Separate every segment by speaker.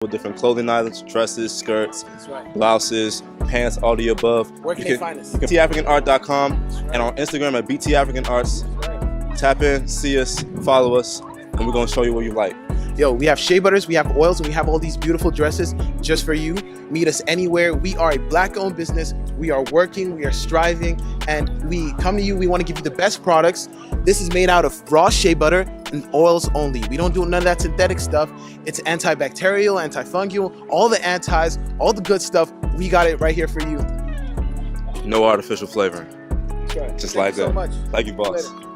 Speaker 1: with different clothing items, dresses, skirts,
Speaker 2: right.
Speaker 1: blouses, pants, all the above.
Speaker 2: Where can they find us?
Speaker 1: You can btafricanart.com
Speaker 2: right.
Speaker 1: and on Instagram at btafricanarts.
Speaker 2: Right.
Speaker 1: Tap in, see us, follow us, and we're going to show you what you like.
Speaker 2: Yo, we have shea butters, we have oils, and we have all these beautiful dresses just for you. Meet us anywhere. We are a Black-owned business. We are working, we are striving, and we come to you. We want to give you the best products. This is made out of raw shea butter and oils only. We don't do none of that synthetic stuff. It's antibacterial, antifungal, all the antis, all the good stuff. We got it right here for you.
Speaker 1: No artificial flavoring.
Speaker 2: That's right.
Speaker 1: Just
Speaker 2: Thank
Speaker 1: like
Speaker 2: you
Speaker 1: that.
Speaker 2: so much.
Speaker 1: Thank you, boss.
Speaker 2: Later.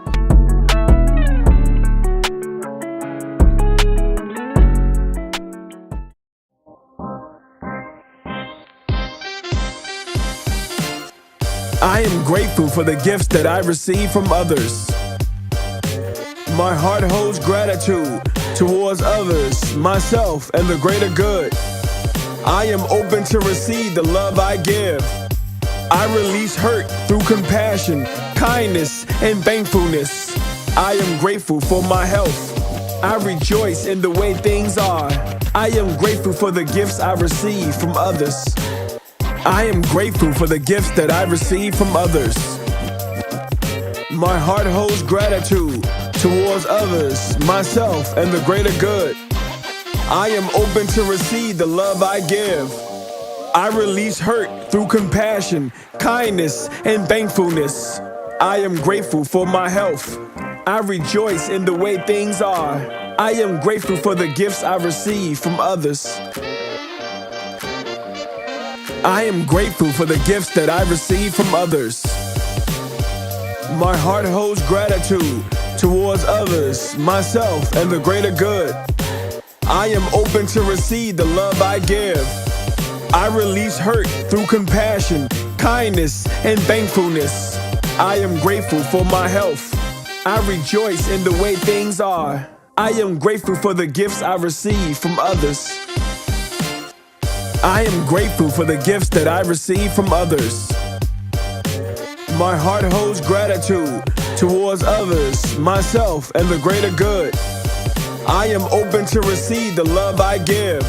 Speaker 3: I am grateful for the gifts that I receive from others. My heart holds gratitude towards others, myself, and the greater good. I am open to receive the love I give. I release hurt through compassion, kindness, and thankfulness. I am grateful for my health. I rejoice in the way things are. I am grateful for the gifts I receive from others. I am grateful for the gifts that I receive from others. My heart holds gratitude towards others, myself, and the greater good. I am open to receive the love I give. I release hurt through compassion, kindness, and thankfulness. I am grateful for my health. I rejoice in the way things are. I am grateful for the gifts I receive from others. I am grateful for the gifts that I receive from others. My heart holds gratitude towards others, myself, and the greater good. I am open to receive the love I give. I release hurt through compassion, kindness, and thankfulness. I am grateful for my health. I rejoice in the way things are. I am grateful for the gifts I receive from others. I am grateful for the gifts that I receive from others. My heart holds gratitude towards others, myself, and the greater good. I am open to receive the love I give.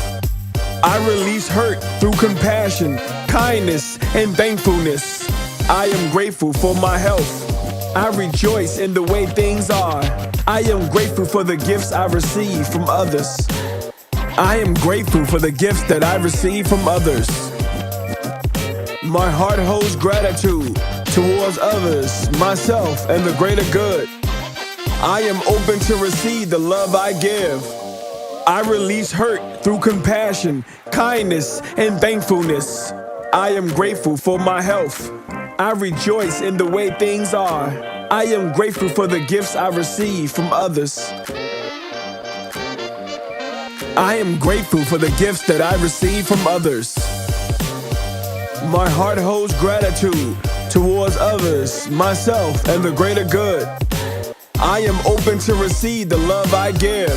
Speaker 3: I release hurt through compassion, kindness, and thankfulness. I am grateful for my health. I rejoice in the way things are. I am grateful for the gifts I receive from others. I am grateful for the gifts that I receive from others. My heart holds gratitude towards others, myself, and the greater good. I am open to receive the love I give. I release hurt through compassion, kindness, and thankfulness. I am grateful for my health. I rejoice in the way things are. I am grateful for the gifts I receive from others. I am grateful for the gifts that I receive from others. My heart holds gratitude towards others, myself, and the greater good. I am open to receive the love I give.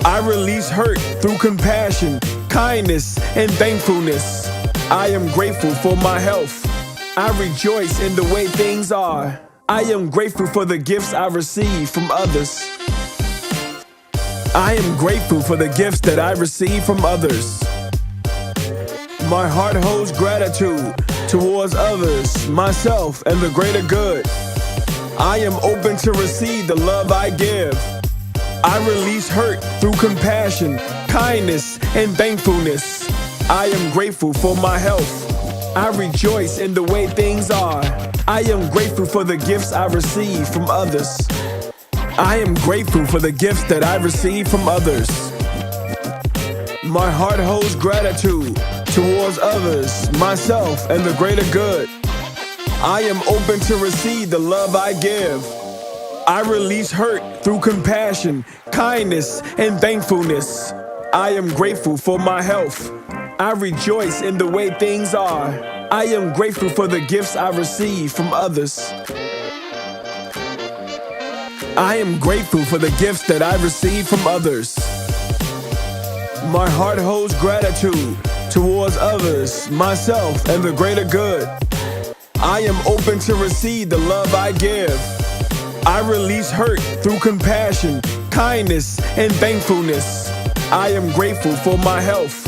Speaker 3: I release hurt through compassion, kindness, and thankfulness. I am grateful for my health. I rejoice in the way things are. I am grateful for the gifts I receive from others. I am grateful for the gifts that I receive from others. My heart holds gratitude towards others, myself, and the greater good. I am open to receive the love I give. I release hurt through compassion, kindness, and thankfulness. I am grateful for my health. I rejoice in the way things are. I am grateful for the gifts I receive from others. I am grateful for the gifts that I receive from others. My heart holds gratitude towards others, myself, and the greater good. I am open to receive the love I give. I release hurt through compassion, kindness, and thankfulness. I am grateful for my health. I rejoice in the way things are. I am grateful for the gifts I receive from others. I am grateful for the gifts that I receive from others. My heart holds gratitude towards others, myself, and the greater good. I am open to receive the love I give. I release hurt through compassion, kindness, and thankfulness. I am grateful for my health.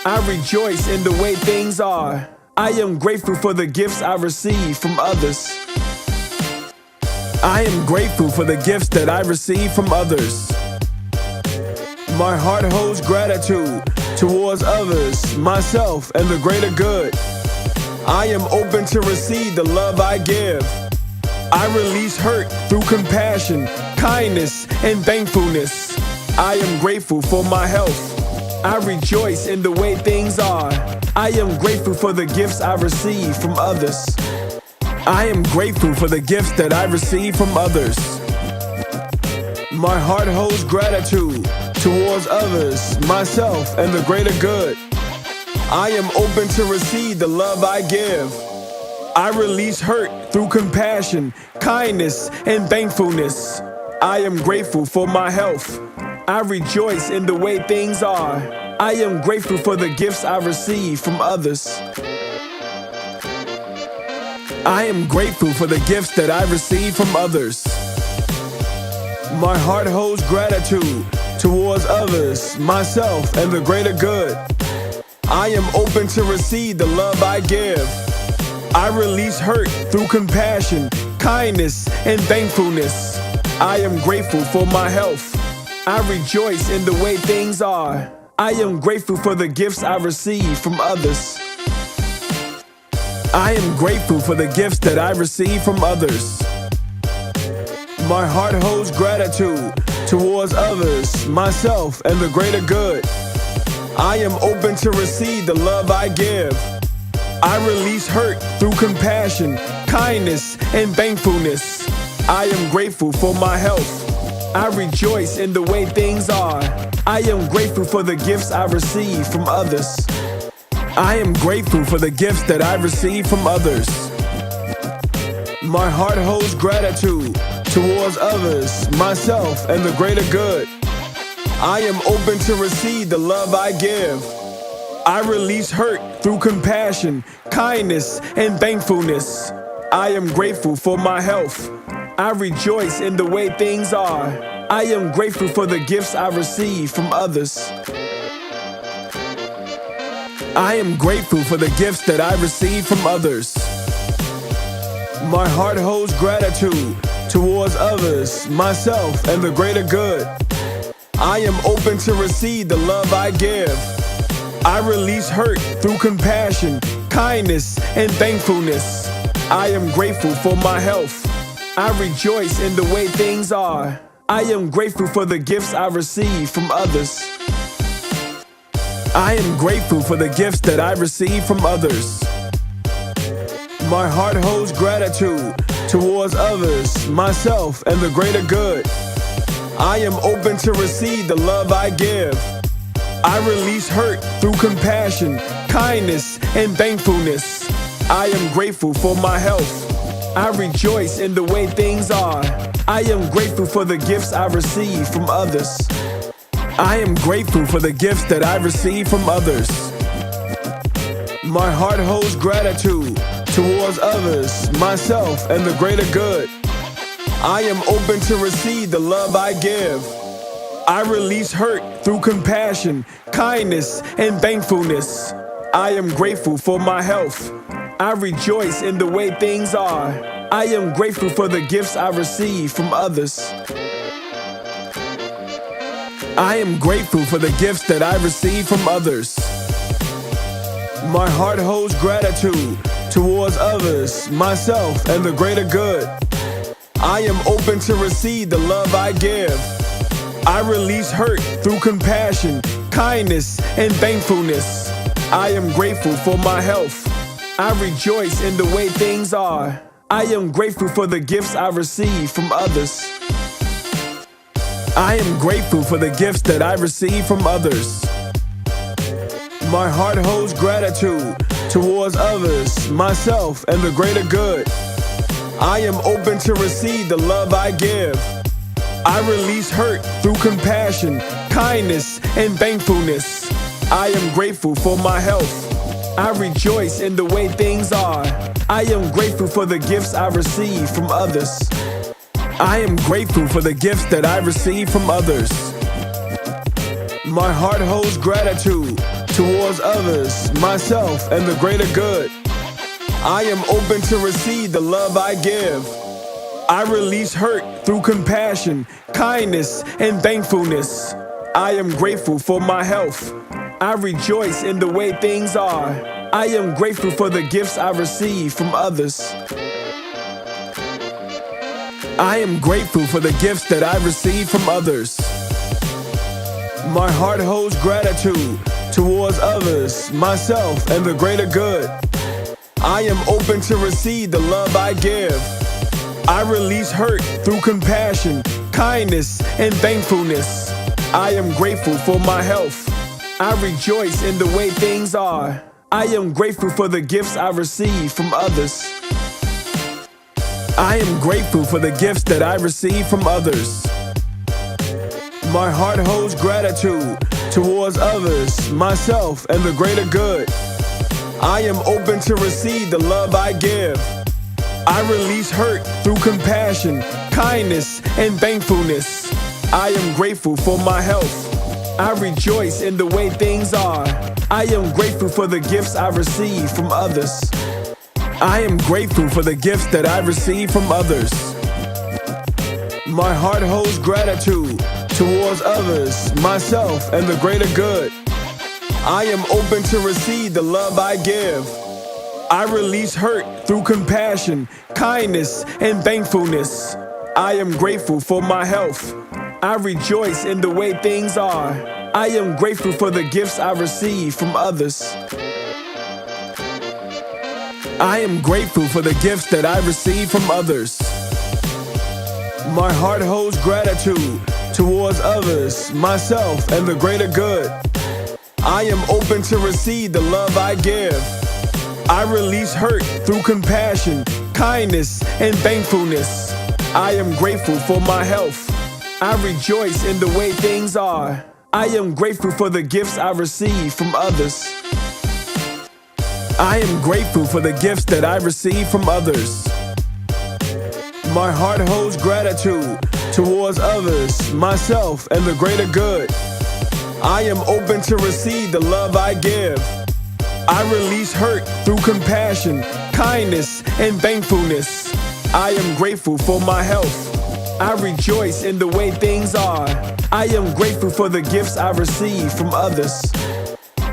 Speaker 3: I rejoice in the way things are. I am grateful for the gifts I receive from others. I am grateful for the gifts that I receive from others. My heart holds gratitude towards others, myself, and the greater good. I am open to receive the love I give. I release hurt through compassion, kindness, and thankfulness. I am grateful for my health. I rejoice in the way things are. I am grateful for the gifts I receive from others. I am grateful for the gifts that I receive from others. My heart holds gratitude towards others, myself, and the greater good. I am open to receive the love I give. I release hurt through compassion, kindness, and thankfulness. I am grateful for my health. I rejoice in the way things are. I am grateful for the gifts I receive from others. I am grateful for the gifts that I receive from others. My heart holds gratitude towards others, myself, and the greater good. I am open to receive the love I give. I release hurt through compassion, kindness, and thankfulness. I am grateful for my health. I rejoice in the way things are. I am grateful for the gifts I receive from others. I am grateful for the gifts that I receive from others. My heart holds gratitude towards others, myself, and the greater good. I am open to receive the love I give. I release hurt through compassion, kindness, and thankfulness. I am grateful for my health. I rejoice in the way things are. I am grateful for the gifts I receive from others. I am grateful for the gifts that I receive from others. My heart holds gratitude towards others, myself, and the greater good. I am open to receive the love I give. I release hurt through compassion, kindness, and thankfulness. I am grateful for my health. I rejoice in the way things are. I am grateful for the gifts I receive from others. I am grateful for the gifts that I receive from others. My heart holds gratitude towards others, myself, and the greater good. I am open to receive the love I give. I release hurt through compassion, kindness, and thankfulness. I am grateful for my health. I rejoice in the way things are. I am grateful for the gifts I receive from others. I am grateful for the gifts that I receive from others. My heart holds gratitude towards others, myself, and the greater good. I am open to receive the love I give. I release hurt through compassion, kindness, and thankfulness. I am grateful for my health. I rejoice in the way things are. I am grateful for the gifts I receive from others. I am grateful for the gifts that I receive from others. My heart holds gratitude towards others, myself, and the greater good. I am open to receive the love I give. I release hurt through compassion, kindness, and thankfulness. I am grateful for my health. I rejoice in the way things are. I am grateful for the gifts I receive from others. I am grateful for the gifts that I receive from others. My heart holds gratitude towards others, myself, and the greater good. I am open to receive the love I give. I release hurt through compassion, kindness, and thankfulness. I am grateful for my health. I rejoice in the way things are. I am grateful for the gifts I receive from others. I am grateful for the gifts that I receive from others. My heart holds gratitude towards others, myself, and the greater good. I am open to receive the love I give. I release hurt through compassion, kindness, and thankfulness. I am grateful for my health. I rejoice in the way things are. I am grateful for the gifts I receive from others. I am grateful for the gifts that I receive from others. My heart holds gratitude towards others, myself, and the greater good. I am open to receive the love I give. I release hurt through compassion, kindness, and thankfulness. I am grateful for my health. I rejoice in the way things are. I am grateful for the gifts I receive from others. I am grateful for the gifts that I receive from others. My heart holds gratitude towards others, myself, and the greater good. I am open to receive the love I give. I release hurt through compassion, kindness, and thankfulness. I am grateful for my health. I rejoice in the way things are. I am grateful for the gifts I receive from others. I am grateful for the gifts that I receive from others. My heart holds gratitude towards others, myself, and the greater good. I am open to receive the love I give. I release hurt through compassion, kindness, and thankfulness. I am grateful for my health. I rejoice in the way things are. I am grateful for the gifts I receive from others. I am grateful for the gifts that I receive from others. My heart holds gratitude towards others, myself, and the greater good. I am open to receive the love I give. I release hurt through compassion, kindness, and thankfulness. I am grateful for my health. I rejoice in the way things are. I am grateful for the gifts I receive from others. I am grateful for the gifts that I receive from others. My heart holds gratitude towards others, myself, and the greater good. I am open to receive the love I give. I release hurt through compassion, kindness, and thankfulness. I am grateful for my health. I rejoice in the way things are. I am grateful for the gifts I receive from others. I am grateful for the gifts that I receive from others. My heart holds gratitude towards others, myself, and the greater good. I am open to receive the love I give. I release hurt through compassion, kindness, and thankfulness. I am grateful for my health. I rejoice in the way things are. I am grateful for the gifts I receive from others.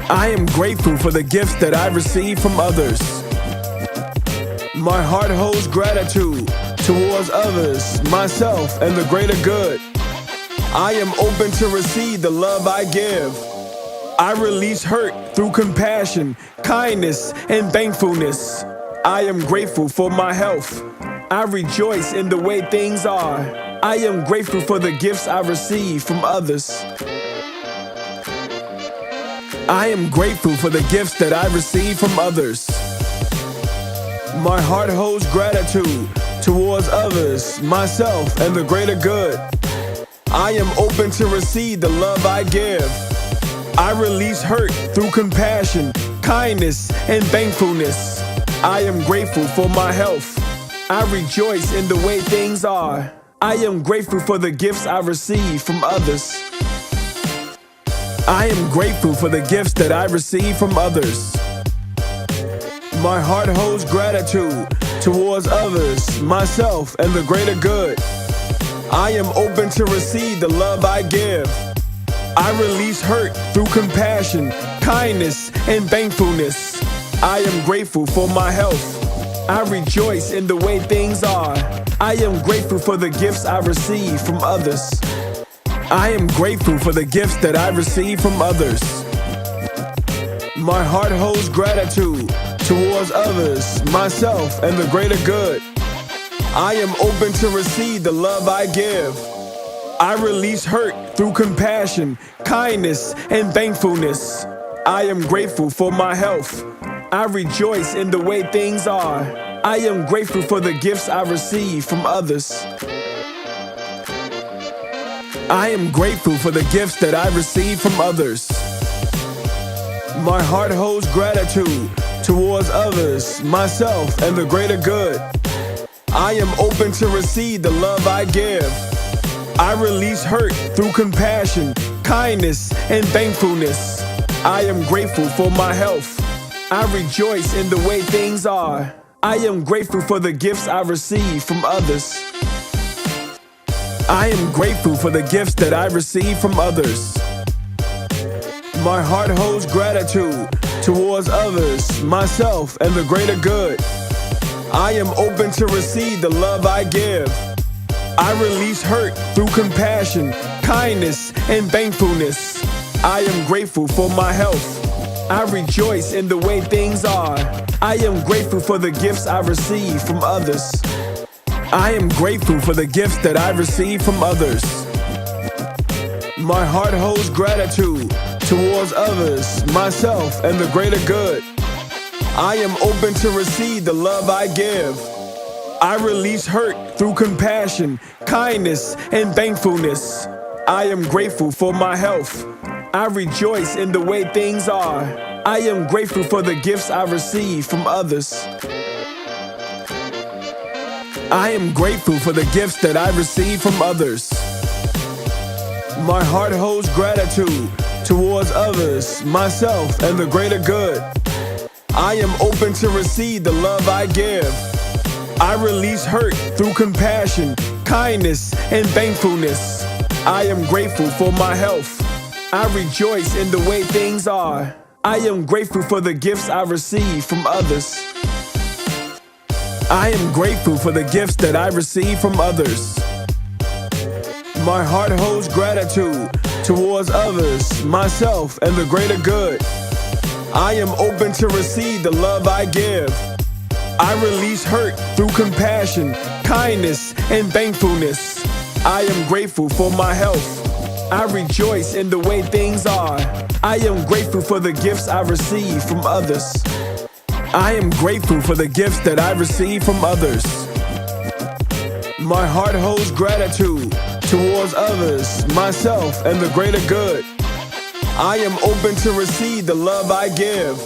Speaker 3: I am grateful for the gifts that I receive from others. My heart holds gratitude towards others, myself, and the greater good. I am open to receive the love I give. I release hurt through compassion, kindness, and thankfulness. I am grateful for my health. I rejoice in the way things are. I am grateful for the gifts I receive from others. I am grateful for the gifts that I receive from others. My heart holds gratitude towards others, myself, and the greater good. I am open to receive the love I give. I release hurt through compassion, kindness, and thankfulness. I am grateful for my health. I rejoice in the way things are. I am grateful for the gifts I receive from others. I am grateful for the gifts that I receive from others. My heart holds gratitude towards others, myself, and the greater good. I am open to receive the love I give. I release hurt through compassion, kindness, and thankfulness. I am grateful for my health. I rejoice in the way things are. I am grateful for the gifts I receive from others. I am grateful for the gifts that I receive from others. My heart holds gratitude towards others, myself, and the greater good. I am open to receive the love I give. I release hurt through compassion, kindness, and thankfulness. I am grateful for my health. I rejoice in the way things are. I am grateful for the gifts I receive from others. I am grateful for the gifts that I receive from others. My heart holds gratitude towards others, myself, and the greater good. I am open to receive the love I give. I release hurt through compassion, kindness, and thankfulness. I am grateful for my health. I rejoice in the way things are. I am grateful for the gifts I receive from others. I am grateful for the gifts that I receive from others. My heart holds gratitude towards others, myself, and the greater good. I am open to receive the love I give. I release hurt through compassion, kindness, and thankfulness. I am grateful for my health. I rejoice in the way things are. I am grateful for the gifts I receive from others. I am grateful for the gifts that I receive from others. My heart holds gratitude towards others, myself, and the greater good. I am open to receive the love I give. I release hurt through compassion, kindness, and thankfulness. I am grateful for my health. I rejoice in the way things are. I am grateful for the gifts I receive from others. I am grateful for the gifts that I receive from others. My heart holds gratitude towards others, myself, and the greater good. I am open to receive the love I give. I release hurt through compassion, kindness, and thankfulness. I am grateful for my health. I rejoice in the way things are. I am grateful for the gifts I receive from others. I am grateful for the gifts that I receive from others. My heart holds gratitude towards others, myself, and the greater good. I am open to receive the love I give. I release hurt through compassion, kindness, and thankfulness. I am grateful for my health. I rejoice in the way things are. I am grateful for the gifts I receive from others. I am grateful for the gifts that I receive from others. My heart holds gratitude towards others, myself, and the greater good. I am open to receive the love I give.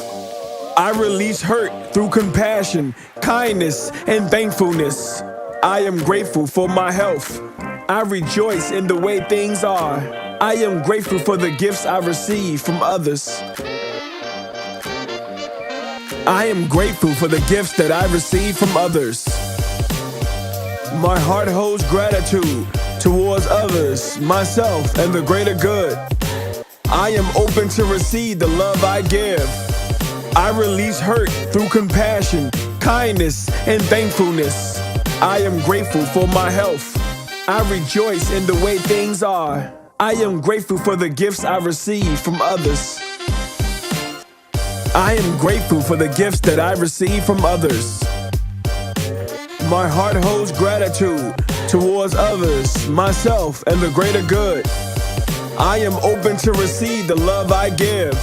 Speaker 3: I release hurt through compassion, kindness, and thankfulness. I am grateful for my health. I rejoice in the way things are. I am grateful for the gifts I receive from others. I am grateful for the gifts that I receive from others. My heart holds gratitude towards others, myself, and the greater good. I am open to receive the love I give. I release hurt through compassion, kindness, and thankfulness. I am grateful for my health. I rejoice in the way things are. I am grateful for the gifts I receive from others. I am grateful for the gifts that I receive from others. My heart holds gratitude towards others, myself, and the greater good. I am open to receive the love I give.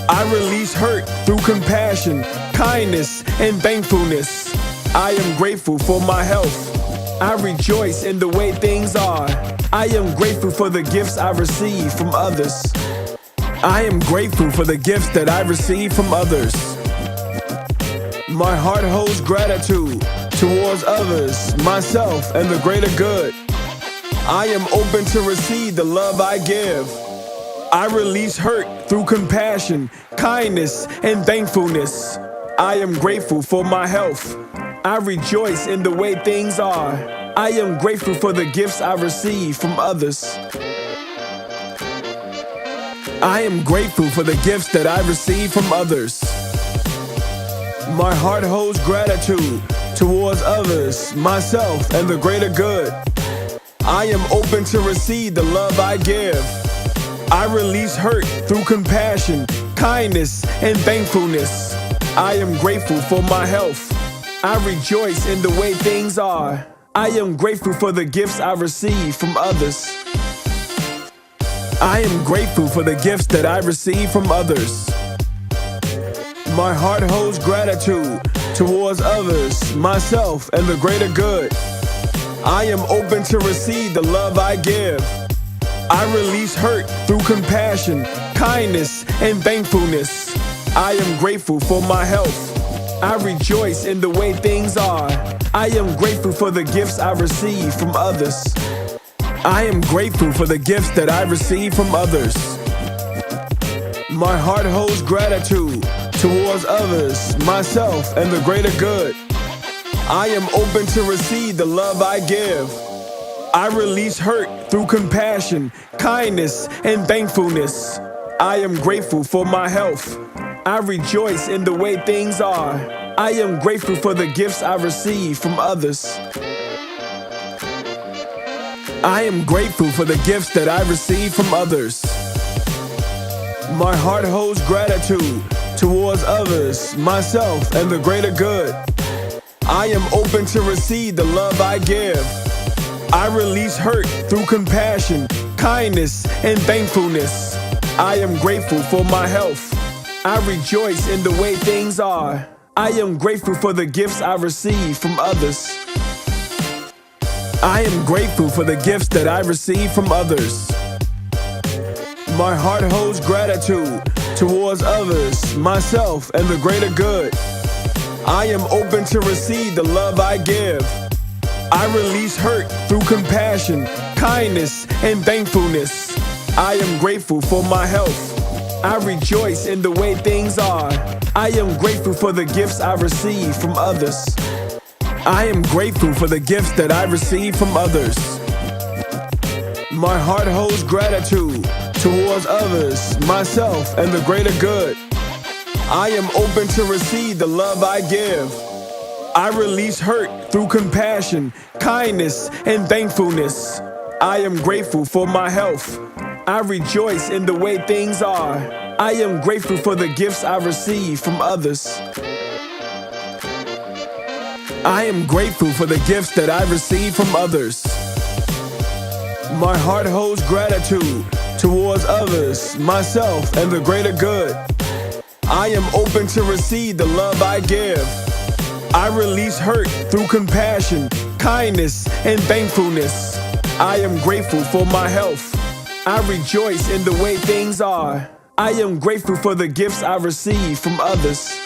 Speaker 3: I release hurt through compassion, kindness, and thankfulness. I am grateful for my health. I rejoice in the way things are. I am grateful for the gifts I receive from others. I am grateful for the gifts that I receive from others. My heart holds gratitude towards others, myself, and the greater good. I am open to receive the love I give. I release hurt through compassion, kindness, and thankfulness. I am grateful for my health. I rejoice in the way things are. I am grateful for the gifts I receive from others. I am grateful for the gifts that I receive from others. My heart holds gratitude towards others, myself, and the greater good. I am open to receive the love I give. I release hurt through compassion, kindness, and thankfulness. I am grateful for my health. I rejoice in the way things are. I am grateful for the gifts I receive from others. I am grateful for the gifts that I receive from others. My heart holds gratitude towards others, myself, and the greater good. I am open to receive the love I give. I release hurt through compassion, kindness, and thankfulness. I am grateful for my health. I rejoice in the way things are. I am grateful for the gifts I receive from others. I am grateful for the gifts that I receive from others. My heart holds gratitude towards others, myself, and the greater good. I am open to receive the love I give. I release hurt through compassion, kindness, and thankfulness. I am grateful for my health. I rejoice in the way things are. I am grateful for the gifts I receive from others. I am grateful for the gifts that I receive from others. My heart holds gratitude towards others, myself, and the greater good. I am open to receive the love I give. I release hurt through compassion, kindness, and thankfulness. I am grateful for my health. I rejoice in the way things are. I am grateful for the gifts I receive from others. I am grateful for the gifts that I receive from others. My heart holds gratitude towards others, myself, and the greater good. I am open to receive the love I give. I release hurt through compassion, kindness, and thankfulness. I am grateful for my health. I rejoice in the way things are. I am grateful for the gifts I receive from others. I am grateful for the gifts that I receive from others. My heart holds gratitude towards others, myself, and the greater good. I am open to receive the love I give. I release hurt through compassion, kindness, and thankfulness. I am grateful for my health. I rejoice in the way things are. I am grateful for the gifts I receive from others. I am grateful for the gifts that I receive from others. My heart holds gratitude towards others, myself, and the greater good. I am open to receive the love I give. I release hurt through compassion, kindness, and thankfulness. I am grateful for my health. I rejoice in the way things are. I am grateful for the gifts I receive from others.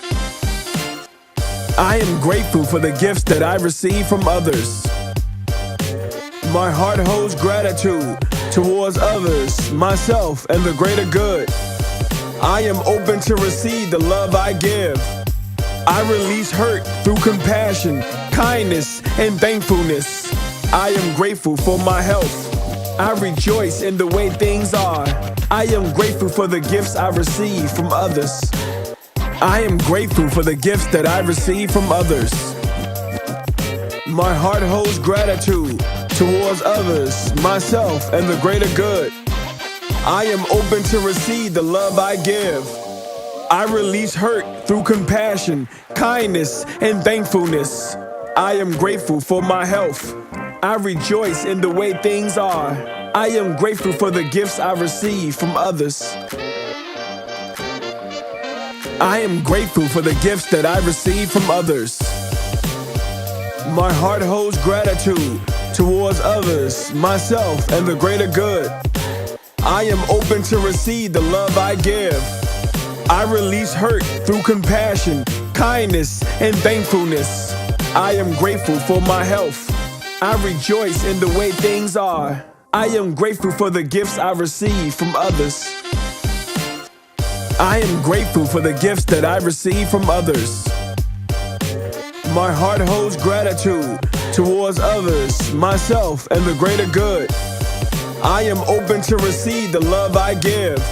Speaker 3: I am grateful for the gifts that I receive from others. My heart holds gratitude towards others, myself, and the greater good. I am open to receive the love I give. I release hurt through compassion, kindness, and thankfulness. I am grateful for my health. I rejoice in the way things are. I am grateful for the gifts I receive from others. I am grateful for the gifts that I receive from others. My heart holds gratitude towards others, myself, and the greater good. I am open to receive the love I give. I release hurt through compassion, kindness, and thankfulness. I am grateful for my health. I rejoice in the way things are. I am grateful for the gifts I receive from others. I am grateful for the gifts that I receive from others. My heart holds gratitude towards others, myself, and the greater good. I am open to receive the love I give. I release hurt through compassion, kindness, and thankfulness. I am grateful for my health. I rejoice in the way things are. I am grateful for the gifts I receive from others. I am grateful for the gifts that I receive from others. My heart holds gratitude towards others, myself, and the greater good. I am open to receive the love I give.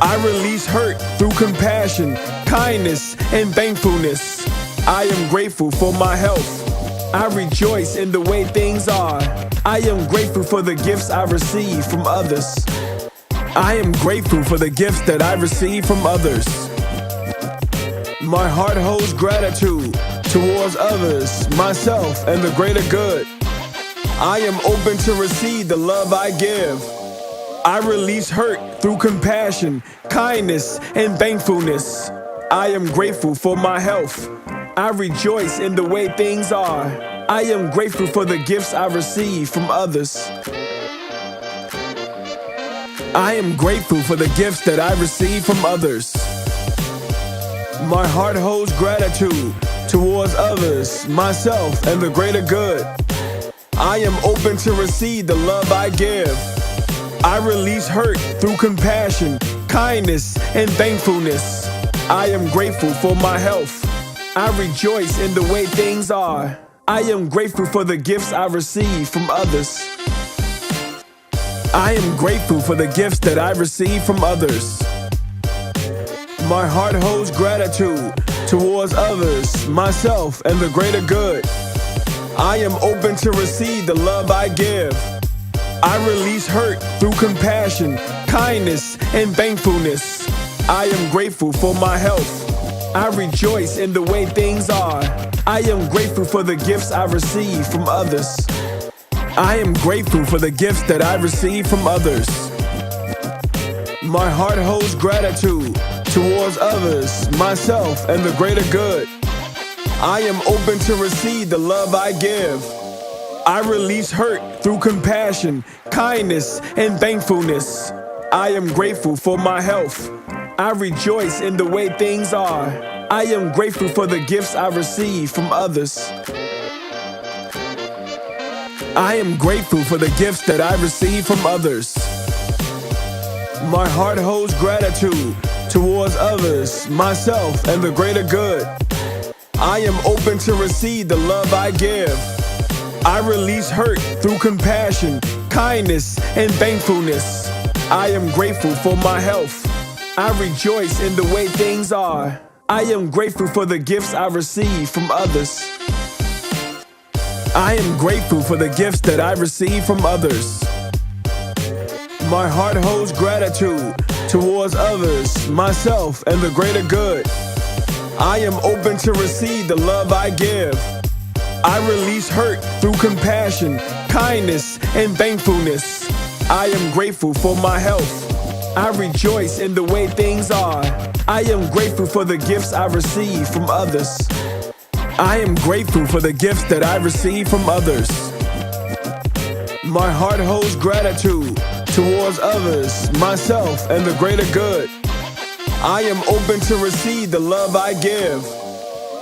Speaker 3: I release hurt through compassion, kindness, and thankfulness. I am grateful for my health. I rejoice in the way things are. I am grateful for the gifts I receive from others. I am grateful for the gifts that I receive from others. My heart holds gratitude towards others, myself, and the greater good. I am open to receive the love I give. I release hurt through compassion, kindness, and thankfulness. I am grateful for my health. I rejoice in the way things are. I am grateful for the gifts I receive from others. I am grateful for the gifts that I receive from others. My heart holds gratitude towards others, myself, and the greater good. I am open to receive the love I give. I release hurt through compassion, kindness, and thankfulness. I am grateful for my health. I rejoice in the way things are. I am grateful for the gifts I receive from others. I am grateful for the gifts that I receive from others. My heart holds gratitude towards others, myself, and the greater good. I am open to receive the love I give. I release hurt through compassion, kindness, and thankfulness. I am grateful for my health. I rejoice in the way things are. I am grateful for the gifts I receive from others. I am grateful for the gifts that I receive from others. My heart holds gratitude towards others, myself, and the greater good. I am open to receive the love I give. I release hurt through compassion, kindness, and thankfulness. I am grateful for my health. I rejoice in the way things are. I am grateful for the gifts I receive from others. I am grateful for the gifts that I receive from others. My heart holds gratitude towards others, myself, and the greater good. I am open to receive the love I give. I release hurt through compassion, kindness, and thankfulness. I am grateful for my health. I rejoice in the way things are. I am grateful for the gifts I receive from others. I am grateful for the gifts that I receive from others. My heart holds gratitude towards others, myself, and the greater good. I am open to receive the love I give. I release hurt through compassion, kindness, and thankfulness. I am grateful for my health. I rejoice in the way things are. I am grateful for the gifts I receive from others. I am grateful for the gifts that I receive from others. My heart holds gratitude towards others, myself, and the greater good. I am open to receive the love I give.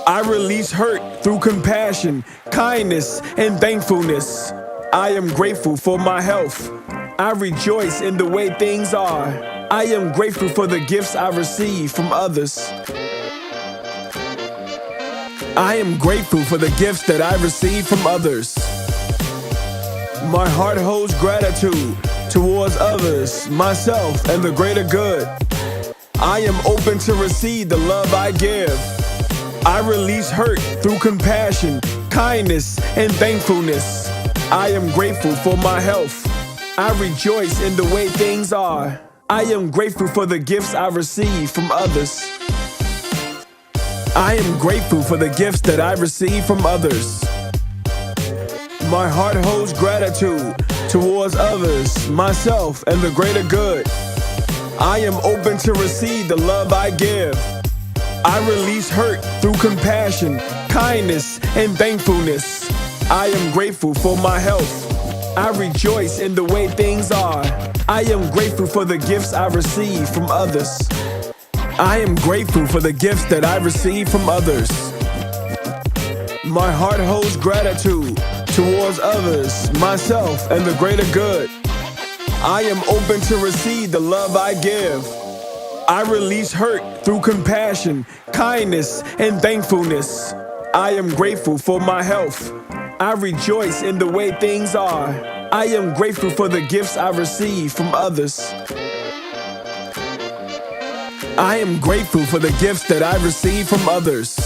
Speaker 3: I release hurt through compassion, kindness, and thankfulness. I am grateful for my health. I rejoice in the way things are. I am grateful for the gifts I receive from others. I am grateful for the gifts that I receive from others. My heart holds gratitude towards others, myself, and the greater good. I am open to receive the love I give. I release hurt through compassion, kindness, and thankfulness. I am grateful for my health. I rejoice in the way things are. I am grateful for the gifts I receive from others. I am grateful for the gifts that I receive from others. My heart holds gratitude towards others, myself, and the greater good. I am open to receive the love I give. I release hurt through compassion, kindness, and thankfulness. I am grateful for my health. I rejoice in the way things are. I am grateful for the gifts I receive from others. I am grateful for the gifts that I receive from others. My heart holds gratitude towards others, myself, and the greater good. I am open to receive the love I give. I release hurt through compassion, kindness, and thankfulness. I am grateful for my health. I rejoice in the way things are. I am grateful for the gifts I receive from others. I am grateful for the gifts that I receive from others.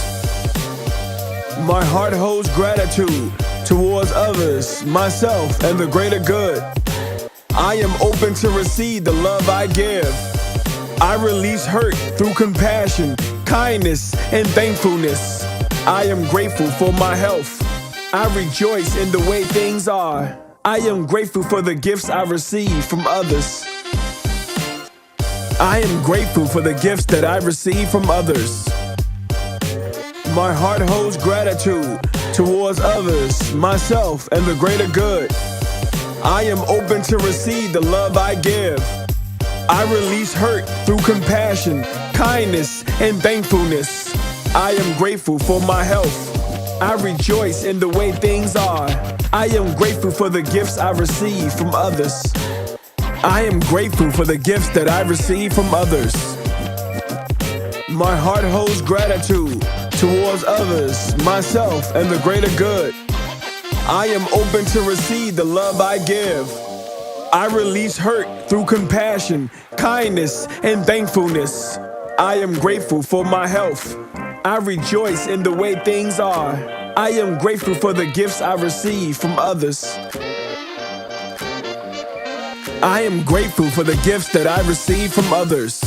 Speaker 3: My heart holds gratitude towards others, myself, and the greater good. I am open to receive the love I give. I release hurt through compassion, kindness, and thankfulness. I am grateful for my health. I rejoice in the way things are. I am grateful for the gifts I receive from others. I am grateful for the gifts that I receive from others. My heart holds gratitude towards others, myself, and the greater good. I am open to receive the love I give. I release hurt through compassion, kindness, and thankfulness. I am grateful for my health. I rejoice in the way things are. I am grateful for the gifts I receive from others. I am grateful for the gifts that I receive from others. My heart holds gratitude towards others, myself, and the greater good. I am open to receive the love I give. I release hurt through compassion, kindness, and thankfulness. I am grateful for my health. I rejoice in the way things are. I am grateful for the gifts I receive from others. I am grateful for the gifts that I receive from others.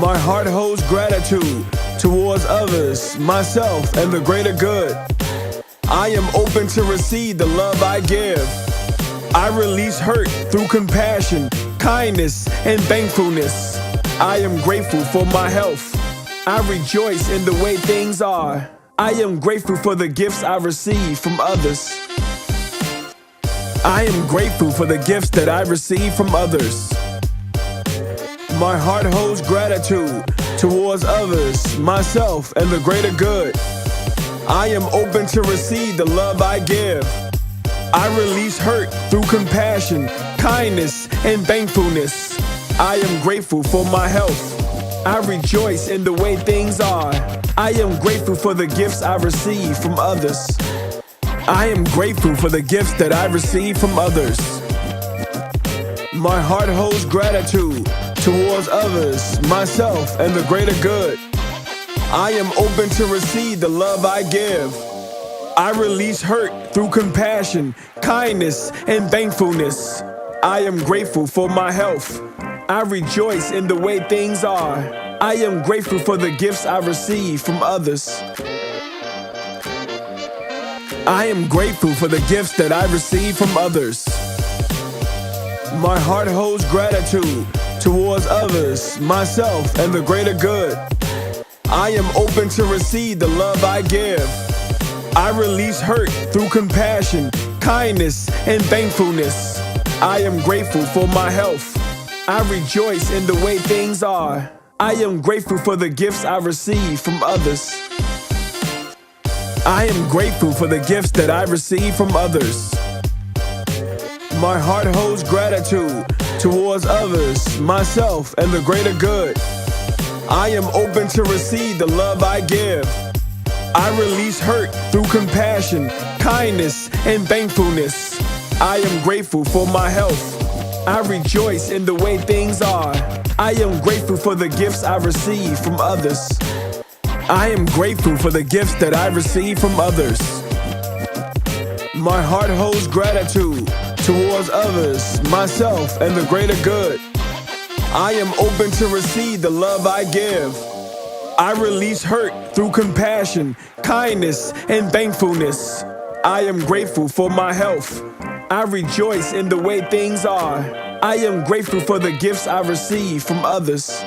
Speaker 3: My heart holds gratitude towards others, myself, and the greater good. I am open to receive the love I give. I release hurt through compassion, kindness, and thankfulness. I am grateful for my health. I rejoice in the way things are. I am grateful for the gifts I receive from others. I am grateful for the gifts that I receive from others. My heart holds gratitude towards others, myself, and the greater good. I am open to receive the love I give. I release hurt through compassion, kindness, and thankfulness. I am grateful for my health. I rejoice in the way things are. I am grateful for the gifts I receive from others. I am grateful for the gifts that I receive from others. My heart holds gratitude towards others, myself, and the greater good. I am open to receive the love I give. I release hurt through compassion, kindness, and thankfulness. I am grateful for my health. I rejoice in the way things are. I am grateful for the gifts I receive from others. I am grateful for the gifts that I receive from others. My heart holds gratitude towards others, myself, and the greater good. I am open to receive the love I give. I release hurt through compassion, kindness, and thankfulness. I am grateful for my health. I rejoice in the way things are. I am grateful for the gifts I receive from others. I am grateful for the gifts that I receive from others. My heart holds gratitude towards others, myself, and the greater good. I am open to receive the love I give. I release hurt through compassion, kindness, and thankfulness. I am grateful for my health. I rejoice in the way things are. I am grateful for the gifts I receive from others. I am grateful for the gifts that I receive from others. My heart holds gratitude towards others, myself, and the greater good. I am open to receive the love I give. I release hurt through compassion, kindness, and thankfulness. I am grateful for my health. I rejoice in the way things are. I am grateful for the gifts I receive from others.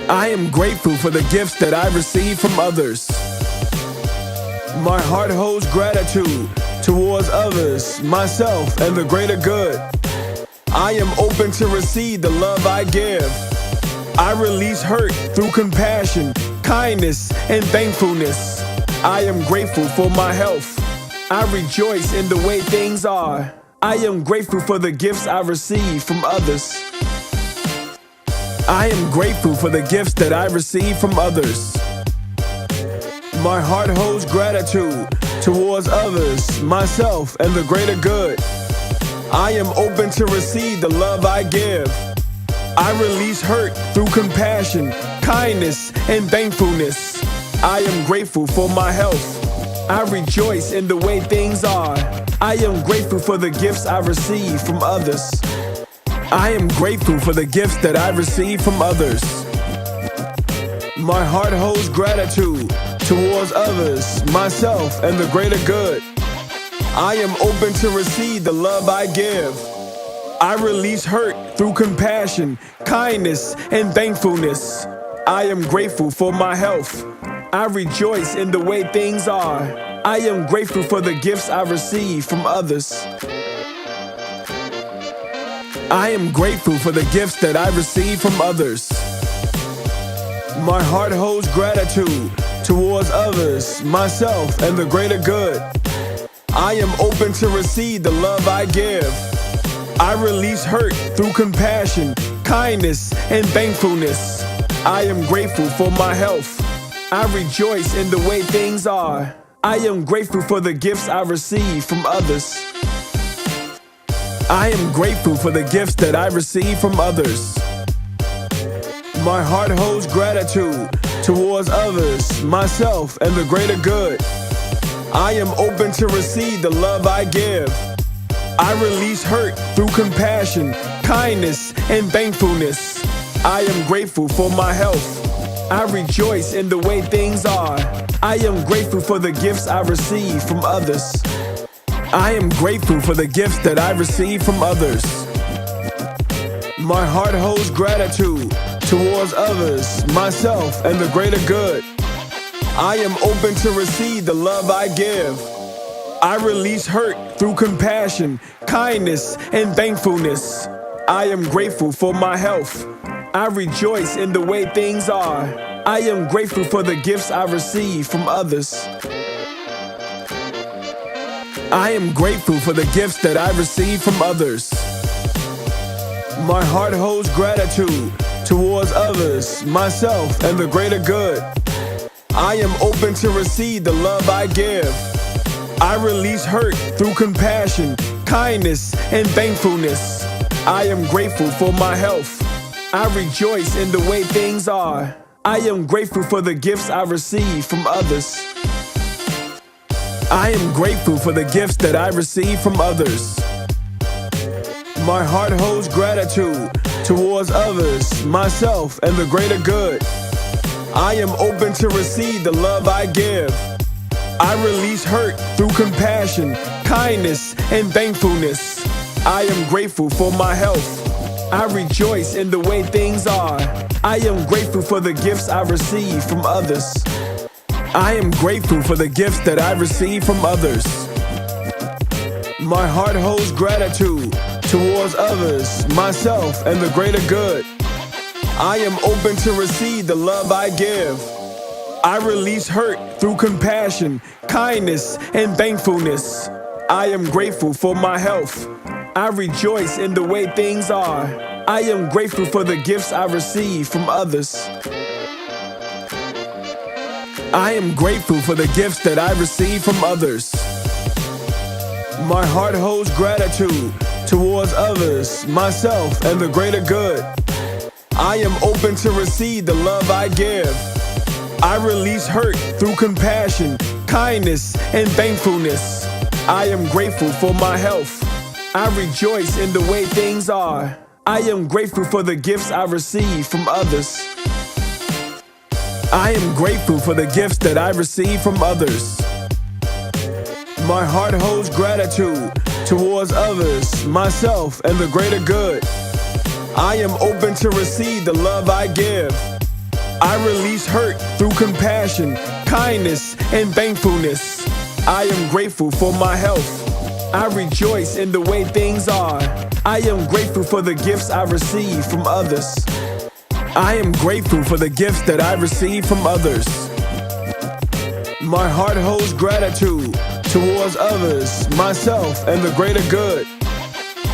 Speaker 3: I am grateful for the gifts that I receive from others. My heart holds gratitude towards others, myself, and the greater good. I am open to receive the love I give. I release hurt through compassion, kindness, and thankfulness. I am grateful for my health. I rejoice in the way things are. I am grateful for the gifts I receive from others. I am grateful for the gifts that I receive from others. My heart holds gratitude towards others, myself, and the greater good. I am open to receive the love I give. I release hurt through compassion, kindness, and thankfulness. I am grateful for my health. I rejoice in the way things are. I am grateful for the gifts I receive from others. I am grateful for the gifts that I receive from others. My heart holds gratitude towards others, myself, and the greater good. I am open to receive the love I give. I release hurt through compassion, kindness, and thankfulness. I am grateful for my health. I rejoice in the way things are. I am grateful for the gifts I receive from others. I am grateful for the gifts that I receive from others. My heart holds gratitude towards others, myself, and the greater good. I am open to receive the love I give. I release hurt through compassion, kindness, and thankfulness. I am grateful for my health. I rejoice in the way things are. I am grateful for the gifts I receive from others. I am grateful for the gifts that I receive from others. My heart holds gratitude towards others, myself, and the greater good. I am open to receive the love I give. I release hurt through compassion, kindness, and thankfulness. I am grateful for my health. I rejoice in the way things are. I am grateful for the gifts I receive from others. I am grateful for the gifts that I receive from others. My heart holds gratitude towards others, myself, and the greater good. I am open to receive the love I give. I release hurt through compassion, kindness, and thankfulness. I am grateful for my health. I rejoice in the way things are. I am grateful for the gifts I receive from others. I am grateful for the gifts that I receive from others. My heart holds gratitude towards others, myself, and the greater good. I am open to receive the love I give. I release hurt through compassion, kindness, and thankfulness. I am grateful for my health. I rejoice in the way things are. I am grateful for the gifts I receive from others. I am grateful for the gifts that I receive from others. My heart holds gratitude towards others, myself, and the greater good. I am open to receive the love I give. I release hurt through compassion, kindness, and thankfulness. I am grateful for my health. I rejoice in the way things are. I am grateful for the gifts I receive from others. I am grateful for the gifts that I receive from others. My heart holds gratitude towards others, myself, and the greater good. I am open to receive the love I give. I release hurt through compassion, kindness, and thankfulness. I am grateful for my health. I rejoice in the way things are. I am grateful for the gifts I receive from others. I am grateful for the gifts that I receive from others. My heart holds gratitude towards others, myself, and the greater good. I am open to receive the love I give. I release hurt through compassion, kindness, and thankfulness. I am grateful for my health. I rejoice in the way things are. I am grateful for the gifts I receive from others. I am grateful for the gifts that I receive from others. My heart holds gratitude towards others, myself, and the greater good. I am open to receive the love I give. I release hurt through compassion, kindness, and thankfulness. I am grateful for my health. I rejoice in the way things are. I am grateful for the gifts I receive from others. I am grateful for the gifts that I receive from others. My heart holds gratitude towards others, myself, and the greater good.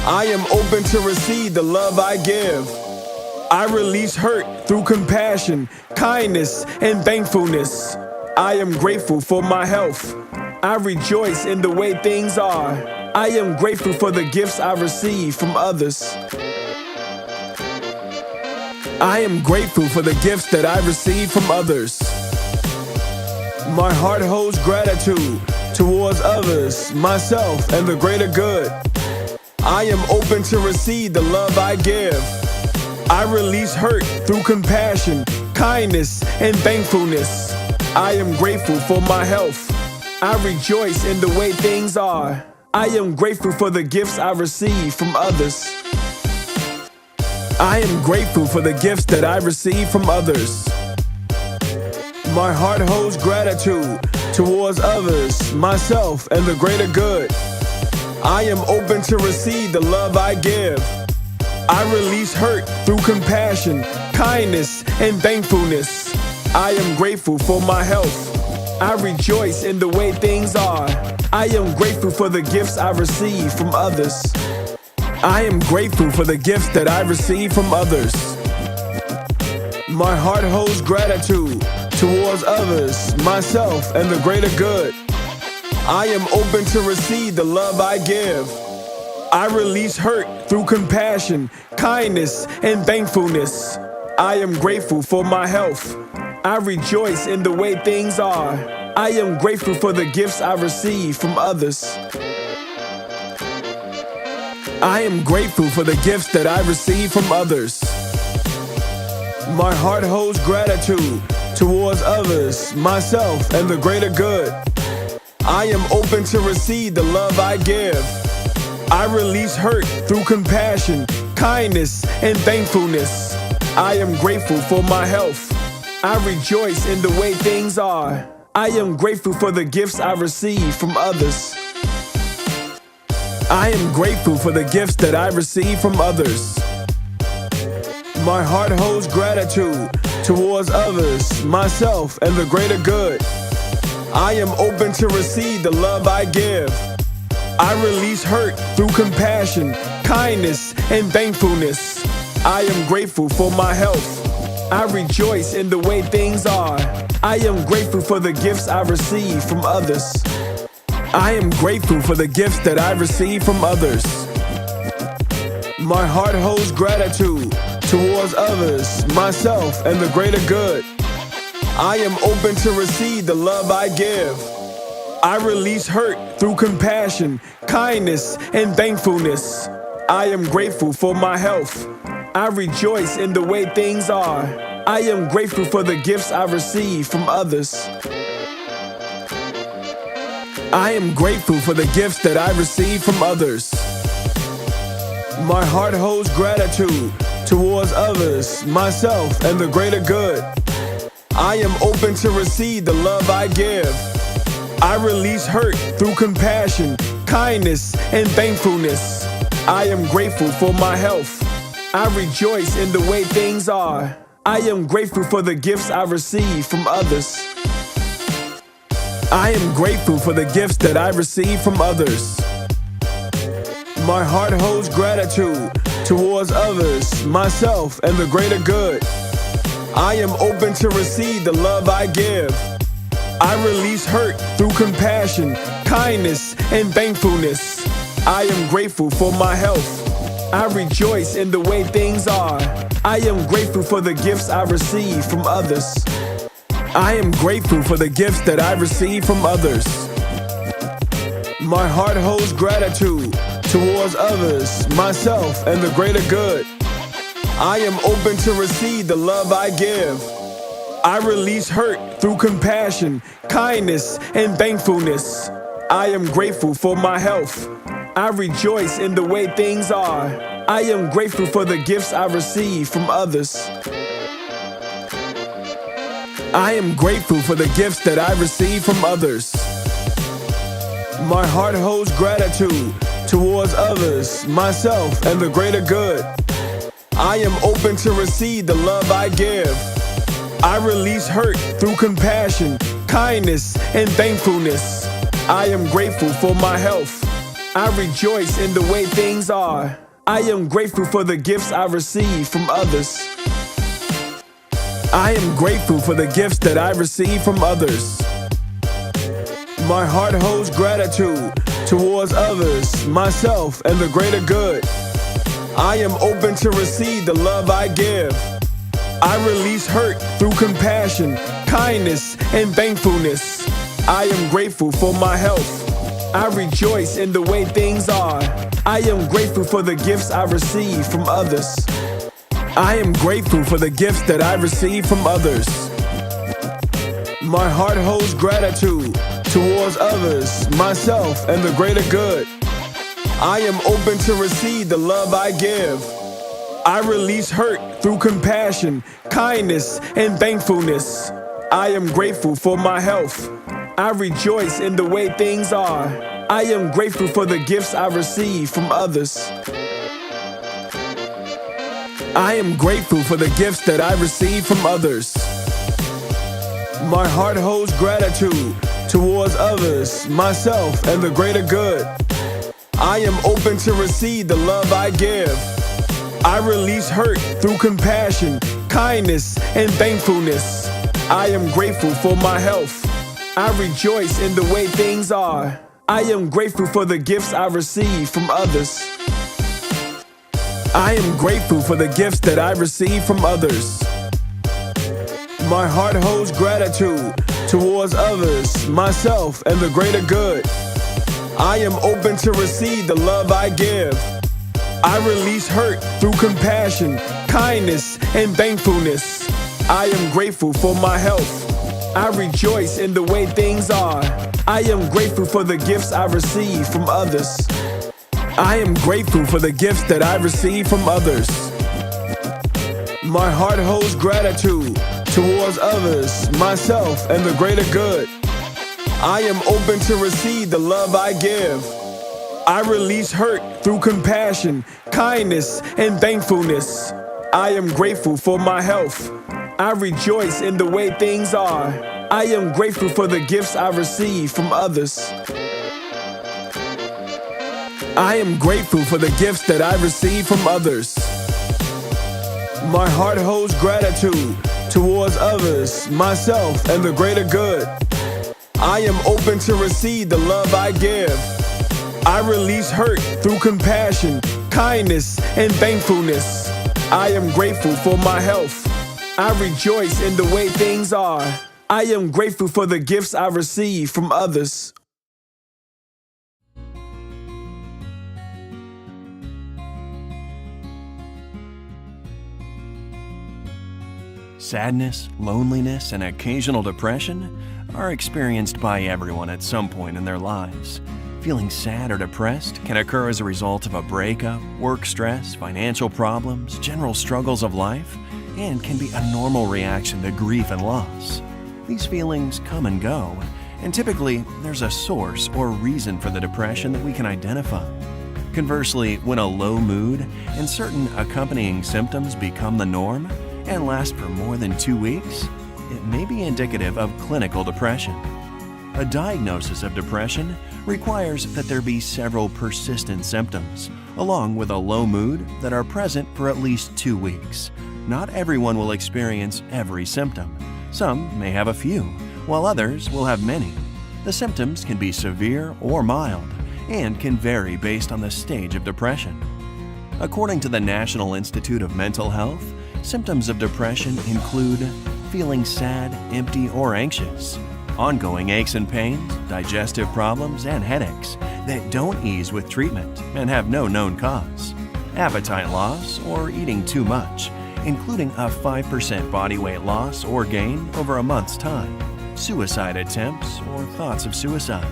Speaker 3: I am open to receive the love I give. I release hurt through compassion, kindness, and thankfulness. I am grateful for my health. I rejoice in the way things are. I am grateful for the gifts I receive from others. I am grateful for the gifts that I receive from others. My heart holds gratitude towards others, myself, and the greater good. I am open to receive the love I give. I release hurt through compassion, kindness, and thankfulness. I am grateful for my health. I rejoice in the way things are. I am grateful for the gifts I receive from others. I am grateful for the gifts that I receive from others. My heart holds gratitude towards others, myself, and the greater good. I am open to receive the love I give. I release hurt through compassion, kindness, and thankfulness. I am grateful for my health. I rejoice in the way things are. I am grateful for the gifts I receive from others. I am grateful for the gifts that I receive from others. My heart holds gratitude towards others, myself, and the greater good. I am open to receive the love I give. I release hurt through compassion, kindness, and thankfulness. I am grateful for my health. I rejoice in the way things are. I am grateful for the gifts I receive from others. I am grateful for the gifts that I receive from others. My heart holds gratitude towards others, myself, and the greater good. I am open to receive the love I give. I release hurt through compassion, kindness, and thankfulness. I am grateful for my health. I rejoice in the way things are. I am grateful for the gifts I receive from others. I am grateful for the gifts that I receive from others. My heart holds gratitude towards others, myself, and the greater good. I am open to receive the love I give. I release hurt through compassion, kindness, and thankfulness. I am grateful for my health. I rejoice in the way things are. I am grateful for the gifts I receive from others. I am grateful for the gifts that I receive from others. My heart holds gratitude towards others, myself, and the greater good. I am open to receive the love I give. I release hurt through compassion, kindness, and thankfulness. I am grateful for my health. I rejoice in the way things are. I am grateful for the gifts I receive from others. I am grateful for the gifts that I receive from others. My heart holds gratitude towards others, myself, and the greater good. I am open to receive the love I give. I release hurt through compassion, kindness, and thankfulness. I am grateful for my health. I rejoice in the way things are. I am grateful for the gifts I receive from others. I am grateful for the gifts that I receive from others. My heart holds gratitude towards others, myself, and the greater good. I am open to receive the love I give. I release hurt through compassion, kindness, and thankfulness. I am grateful for my health. I rejoice in the way things are. I am grateful for the gifts I receive from others. I am grateful for the gifts that I receive from others. My heart holds gratitude towards others, myself, and the greater good. I am open to receive the love I give. I release hurt through compassion, kindness, and thankfulness. I am grateful for my health. I rejoice in the way things are. I am grateful for the gifts I receive from others. I am grateful for the gifts that I receive from others. My heart holds gratitude towards others, myself, and the greater good. I am open to receive the love I give. I release hurt through compassion, kindness, and thankfulness. I am grateful for my health. I rejoice in the way things are. I am grateful for the gifts I receive from others. I am grateful for the gifts that I receive from others. My heart holds gratitude towards others, myself, and the greater good. I am open to receive the love I give. I release hurt through compassion, kindness, and thankfulness. I am grateful for my health. I rejoice in the way things are. I am grateful for the gifts I receive from others. I am grateful for the gifts that I receive from others. My heart holds gratitude towards others, myself, and the greater good. I am open to receive the love I give. I release hurt through compassion, kindness, and thankfulness. I am grateful for my health. I rejoice in the way things are. I am grateful for the gifts I receive from others. I am grateful for the gifts that I receive from others. My heart holds gratitude towards others, myself, and the greater good. I am open to receive the love I give. I release hurt through compassion, kindness, and thankfulness. I am grateful for my health. I rejoice in the way things are. I am grateful for the gifts I receive from others. I am grateful for the gifts that I receive from others. My heart holds gratitude towards others, myself, and the greater good. I am open to receive the love I give. I release hurt through compassion, kindness, and thankfulness. I am grateful for my health. I rejoice in the way things are. I am grateful for the gifts I receive from others. I am grateful for the gifts that I receive from others. My heart holds gratitude towards others, myself, and the greater good. I am open to receive the love I give. I release hurt through compassion, kindness, and thankfulness. I am grateful for my health. I rejoice in the way things are. I am grateful for the gifts I receive from others. I am grateful for the gifts that I receive from others. My heart holds gratitude towards others, myself, and the greater good. I am open to receive the love I give. I release hurt through compassion, kindness, and thankfulness. I am grateful for my health. I rejoice in the way things are. I am grateful for the gifts I receive from others.
Speaker 4: Sadness, loneliness, and occasional depression are experienced by everyone at some point in their lives. Feeling sad or depressed can occur as a result of a breakup, work stress, financial problems, general struggles of life, and can be a normal reaction to grief and loss. These feelings come and go, and typically there's a source or reason for the depression that we can identify. Conversely, when a low mood and certain accompanying symptoms become the norm and last for more than 2 weeks, it may be indicative of clinical depression. A diagnosis of depression requires that there be several persistent symptoms, along with a low mood that are present for at least 2 weeks. Not everyone will experience every symptom. Some may have a few, while others will have many. The symptoms can be severe or mild and can vary based on the stage of depression. According to the National Institute of Mental Health, symptoms of depression include feeling sad, empty, or anxious, ongoing aches and pains, digestive problems, and headaches that don't ease with treatment and have no known cause, appetite loss or eating too much, including a 5% body weight loss or gain over a month's time, suicide attempts or thoughts of suicide,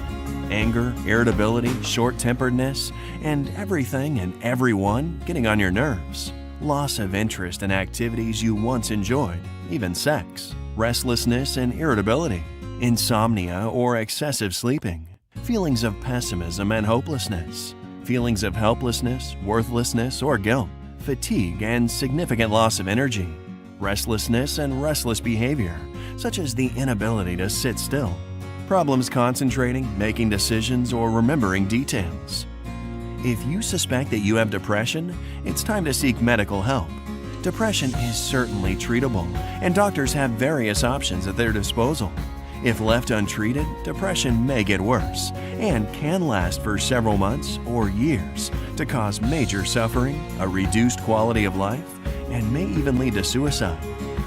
Speaker 4: anger, irritability, short-temperedness, and everything and everyone getting on your nerves, loss of interest in activities you once enjoyed, even sex, restlessness and irritability, insomnia or excessive sleeping, feelings of pessimism and hopelessness, feelings of helplessness, worthlessness, or guilt, fatigue and significant loss of energy, restlessness and restless behavior, such as the inability to sit still, problems concentrating, making decisions, or remembering details. If you suspect that you have depression, it's time to seek medical help. Depression is certainly treatable, and doctors have various options at their disposal. If left untreated, depression may get worse and can last for several months or years to cause major suffering, a reduced quality of life, and may even lead to suicide.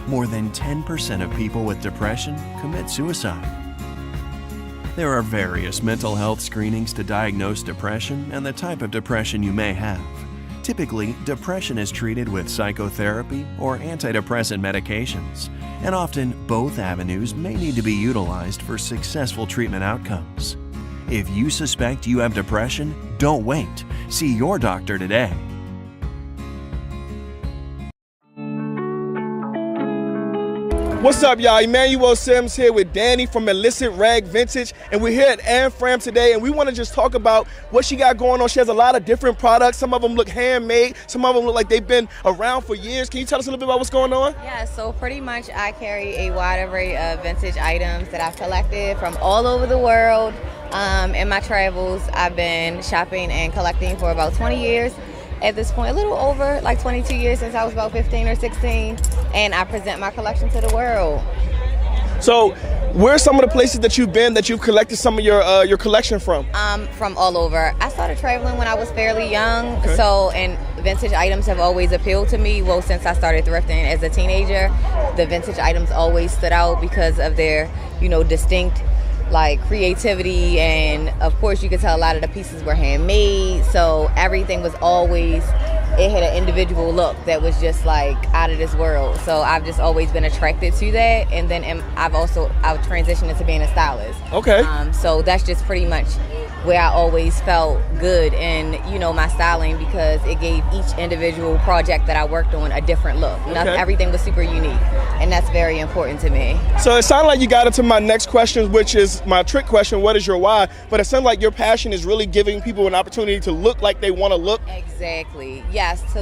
Speaker 4: More than 10% of people with depression commit suicide. There are various mental health screenings to diagnose depression and the type of depression you may have. Typically, depression is treated with psychotherapy or antidepressant medications, and often both avenues may need to be utilized for successful treatment outcomes. If you suspect you have depression, don't wait. See your doctor today.
Speaker 1: What's up, y'all? Emmanuel Sims here with Danny from Illicit Rag Vintage, and we're here at Anne Fram today, and we want to just talk about what she got going on. She has a lot of different products. Some of them look handmade. Some of them look like they've been around for years. Can you tell us a little bit about what's going on?
Speaker 5: Yeah, so pretty much I carry a wide array of vintage items that I've collected from all over the world. In my travels, I've been shopping and collecting for about 20 years. At this point, a little over like 22 years since I was about 15 or 16, and I present my collection to the world.
Speaker 1: So, where are some of the places that you've been that you've collected some of your collection from?
Speaker 5: From all over. I started traveling when I was fairly young, and vintage items have always appealed to me. Well, since I started thrifting as a teenager, the vintage items always stood out because of their, distinct like creativity, and of course you could tell a lot of the pieces were handmade, so everything was always, it had an individual look that was just like out of this world. So I've just always been attracted to that, and then I've transitioned into being a stylist.
Speaker 1: Okay.
Speaker 5: So that's just pretty much where I always felt good in my styling, because it gave each individual project that I worked on a different look. Everything was super unique, and that's very important to me.
Speaker 1: So it sounded like you got into my next question, which is my trick question, what is your why? But it sounds like your passion is really giving people an opportunity to look like they want to look.
Speaker 5: Exactly. Yes, to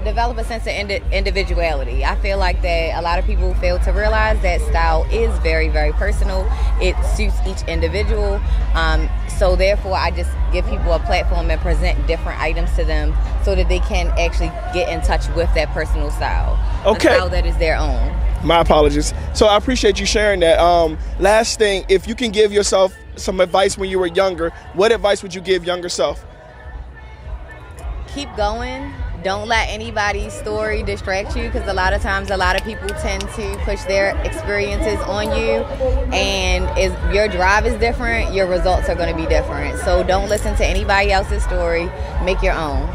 Speaker 5: develop a sense of individuality. I feel like that a lot of people fail to realize that style is very, very personal. It suits each individual. So therefore, I just give people a platform and present different items to them so that they can actually get in touch with that personal style.
Speaker 1: Okay.
Speaker 5: A style that is their own.
Speaker 1: My apologies. So I appreciate you sharing that. Last thing, if you can give yourself some advice when you were younger, what advice would you give younger self?
Speaker 5: Keep going. Don't let anybody's story distract you, because a lot of times a lot of people tend to push their experiences on you, and if your drive is different, your results are going to be different. So don't listen to anybody else's story. Make your own.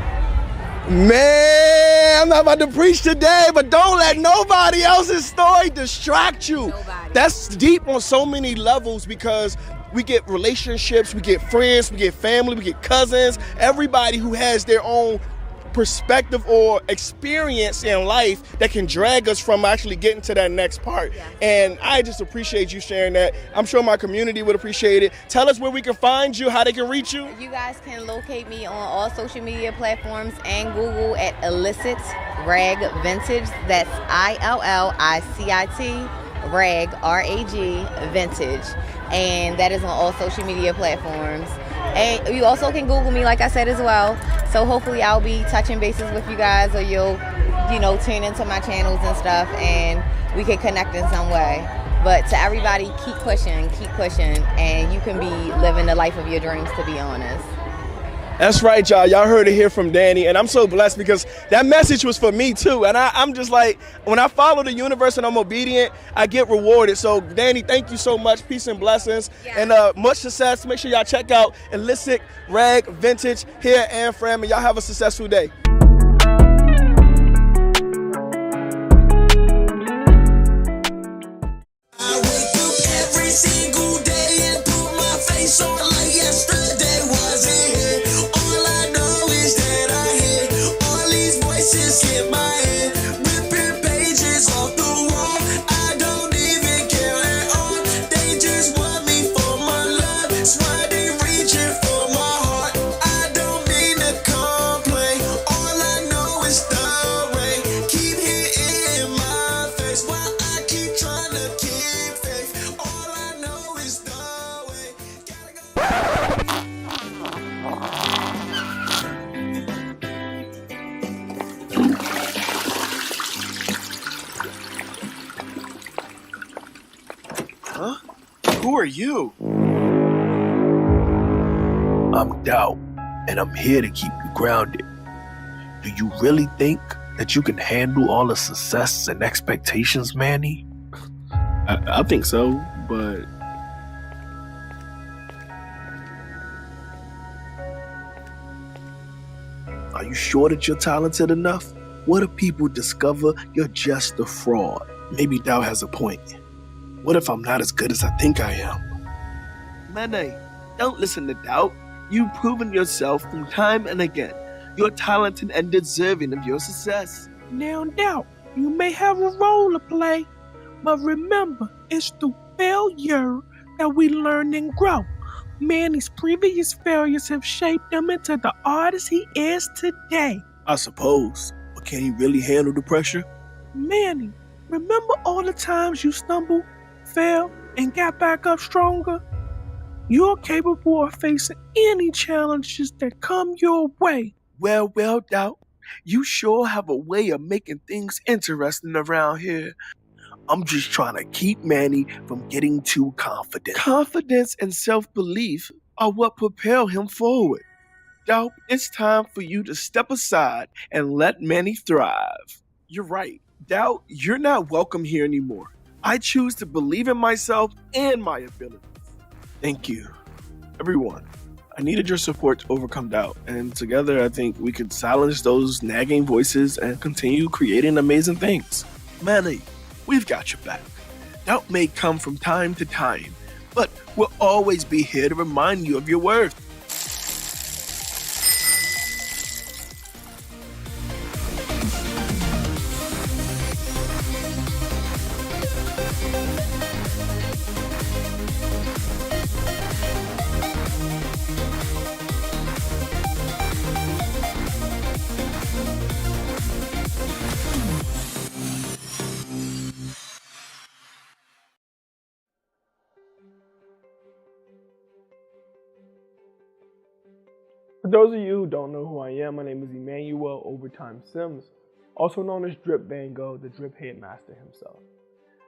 Speaker 1: Man, I'm not about to preach today, but don't let nobody else's story distract you.
Speaker 5: Nobody.
Speaker 1: That's deep on so many levels, because we get relationships, we get friends, we get family, we get cousins, everybody who has their own perspective or experience in life that can drag us from actually getting to that next part.
Speaker 5: Yeah.
Speaker 1: And I just appreciate you sharing that. I'm sure my community would appreciate it. Tell us where we can find you, how they can reach you.
Speaker 5: You guys can locate me on all social media platforms and Google at Illicit Rag Vintage. That's ILLICIT Rag, RAG Vintage. And that is on all social media platforms. And you also can Google me, like I said, as well. So hopefully I'll be touching bases with you guys, or you'll, tune into my channels and stuff, and we can connect in some way. But to everybody, keep pushing, and you can be living the life of your dreams, to be honest.
Speaker 1: That's right, y'all. Y'all heard it here from Danny, and I'm so blessed because that message was for me too. And I'm just like, when I follow the universe and I'm obedient, I get rewarded. So, Danny, thank you so much. Peace and blessings, and much success. Make sure y'all check out Illicit Rag Vintage here at Anne Fram, and y'all have a successful day.
Speaker 6: I wake up every single day and put my face on like yesterday wasn't here. All I know is that I hear all these voices in my head, ripping pages off the wall. I don't even care at all. They just want me for my love. That's why they reaching for my heart. I don't mean to complain. All I know is the rain keep hitting my face while I keep trying to keep faith. All I know is the way. Gotta go.
Speaker 1: Huh? Who are you?
Speaker 7: I'm Doubt, and I'm here to keep you grounded. Do you really think that you can handle all the success and expectations, Manny?
Speaker 8: I think so, but
Speaker 7: Are you sure that you're talented enough? What if people discover you're just a fraud?
Speaker 8: maybe Doubt has a point. What if I'm not as good as I think I am?
Speaker 9: Manny, don't listen to Doubt. You've proven yourself from time and again. You're talented and deserving of your success.
Speaker 10: Now, Doubt, you may have a role to play, But remember, it's through failure that we learn and grow. Manny's previous failures have shaped him into the artist he is today.
Speaker 8: I suppose. But can he really handle the pressure?
Speaker 10: Manny, remember all the times you stumbled, fell, and got back up stronger? You're capable of facing any challenges that come your way.
Speaker 9: Well, Doubt, you sure have a way of making things interesting around here.
Speaker 8: I'm just trying to keep Manny from getting too confident.
Speaker 9: Confidence and self-belief are what propel him forward. Doubt, it's time for you to step aside and let Manny thrive. You're right. Doubt, you're not welcome here anymore. I choose to believe in myself and my abilities.
Speaker 8: Thank you. Everyone, I needed your support to overcome doubt, and together I think we could silence those nagging voices and continue creating amazing things.
Speaker 9: Manny, we've got your back. Doubt may come from time to time, but we'll always be here to remind you of your worth.
Speaker 3: For those of you who don't know who I am, my name is Emmanuel Overtyme Sims, also known as Drip Van Gogh, the drip headmaster himself.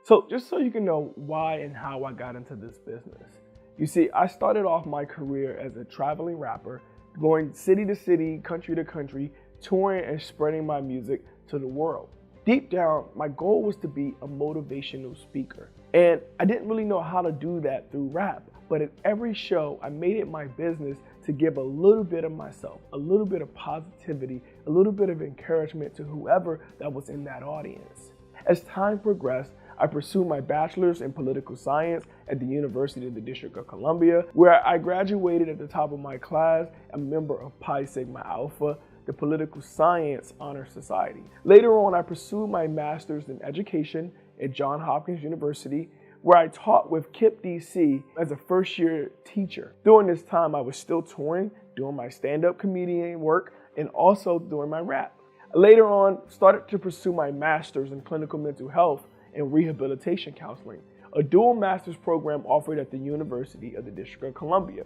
Speaker 3: So just so you can know why and how I got into this business. You see, I started off my career as a traveling rapper, going city to city, country to country, touring and spreading my music to the world. Deep down, my goal was to be a motivational speaker. And I didn't really know how to do that through rap, but at every show, I made it my business to give a little bit of myself, a little bit of positivity, a little bit of encouragement to whoever that was in that audience. As time progressed, I pursued my bachelor's in political science at the University of the District of Columbia, where I graduated at the top of my class, a member of Pi Sigma Alpha, the Political Science Honor Society. Later on, I pursued my master's in education at Johns Hopkins University, where I taught with KIPP DC as a first-year teacher. During this time, I was still touring, doing my stand-up comedian work, and also doing my rap. Later on, started to pursue my master's in clinical mental health and rehabilitation counseling, a dual master's program offered at the University of the District of Columbia.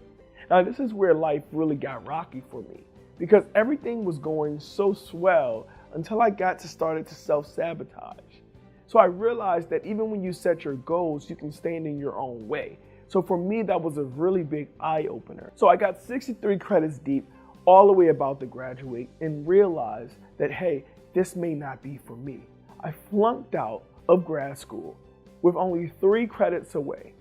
Speaker 3: Now, this is where life really got rocky for me, because everything was going so swell until I got to started to self-sabotage. So I realized that even when you set your goals, you can stand in your own way. So for me, that was a really big eye-opener. So I got 63 credits deep, all the way about to graduate, and realized that, hey, this may not be for me. I flunked out of grad school with only 3 credits away.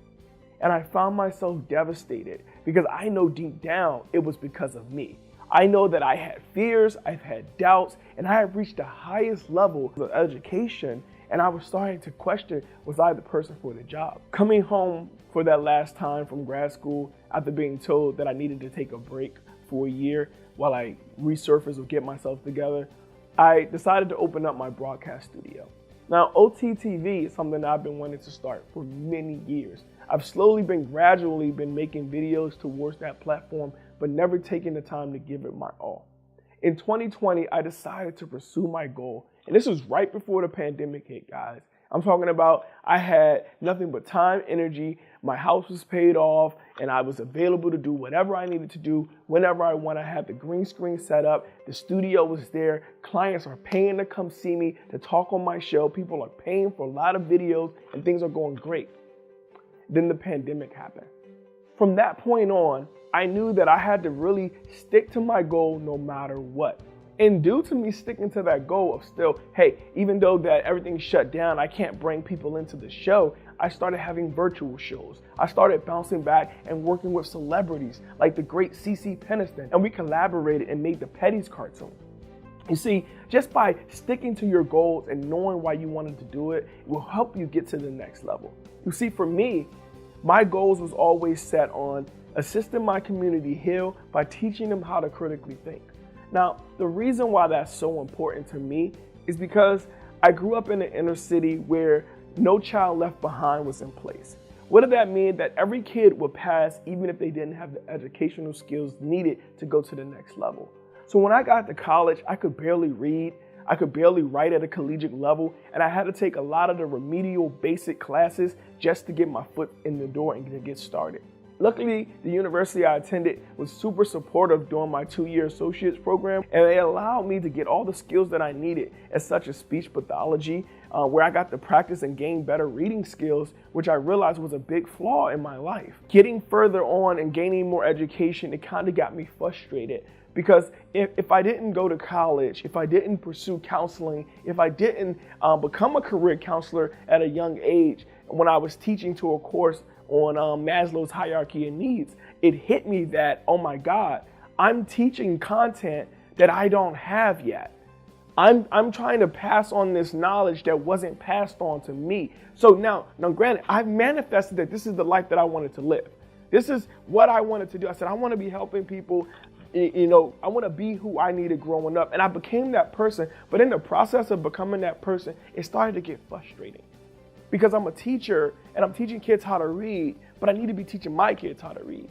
Speaker 3: And I found myself devastated because I know deep down it was because of me. I know that I had fears, I've had doubts, and I have reached the highest level of education, and I was starting to question, was I the person for the job? Coming home for that last time from grad school, after being told that I needed to take a break for a year while I resurface or get myself together, I decided to open up my broadcast studio. Now, OTTV is something that I've been wanting to start for many years. I've gradually been making videos towards that platform, but never taking the time to give it my all. In 2020, I decided to pursue my goal, and this was right before the pandemic hit, guys. I'm talking about I had nothing but time, energy, my house was paid off, and I was available to do whatever I needed to do whenever I want. I had the green screen set up, the studio was there, clients are paying to come see me, to talk on my show, people are paying for a lot of videos, and things are going great. Then the pandemic happened. From that point on, I knew that I had to really stick to my goal no matter what. And due to me sticking to that goal of still, hey, even though that everything shut down, I can't bring people into the show, I started having virtual shows. I started bouncing back and working with celebrities like the great CeCe Peniston, and we collaborated and made the Petties cartoon. You see, just by sticking to your goals and knowing why you wanted to do it, it will help you get to the next level. You see, for me, my goals was always set on assisting my community heal by teaching them how to critically think. Now, the reason why that's so important to me is because I grew up in the inner city where
Speaker 1: No Child Left Behind was in place. What did that mean? That every kid would pass even if they didn't have the educational skills needed to go to the next level. So when I got to college, I could barely read, I could barely write at a collegiate level, and I had to take a lot of the remedial basic classes just to get my foot in the door and to get started. Luckily, the university I attended was super supportive during my 2-year associate's program, and they allowed me to get all the skills that I needed, as such as speech pathology, where I got to practice and gain better reading skills, which I realized was a big flaw in my life. Getting further on and gaining more education, it kind of got me frustrated, because if I didn't go to college, if I didn't pursue counseling, if I didn't become a career counselor at a young age, when I was teaching to a course on Maslow's hierarchy of needs, it hit me that, oh my God, I'm teaching content that I don't have yet. I'm trying to pass on this knowledge that wasn't passed on to me. So now granted, I've manifested that this is the life that I wanted to live. This is what I wanted to do. I said, I want to be helping people. You know, I want to be who I needed growing up. And I became that person. But in the process of becoming that person, it started to get frustrating. Because I'm a teacher and I'm teaching kids how to read, but I need to be teaching my kids how to read.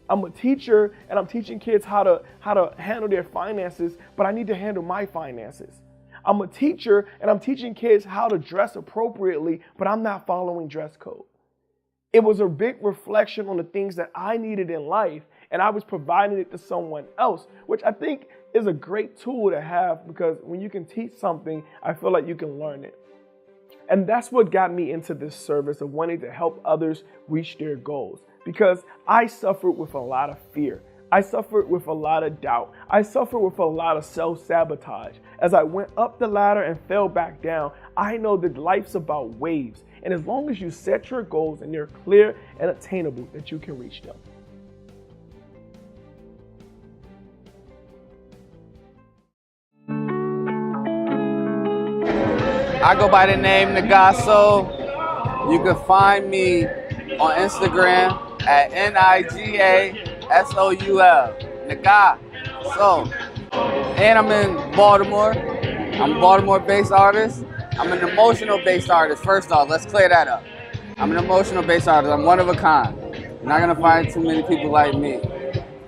Speaker 1: I'm a teacher and I'm teaching kids how to handle their finances, but I need to handle my finances. I'm a teacher and I'm teaching kids how to dress appropriately, but I'm not following dress code. It was a big reflection on the things that I needed in life, and I was providing it to someone else, which I think is a great tool to have, because when you can teach something, I feel like you can learn it. And that's what got me into this service of wanting to help others reach their goals, because I suffered with a lot of fear. I suffered with a lot of doubt. I suffered with a lot of self-sabotage. As I went up the ladder and fell back down, I know that life's about waves. And as long as you set your goals and they're clear and attainable, that you can reach them.
Speaker 11: I go by the name Nagaso. You can find me on Instagram at NIGASOUL. Nagaso. And I'm in Baltimore. I'm a Baltimore-based artist. I'm an emotional-based artist. First off, let's clear that up. I'm an emotional-based artist. I'm one of a kind. You're not gonna find too many people like me.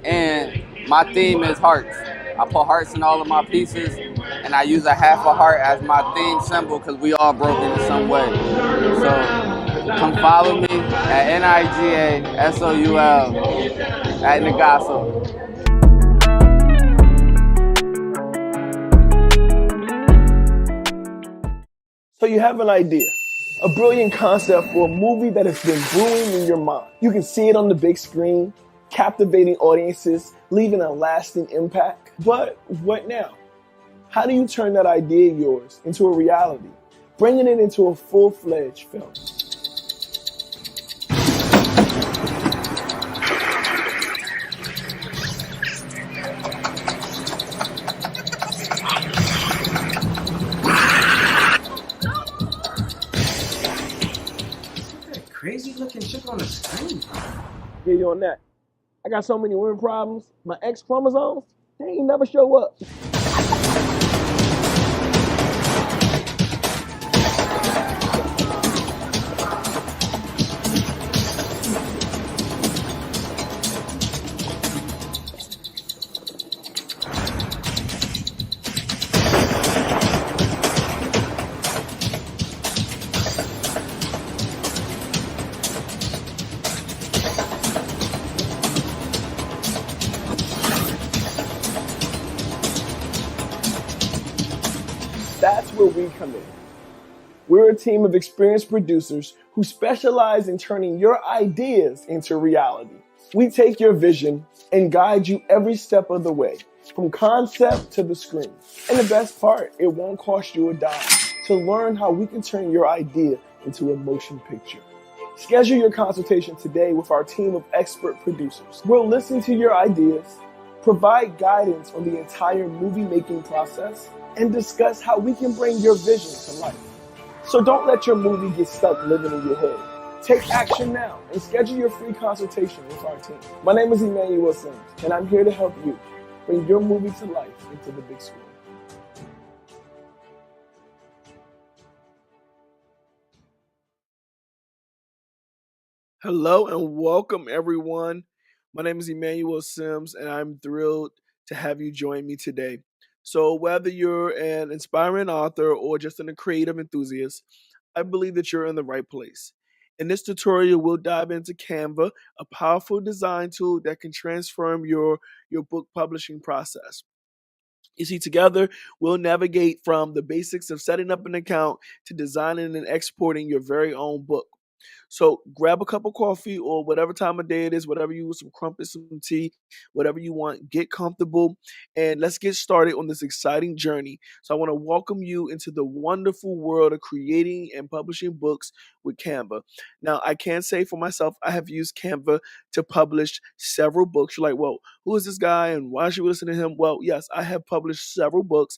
Speaker 11: And my theme is hearts. I put hearts in all of my pieces, and I use a half a heart as my theme symbol because we all broken in some way. So come follow me at NIGASOUL at Nagaso.
Speaker 1: So you have an idea, a brilliant concept for a movie that has been brewing in your mind. You can see it on the big screen, captivating audiences, leaving a lasting impact. But what now? How do you turn that idea of yours into a reality, bringing it into a full-fledged film?
Speaker 12: Crazy looking shit on the screen.
Speaker 1: Yeah, you on that. I got so many women problems. My X chromosomes, they ain't never show up. That's where we come in. We're a team of experienced producers who specialize in turning your ideas into reality. We take your vision and guide you every step of the way, from concept to the screen. And the best part, it won't cost you a dime to learn how we can turn your idea into a motion picture. Schedule your consultation today with our team of expert producers. We'll listen to your ideas, provide guidance on the entire movie-making process, and discuss how we can bring your vision to life. So don't let your movie get stuck living in your head. Take action now and schedule your free consultation with our team. My name is Emmanuel Sims, and I'm here to help you bring your movie to life into the big screen.
Speaker 9: Hello and welcome, everyone. My name is Emmanuel Sims, and I'm thrilled to have you join me today. So, whether you're an inspiring author or just a creative enthusiast, I believe that you're in the right place. In this tutorial, we'll dive into Canva, a powerful design tool that can transform your book publishing process. You see, together we'll navigate from the basics of setting up an account to designing and exporting your very own book. So grab a cup of coffee or whatever time of day it is, whatever you want, some crumpets, some tea, whatever you want. Get comfortable and let's get started on this exciting journey. So I want to welcome you into the wonderful world of creating and publishing books with Canva. Now, I can say for myself, I have used Canva to publish several books. You're like, well, who is this guy and why should we listen to him? Well, yes, I have published several books.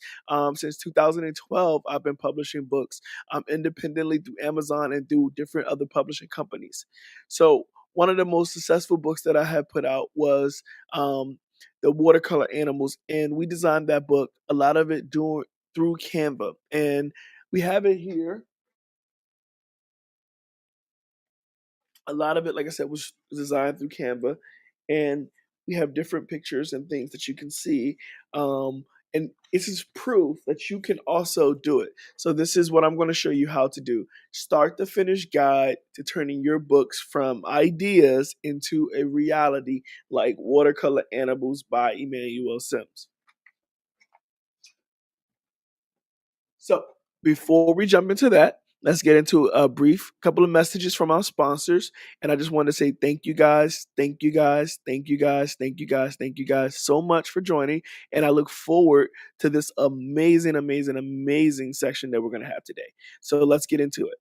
Speaker 9: Since 2012, I've been publishing books independently through Amazon and through different other publishing companies. So one of the most successful books that I have put out was the Watercolor Animals, and we designed that book. A lot of it doing through Canva, and we have it here. A lot of it, like I said, was designed through Canva, and we have different pictures and things that you can see. And this is proof that you can also do it. So this is what I'm going to show you how to do. Start the finish guide to turning your books from ideas into a reality, like Watercolor Animals by Emmanuel Sims. So before we jump into that, let's get into a brief couple of messages from our sponsors. And I just want to say thank you guys, thank you guys, thank you guys, thank you guys, thank you guys so much for joining. And I look forward to this amazing, amazing, amazing section that we're going to have today. So let's get into it.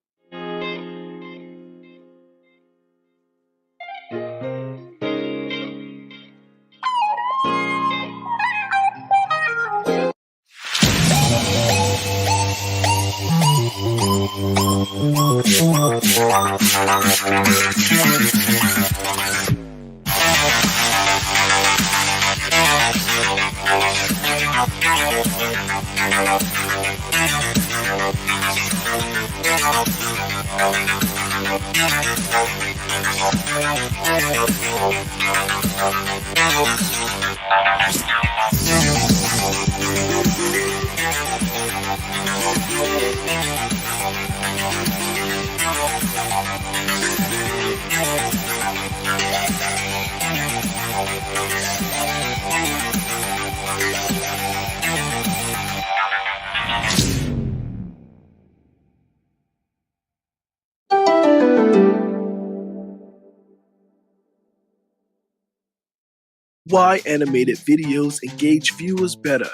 Speaker 9: Why animated videos engage viewers better?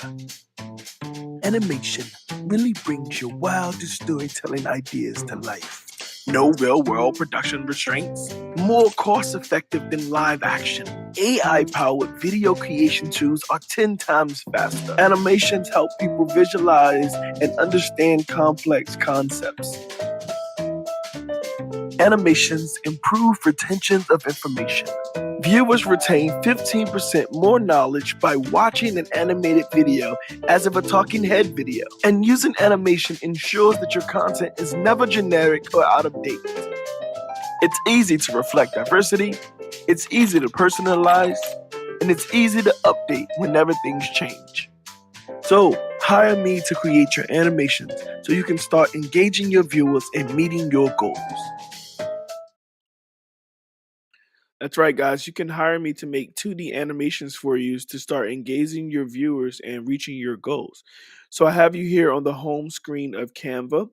Speaker 9: Animation really brings your wildest storytelling ideas to life. No real world production restraints. More cost effective than live action. AI powered video creation tools are 10 times faster. Animations help people visualize and understand complex concepts. Animations improve retention of information. Viewers retain 15% more knowledge by watching an animated video as if a talking head video. And using animation ensures that your content is never generic or out of date. It's easy to reflect diversity, it's easy to personalize, and it's easy to update whenever things change. So, hire me to create your animations so you can start engaging your viewers and meeting your goals. That's right, guys. You can hire me to make 2D animations for you to start engaging your viewers and reaching your goals. So I have you here on the home screen of Canva.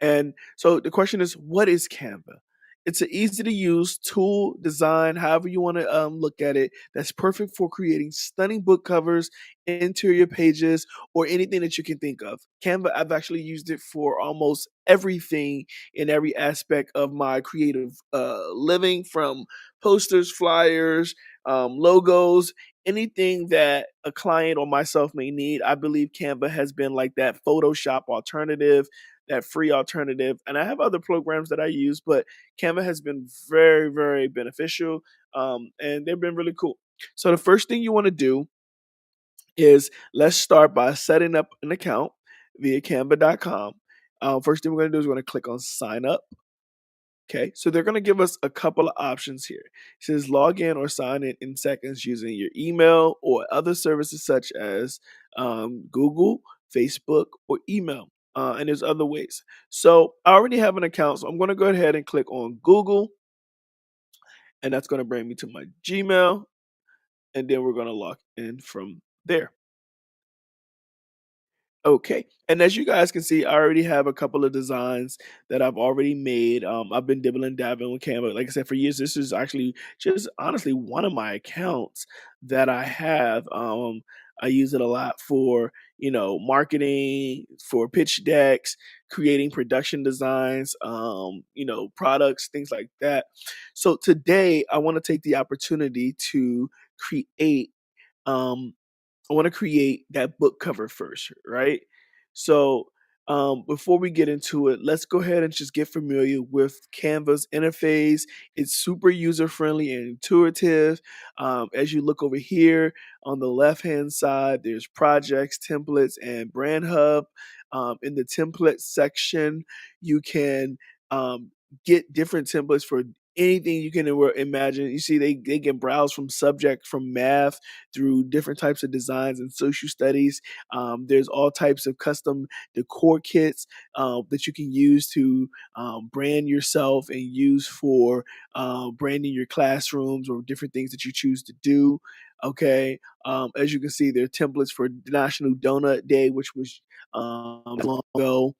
Speaker 9: And so the question is, what is Canva? It's an easy to use tool design, however you want to look at it, that's perfect for creating stunning book covers, interior pages, or anything that you can think of. Canva, I've actually used it for almost everything in every aspect of my creative living, from posters, flyers, logos, anything that a client or myself may need. I believe Canva has been like that Photoshop alternative, that free alternative. And I have other programs that I use, but Canva has been very, very beneficial, and they've been really cool. So the first thing you want to do is let's start by setting up an account via canva.com. First thing we're going to do is we're going to click on sign up. Okay, so they're going to give us a couple of options here. It says log in or sign in seconds using your email or other services such as Google, Facebook, or email. And there's other ways. So I already have an account, so I'm going to go ahead and click on Google, and that's going to bring me to my Gmail, and then we're going to log in from there. Okay. And as you guys can see, I already have a couple of designs that I've already made. I've been dibbling dabbling with Canva. Like I said, for years, this is actually just honestly one of my accounts that I have. I use it a lot for, marketing, for pitch decks, creating production designs, products, things like that. So today I want to take the opportunity to create um, I want to create that book cover first, right? So, before we get into it, let's go ahead and just get familiar with Canva's interface. It's super user friendly and intuitive. As you look over here on the left hand side, there's projects, templates, and brand hub. In the template section, you can get different templates for anything you can imagine. You see, they can browse from subject, from math through different types of designs and social studies. There's all types of custom decor kits that you can use to brand yourself and use for branding your classrooms or different things that you choose to do. Okay, as you can see, there are templates for National Donut Day, which was long ago.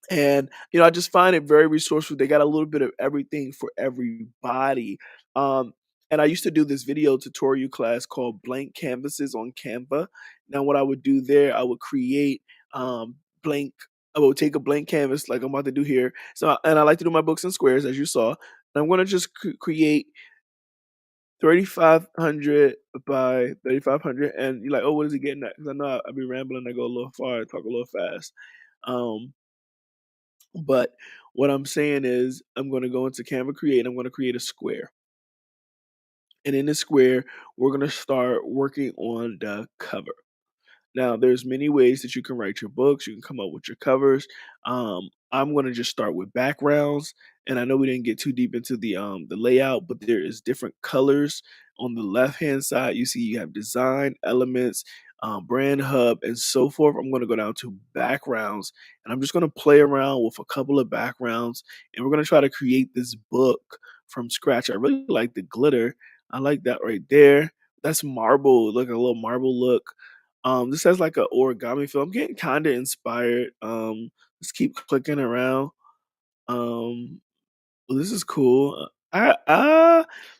Speaker 9: And I just find it very resourceful. They got a little bit of everything for everybody. Um, and I used to do this video tutorial class called Blank Canvases on Canva. Now, what I would do there, I would create blank. I would take a blank canvas like I'm about to do here. So, and I like to do my books in squares, as you saw. And I'm going to just create 3,500 by 3,500. And you're like, oh, what is he getting at? Because I know I'll be rambling. I go a little far, I talk a little fast. But what I'm saying is I'm going to go into Canva Create. I'm going to create a square. And in this square, we're going to start working on the cover. Now, there's many ways that you can write your books. You can come up with your covers. I'm going to just start with backgrounds, and I know we didn't get too deep into the layout, but there is different colors on the left hand side. You see, you have design elements, brand hub, and so forth. I'm going to go down to backgrounds, and I'm just going to play around with a couple of backgrounds, and we're going to try to create this book from scratch. I really like the glitter. I like that right there. That's marble, like a little marble look. This has like a origami feel. I'm getting kinda inspired. Let's keep clicking around. Well, this is cool.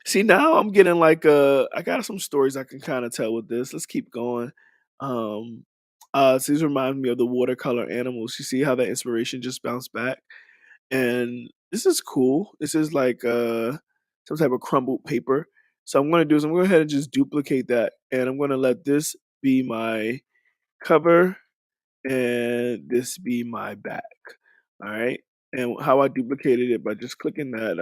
Speaker 9: See, now I'm getting like I got some stories I can kind of tell with this. Let's keep going. Um, so these remind me of the watercolor animals. You see how that inspiration just bounced back? And this is cool. This is like some type of crumbled paper. So I'm gonna do is I'm gonna go ahead and just duplicate that, and I'm gonna let this be my cover and this be my back. All right. And how I duplicated it by just clicking that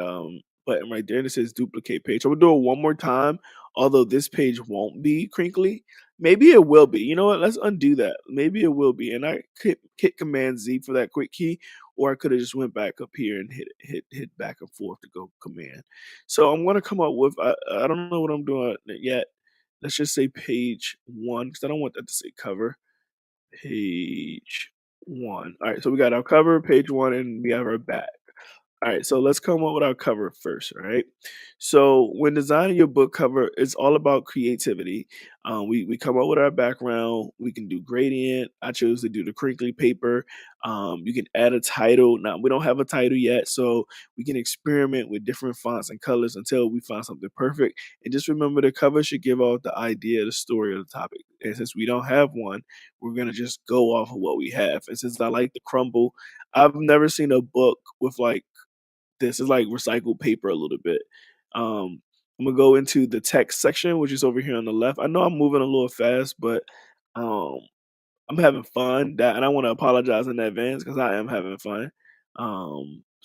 Speaker 9: button right there and it says duplicate page. I'm gonna do it one more time, although this page won't be crinkly. Maybe it will be. You know what? Let's undo that. Maybe it will be. And I hit Command Z for that quick key, or I could have just went back up here and hit back and forth to go Command. So I'm gonna come up with I don't know what I'm doing yet. Let's just say page one because I don't want that to say cover. Page one. All right, so we got our cover, page one, and we have our back. All right, so let's come up with our cover first, all right? So when designing your book cover, it's all about creativity. We come up with our background. We can do gradient. I chose to do the crinkly paper. You can add a title. Now we don't have a title yet, so we can experiment with different fonts and colors until we find something perfect. And just remember, the cover should give out the idea, the story, of the topic. And since we don't have one, we're gonna just go off of what we have. And since I like to crumble, I've never seen a book with like this is like recycled paper a little bit. I'm gonna go into the text section, which is over here on the left. I know I'm moving a little fast, but um, I'm having fun. That and I want to apologize in advance because I am having fun. So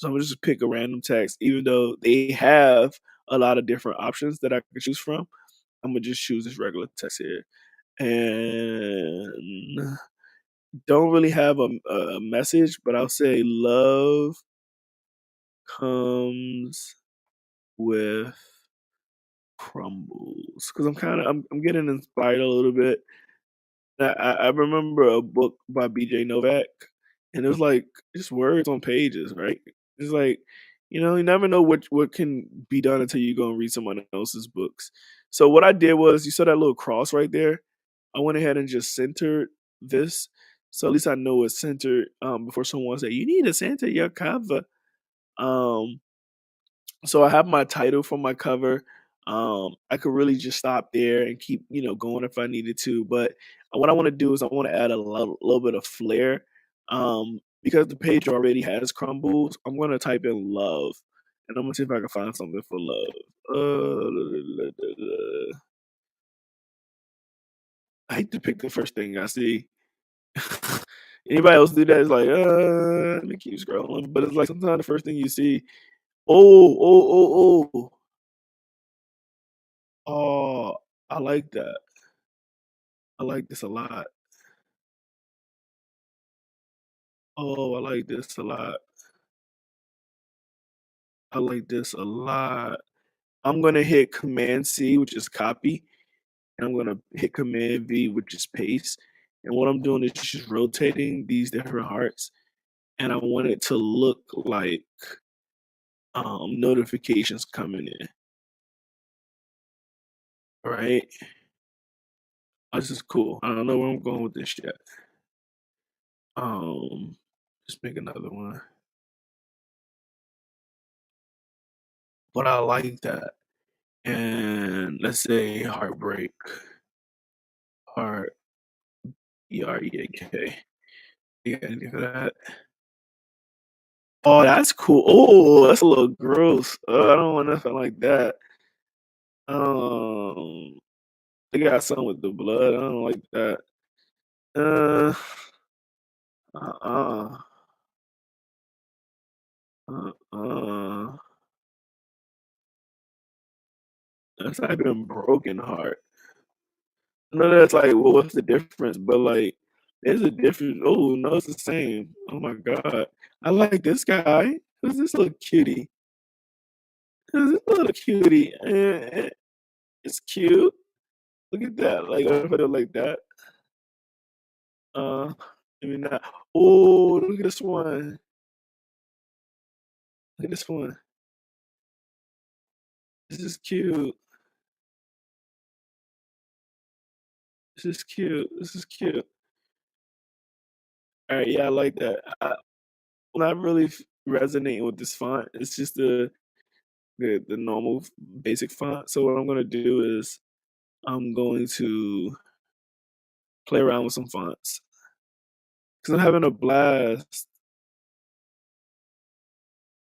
Speaker 9: I'm gonna just pick a random text, even though they have a lot of different options that I can choose from. I'm gonna just choose this regular text here, and don't really have a message, but I'll say love
Speaker 8: comes with crumbles? Because I'm getting inspired a little bit. I remember a book by B.J. Novak, and it was like just words on pages, right? It's like you never know what can be done until you go and read someone else's books. So what I did was, you saw that little cross right there. I went ahead and just centered this, so at least I know it's centered. Before someone say you need to center your cover. Um, so I have my title for my cover. I could really just stop there and keep, going if I needed to. But what I want to do is I want to add a little bit of flair. Because the page already has crumbles, I'm going to type in love, and I'm gonna see if I can find something for love. I hate to pick the first thing I see. Anybody else do that? It's like, let me keep scrolling. But it's like sometimes the first thing you see, oh, oh, oh, oh. Oh, I like that. I like this a lot. Oh, I like this a lot. I like this a lot. I'm gonna hit Command C, which is copy, and I'm gonna hit Command V, which is paste. And what I'm doing is just rotating these different hearts, and I want it to look like notifications coming in. Right? This is cool. I don't know where I'm going with this yet. Um, just make another one. But I like that. And let's say heartbreak. Heart Break. You got anything for that? Oh, that's cool. Oh, that's a little gross. I don't want nothing like that. Um, they got something with the blood. I don't like that. Uh, uh-uh. Uh-uh. That's not even broken heart. No, that's like, well, what's the difference? But like, there's a difference. Oh no, it's the same. Oh my god, I like this guy. Who's this little cutie? Who's this little cutie? It's cute. Look at that. Like, if I do it like that. Uh, maybe not. Oh, look at this one. Look at this one. This is cute. This is cute. This is cute. All right, yeah, I like that. I'm not really resonating with this font. It's just the normal basic font. So what I'm gonna do is I'm going to play around with some fonts because I'm having a blast.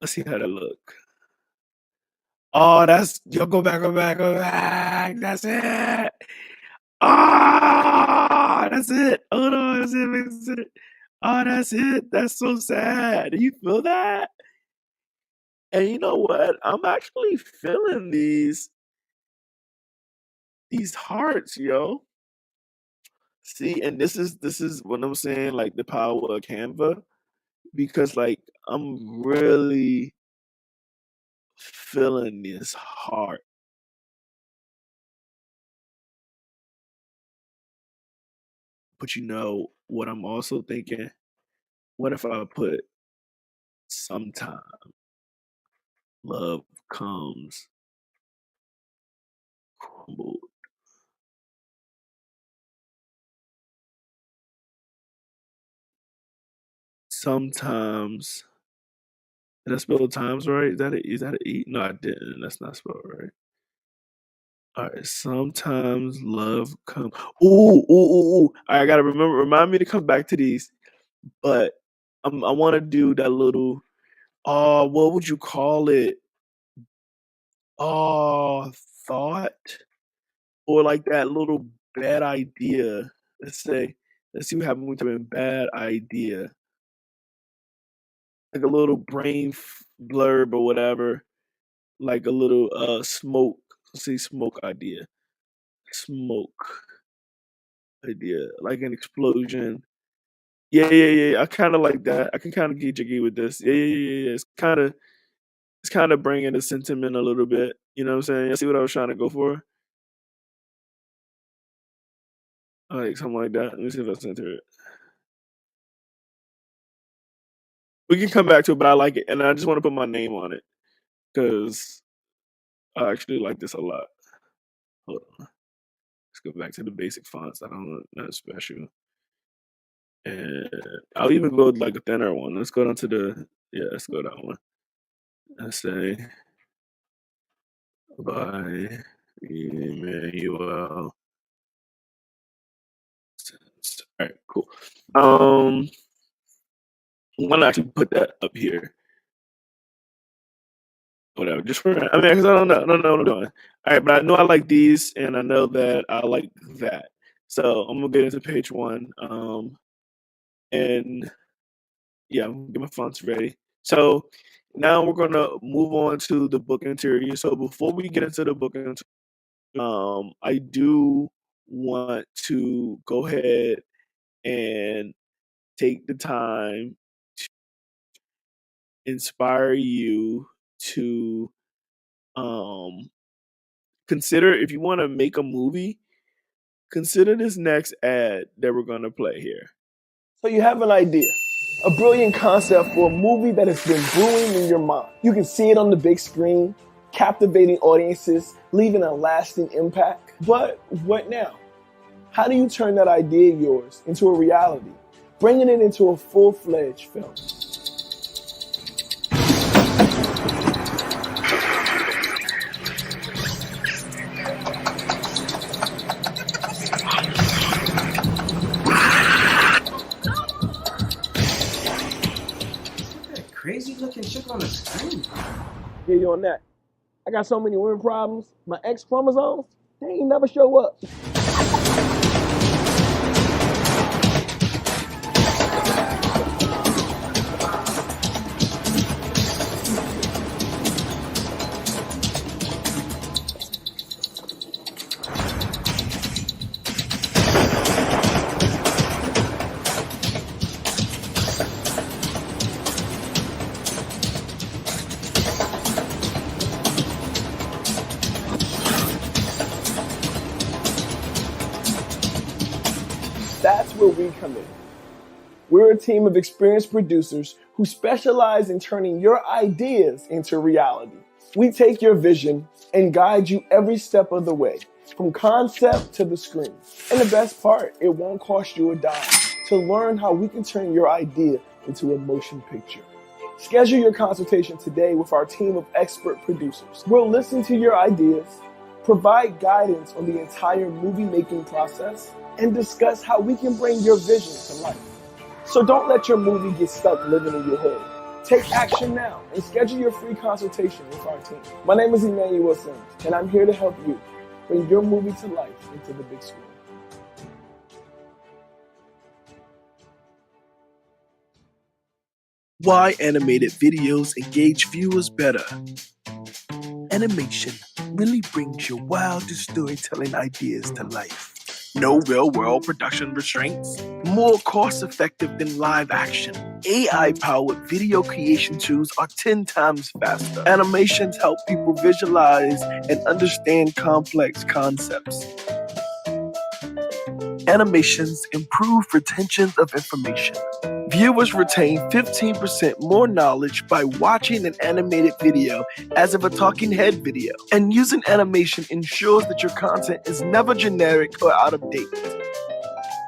Speaker 8: Let's see how that look. Oh, that's yo. Go back, go back, go back. That's it. Ah, that's it. Hold on, that's it. Oh, that's it. That's so sad. Do you feel that? And you know what? I'm actually feeling these hearts, yo. See, and this is what I'm saying, like the power of Canva, because like I'm really feeling this heart. But you know what I'm also thinking? What if I put sometime love comes crumbled? Sometimes, did I spell the times right? Is that a E? No, I didn't. That's not spelled right. All right. Sometimes love comes. Ooh, ooh, ooh, ooh. I gotta remind me to come back to these. But I want to do that little. Oh, what would you call it? Oh, thought, or like that little bad idea. Let's say, let's see what happens when we type in bad idea. Like a little brain blurb or whatever. Like a little smoke. Let's see, smoke idea. Smoke idea. Like an explosion. Yeah, yeah, yeah. I kind of like that. I can kind of get jiggy with this. Yeah, yeah, yeah, yeah. It's kind of. It's kind of bringing the sentiment a little bit. You know what I'm saying? You see what I was trying to go for? Like something like that. Let me see if I center it. We can come back to it, but I like it, and I just want to put my name on it because I actually like this a lot. Hold on. Let's go back to the basic fonts. I don't know, nothing special. And I'll even go with like a thinner one. Let's go down to let's go that one. Let's say by Emmanuel. All right, cool. I'm gonna actually put that up here. Whatever, just for I mean, because I don't know what I'm doing. All right, but I know I like these, and I know that I like that. So I'm gonna get into page one. And yeah, I'm gonna get my fonts ready. So now we're gonna move on to the book interior. So before we get into the book interior, I do want to go ahead and take the time to inspire you to consider if you want to make a movie, consider this next ad that we're gonna play here.
Speaker 1: So you have an idea, a brilliant concept for a movie that has been brewing in your mind. You can see it on the big screen, captivating audiences, leaving a lasting impact. But what now? How do you turn that idea of yours into a reality, bringing it into a full-fledged film?
Speaker 12: Crazy looking chick on the screen.
Speaker 1: Get you on that. I got so many women problems. My X chromosomes, they ain't never show up. That's where we come in. We're a team of experienced producers who specialize in turning your ideas into reality. We take your vision and guide you every step of the way, from concept to the screen. And the best part, it won't cost you a dime to learn how we can turn your idea into a motion picture. Schedule your consultation today with our team of expert producers. We'll listen to your ideas, provide guidance on the entire movie making process, and discuss how we can bring your vision to life. So don't let your movie get stuck living in your head. Take action now and schedule your free consultation with our team. My name is Emmanuel Sims, and I'm here to help you bring your movie to life into the big screen.
Speaker 9: Why animated videos engage viewers better? Animation really brings your wildest storytelling ideas to life. No real-world production restraints. More cost-effective than live action. AI-powered video creation tools are 10 times faster. Animations help people visualize and understand complex concepts. Animations improve retention of information. Viewers retain 15% more knowledge by watching an animated video as of a talking head video. And using animation ensures that your content is never generic or out of date.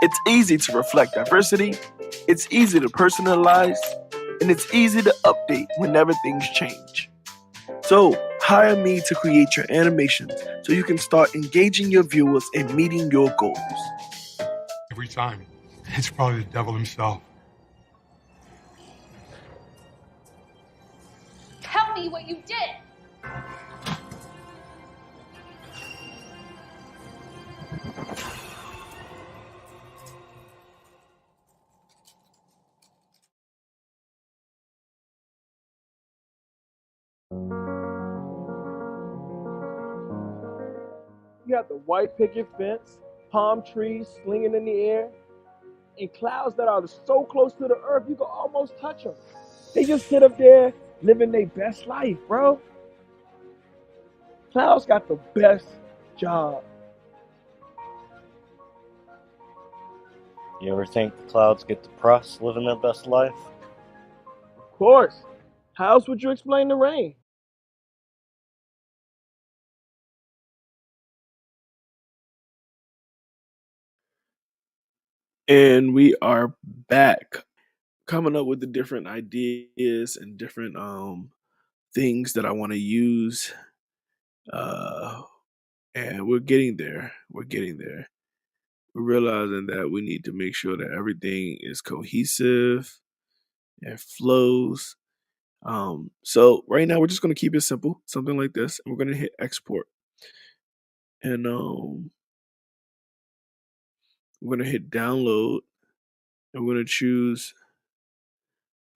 Speaker 9: It's easy to reflect diversity, it's easy to personalize, and it's easy to update whenever things change. So, hire me to create your animations so you can start engaging your viewers and meeting your goals.
Speaker 13: Every time, it's probably the devil himself.
Speaker 14: Tell me what you did.
Speaker 1: You got the white picket fence, palm trees slinging in the air, and clouds that are so close to the earth you can almost touch them. They just sit up there
Speaker 9: living their best life, bro. Clouds got the best job.
Speaker 15: You ever think the clouds get depressed living their best life?
Speaker 9: Of course. How else would you explain the rain?
Speaker 8: And we are back, coming up with the different ideas and different things that I want to use. And we're getting there. We're getting there. We're realizing that we need to make sure that everything is cohesive and flows. So right now we're just gonna keep it simple, something like this, and we're gonna hit export. And we're gonna hit download, and we're gonna choose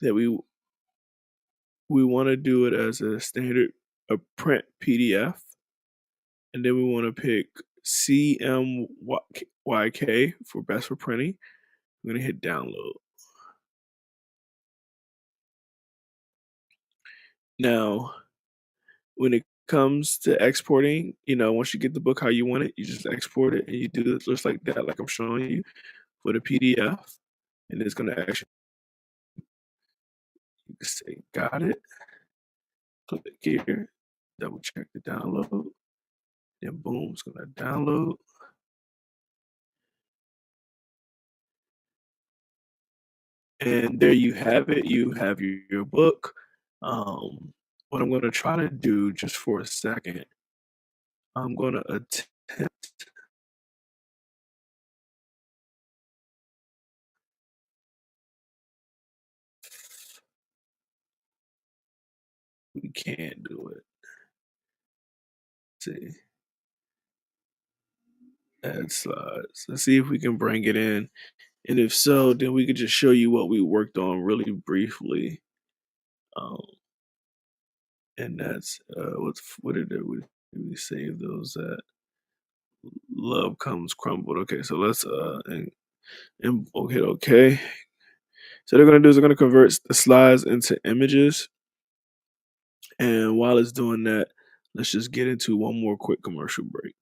Speaker 8: that we want to do it as a standard a print PDF, and then we want to pick CMYK for best for printing. We're gonna hit download. Now, when it comes to exporting, once you get the book how you want it, you just export it and you do it just like that, like I'm showing you for the PDF, and it's gonna actually say got it. Click here, double check the download, then boom, it's gonna download. And there you have it. You have your book. What I'm gonna try to do just for a second, I'm gonna attempt. We can't do it. Let's see. Add slides. Let's see if we can bring it in. And if so, then we could just show you what we worked on really briefly. And that's what did we save those at? Love comes crumbled. Okay, so let's okay. So they're gonna do is they're gonna convert the slides into images. And while it's doing that, let's just get into one more quick commercial break.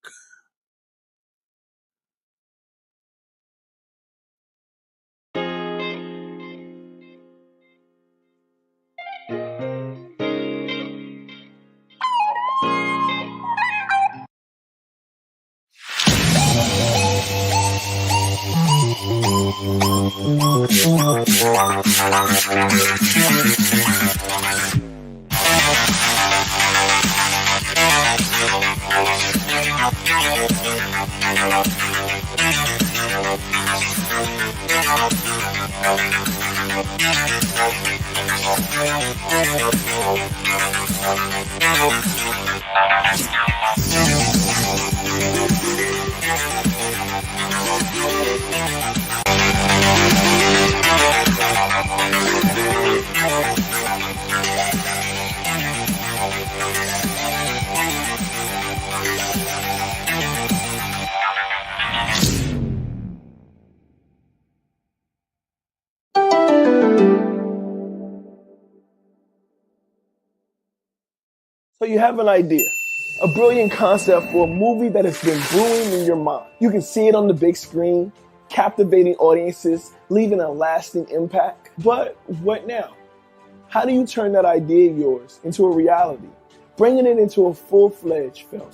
Speaker 1: So you have an idea, a brilliant concept for a movie that has been brewing in your mind. You can see it on the big screen, captivating audiences, leaving a lasting impact. But what now? How do you turn that idea of yours into a reality, bringing it into a full-fledged film?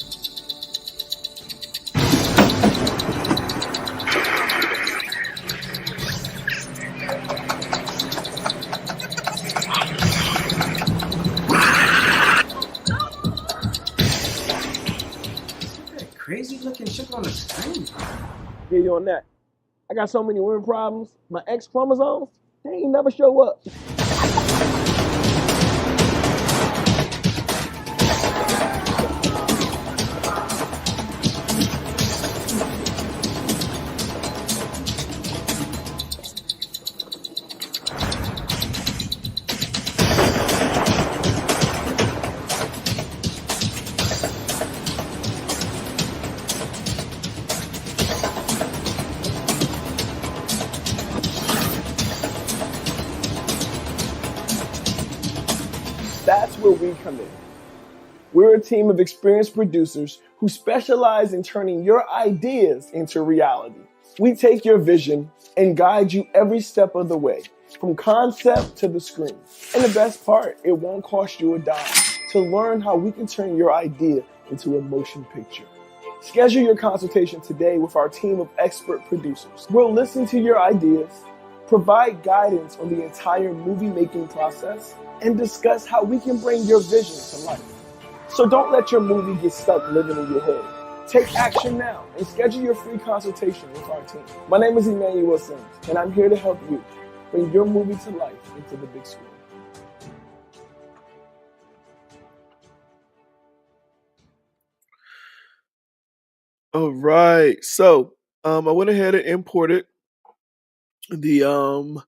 Speaker 12: Crazy looking shit on the screen.
Speaker 1: Yeah, you on that. I got so many women problems. My X chromosomes, they ain't never show up. where we come in. We're a team of experienced producers who specialize in turning your ideas into reality. We take your vision and guide you every step of the way, from concept to the screen. And the best part, it won't cost you a dime to learn how we can turn your idea into a motion picture. Schedule your consultation today with our team of expert producers. We'll listen to your ideas, provide guidance on the entire movie making process, and discuss how we can bring your vision to life. So don't let your movie get stuck living in your head. Take action now and schedule your free consultation with our team. My name is Emmanuel Sims, and I'm here to help you bring your movie to life into the big screen.
Speaker 8: All right. So I went ahead and imported the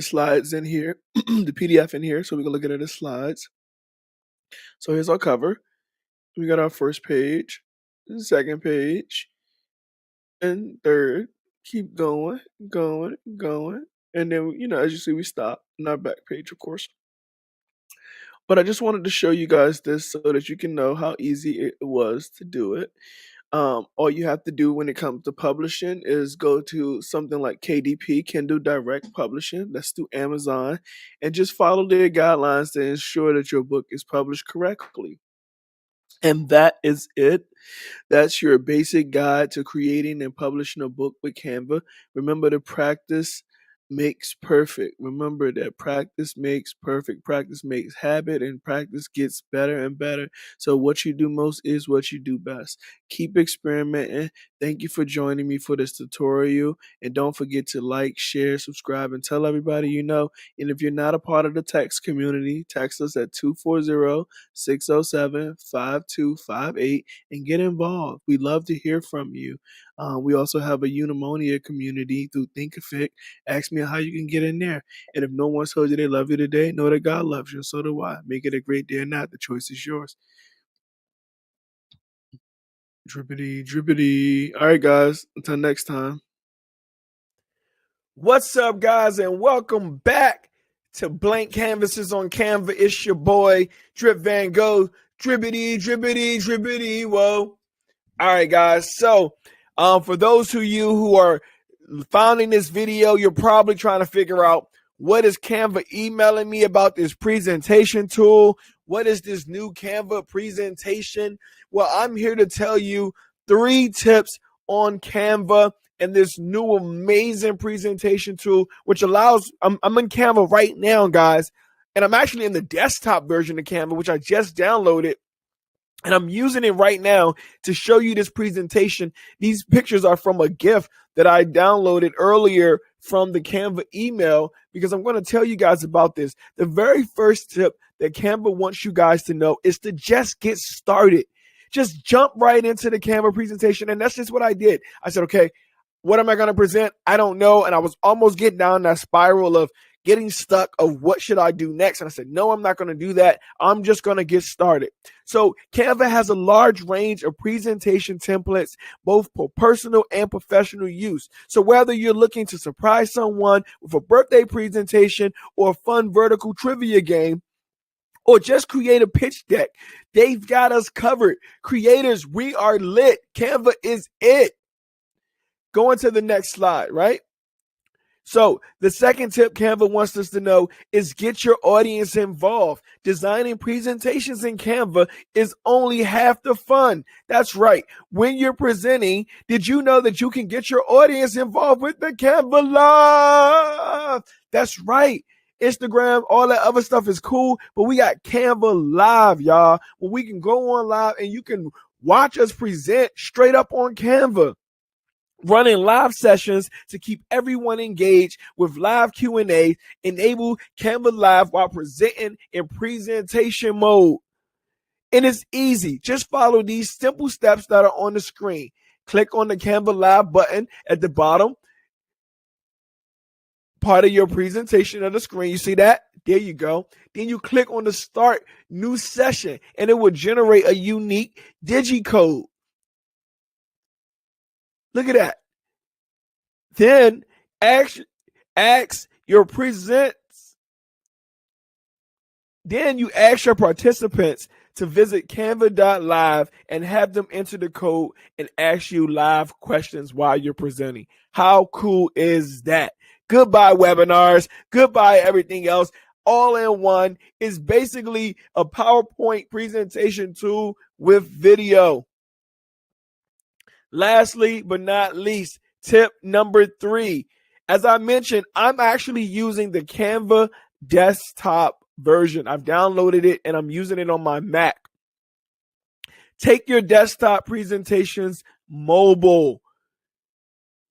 Speaker 8: slides in here, the PDF in here, so we can look at the slides. So here's our cover. We got our first page, second page, and third. Keep going, going, going. And then, as you see, we stop on our back page, of course. But I just wanted to show you guys this so that you can know how easy it was to do it. All you have to do when it comes to publishing is go to something like KDP, Kindle Direct Publishing, that's through Amazon, and just follow their guidelines to ensure that your book is published correctly. And that is it. That's your basic guide to creating and publishing a book with Canva. Remember to practice makes perfect. Remember that practice makes perfect. Practice makes habit, and practice gets better and better. So what you do most is what you do best. Keep experimenting. Thank you for joining me for this tutorial. And don't forget to like, share, subscribe, and tell everybody you know. And if you're not a part of the text community, text us at 240-607-5258 and get involved. We love to hear from you. We also have a Unimonia community through Thinkific. Ask me how you can get in there. And if no one told you they love you today, know that God loves you, and so do I. Make it a great day or not. The choice is yours. Drippity, drippity. All right, guys. Until next time.
Speaker 3: What's up, guys, and welcome back to Blank Canvases on Canva. It's your boy, Drip Van Gogh. Drippity, drippity, drippity, whoa. All right, guys. So, for those of you who are finding this video, you're probably trying to figure out what is Canva emailing me about this presentation tool? What is this new Canva presentation? Well, I'm here to tell you 3 tips on Canva and this new amazing presentation tool, which allows, I'm in Canva right now, guys, and I'm actually in the desktop version of Canva, which I just downloaded. And I'm using it right now to show you this presentation. These pictures are from a GIF that I downloaded earlier from the Canva email because I'm going to tell you guys about this. The very first tip that Canva wants you guys to know is to just get started. Just jump right into the Canva presentation. And that's just what I did. I said, okay, what am I going to present? I don't know. And I was almost getting down that spiral of getting stuck of what should I do next. And I said, no, I'm not going to do that. I'm just going to get started. So Canva has a large range of presentation templates, both for personal and professional use. So whether you're looking to surprise someone with a birthday presentation or a fun vertical trivia game, or just create a pitch deck, they've got us covered. Creators, we are lit. Canva is it. Going to the next slide, right? So the second tip Canva wants us to know is get your audience involved. Designing presentations in Canva is only half the fun. That's right. When you're presenting, did you know that you can get your audience involved with the Canva Live? That's right. Instagram, all that other stuff is cool, but we got Canva Live, y'all, where we can go on live and you can watch us present straight up on Canva. Running live sessions to keep everyone engaged with live Q&A. Enable Canva Live while presenting in presentation mode. And it's easy. Just follow these simple steps that are on the screen. Click on the Canva Live button at the bottom part of your presentation of the screen. You see that? There you go. Then you click on the Start New Session, and it will generate a unique digicode. Look at that. Then ask your presents Then you ask your participants to visit canva.live and have them enter the code and ask you live questions while you're presenting. How cool is that? Goodbye webinars, goodbye everything else. All in one is basically a PowerPoint presentation tool with video. Lastly, but not least, tip number 3. As I mentioned, I'm actually using the Canva desktop version. I've downloaded it and I'm using it on my Mac. Take your desktop presentations mobile.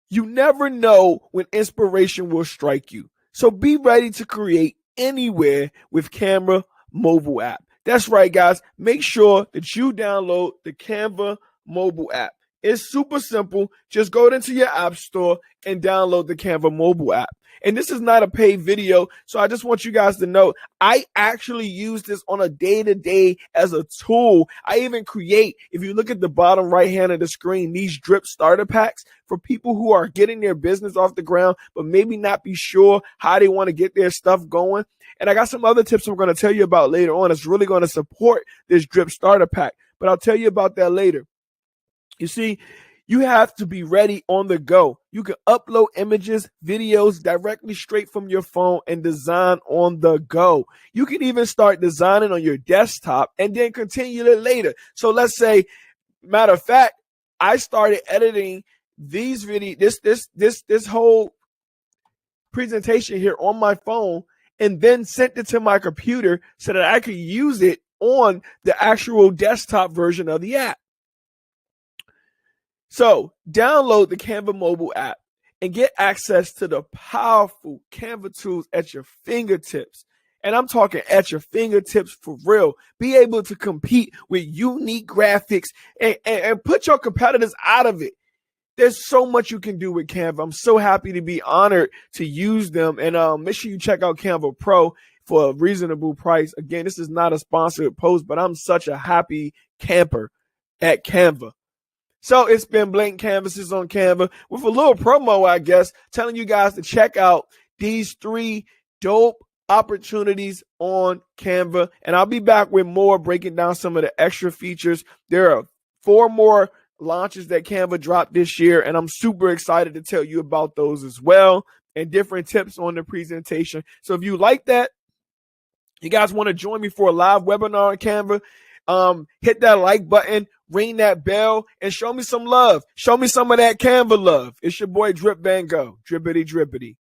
Speaker 3: You never know when inspiration will strike you. So be ready to create anywhere with Canva mobile app. That's right, guys. Make sure that you download the Canva mobile app. It's super simple. Just go into your app store and download the Canva mobile app. And this is not a paid video, so I just want you guys to know I actually use this on a day-to-day as a tool. I even create, if you look at the bottom right hand of the screen, these drip starter packs for people who are getting their business off the ground, but maybe not be sure how they want to get their stuff going. And I got some other tips I'm going to tell you about later on. It's really going to support this drip starter pack, but I'll tell you about that later. You see, you have to be ready on the go. You can upload images, videos directly straight from your phone and design on the go. You can even start designing on your desktop and then continue it later. So let's say, matter of fact, I started editing these videos, this whole presentation here on my phone, and then sent it to my computer so that I could use it on the actual desktop version of the app. So download the Canva mobile app and get access to the powerful Canva tools at your fingertips. And I'm talking at your fingertips for real. Be able to compete with unique graphics and put your competitors out of it. There's so much you can do with Canva. I'm so happy to be honored to use them. And make sure you check out Canva Pro for a reasonable price. Again, this is not a sponsored post, but I'm such a happy camper at Canva. So it's been Blank Canvases on Canva with a little promo, I guess, telling you guys to check out these 3 dope opportunities on Canva. And I'll be back with more, breaking down some of the extra features. There are 4 more launches that Canva dropped this year, and I'm super excited to tell you about those as well, and different tips on the presentation. So if you like that, you guys want to join me for a live webinar on Canva, hit that like button, ring that bell, and show me some love. Show me some of that Canva love. It's your boy Drip Van Gogh. Drippity drippity.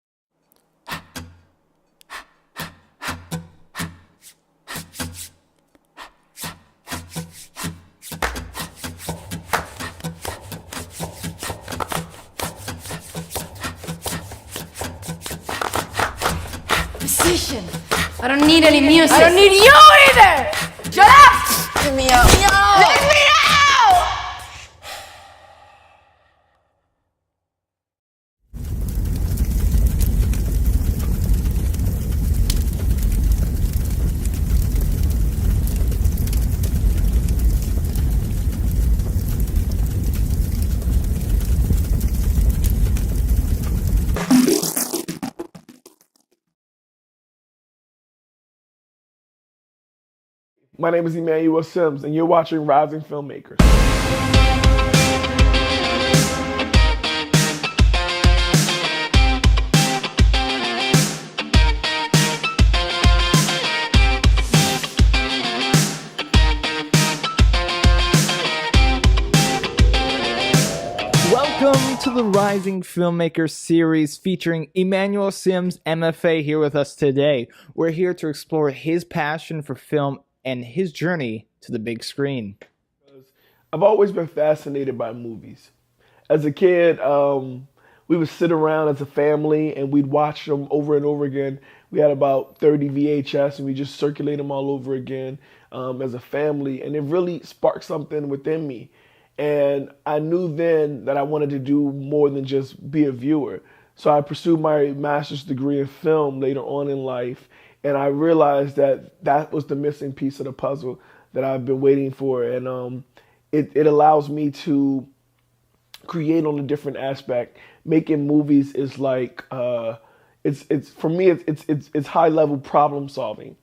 Speaker 16: Musician. I don't need any music. I don't need you either. Shut up. Let me out. Let me out.
Speaker 3: My name is Emmanuel Sims, and you're watching Rising Filmmakers.
Speaker 17: Welcome to the Rising Filmmakers series featuring Emmanuel Sims, MFA, here with us today. We're here to explore his passion for film and his journey to the big screen.
Speaker 3: I've always been fascinated by movies. As a kid, we would sit around as a family and we'd watch them over and over again. We had about 30 VHS and we just circulate them all over again as a family. And it really sparked something within me. And I knew then that I wanted to do more than just be a viewer. So I pursued my master's degree in film later on in life. And I realized that that was the missing piece of the puzzle that I've been waiting for. And it allows me to create on a different aspect. Making movies is like, it's for me, it's high level problem solving.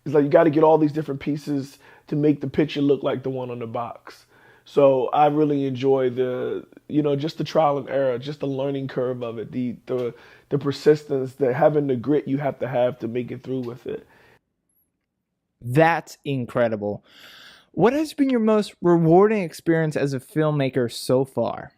Speaker 9: It's like you got to get all these different pieces to make the picture look like the one on the box. So I really enjoy just the trial and error, just the learning curve of it, the persistence, the having the grit you have to make it through with it.
Speaker 17: That's incredible. What has been your most rewarding experience as a filmmaker so far?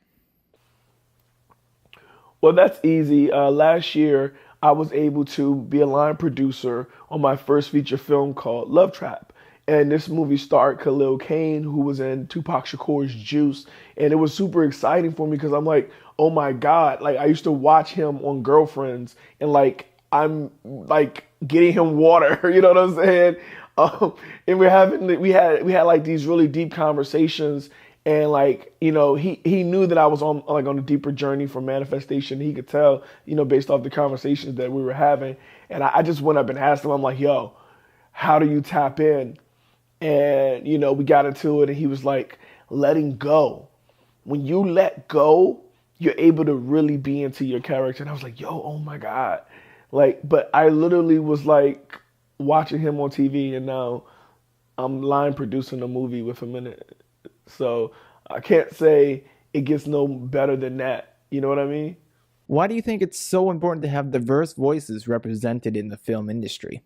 Speaker 9: Well, that's easy. Last year, I was able to be a line producer on my first feature film called Love Trap. And this movie starred Khalil Kain, who was in Tupac Shakur's Juice. And it was super exciting for me because I'm like, oh my God. Like, I used to watch him on Girlfriends and like, I'm like getting him water, you know what I'm saying? And we had like these really deep conversations, and like, you know, he knew that I was on a deeper journey for manifestation. He could tell, you know, based off the conversations that we were having. And I just went up and asked him, I'm like, yo, how do you tap in? And, you know, we got into it, and he was like, letting go. When you let go, you're able to really be into your character. And I was like, yo, oh my God. Like, but I literally was like watching him on TV, and now I'm line producing a movie with him in it. So I can't say it gets no better than that. You know what I mean?
Speaker 17: Why do you think it's so important to have diverse voices represented in the film industry?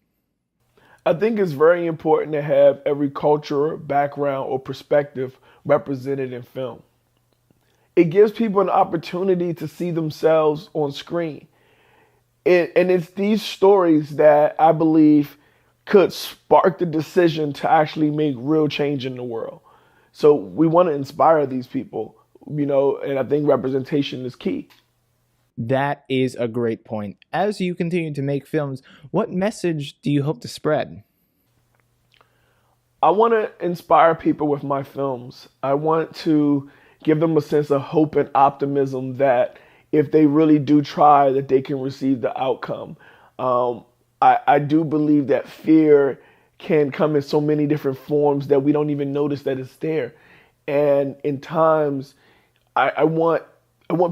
Speaker 9: I think it's very important to have every culture, background, or perspective represented in film. It gives people an opportunity to see themselves on screen. And it's these stories that I believe could spark the decision to actually make real change in the world. So we want to inspire these people, you know, and I think representation is key.
Speaker 17: That is a great point. As you continue to make films, what message do you hope to spread?
Speaker 9: I want to inspire people with my films. I want to give them a sense of hope and optimism that if they really do try, that they can receive the outcome. I do believe that fear can come in so many different forms that we don't even notice that it's there. And in times, I want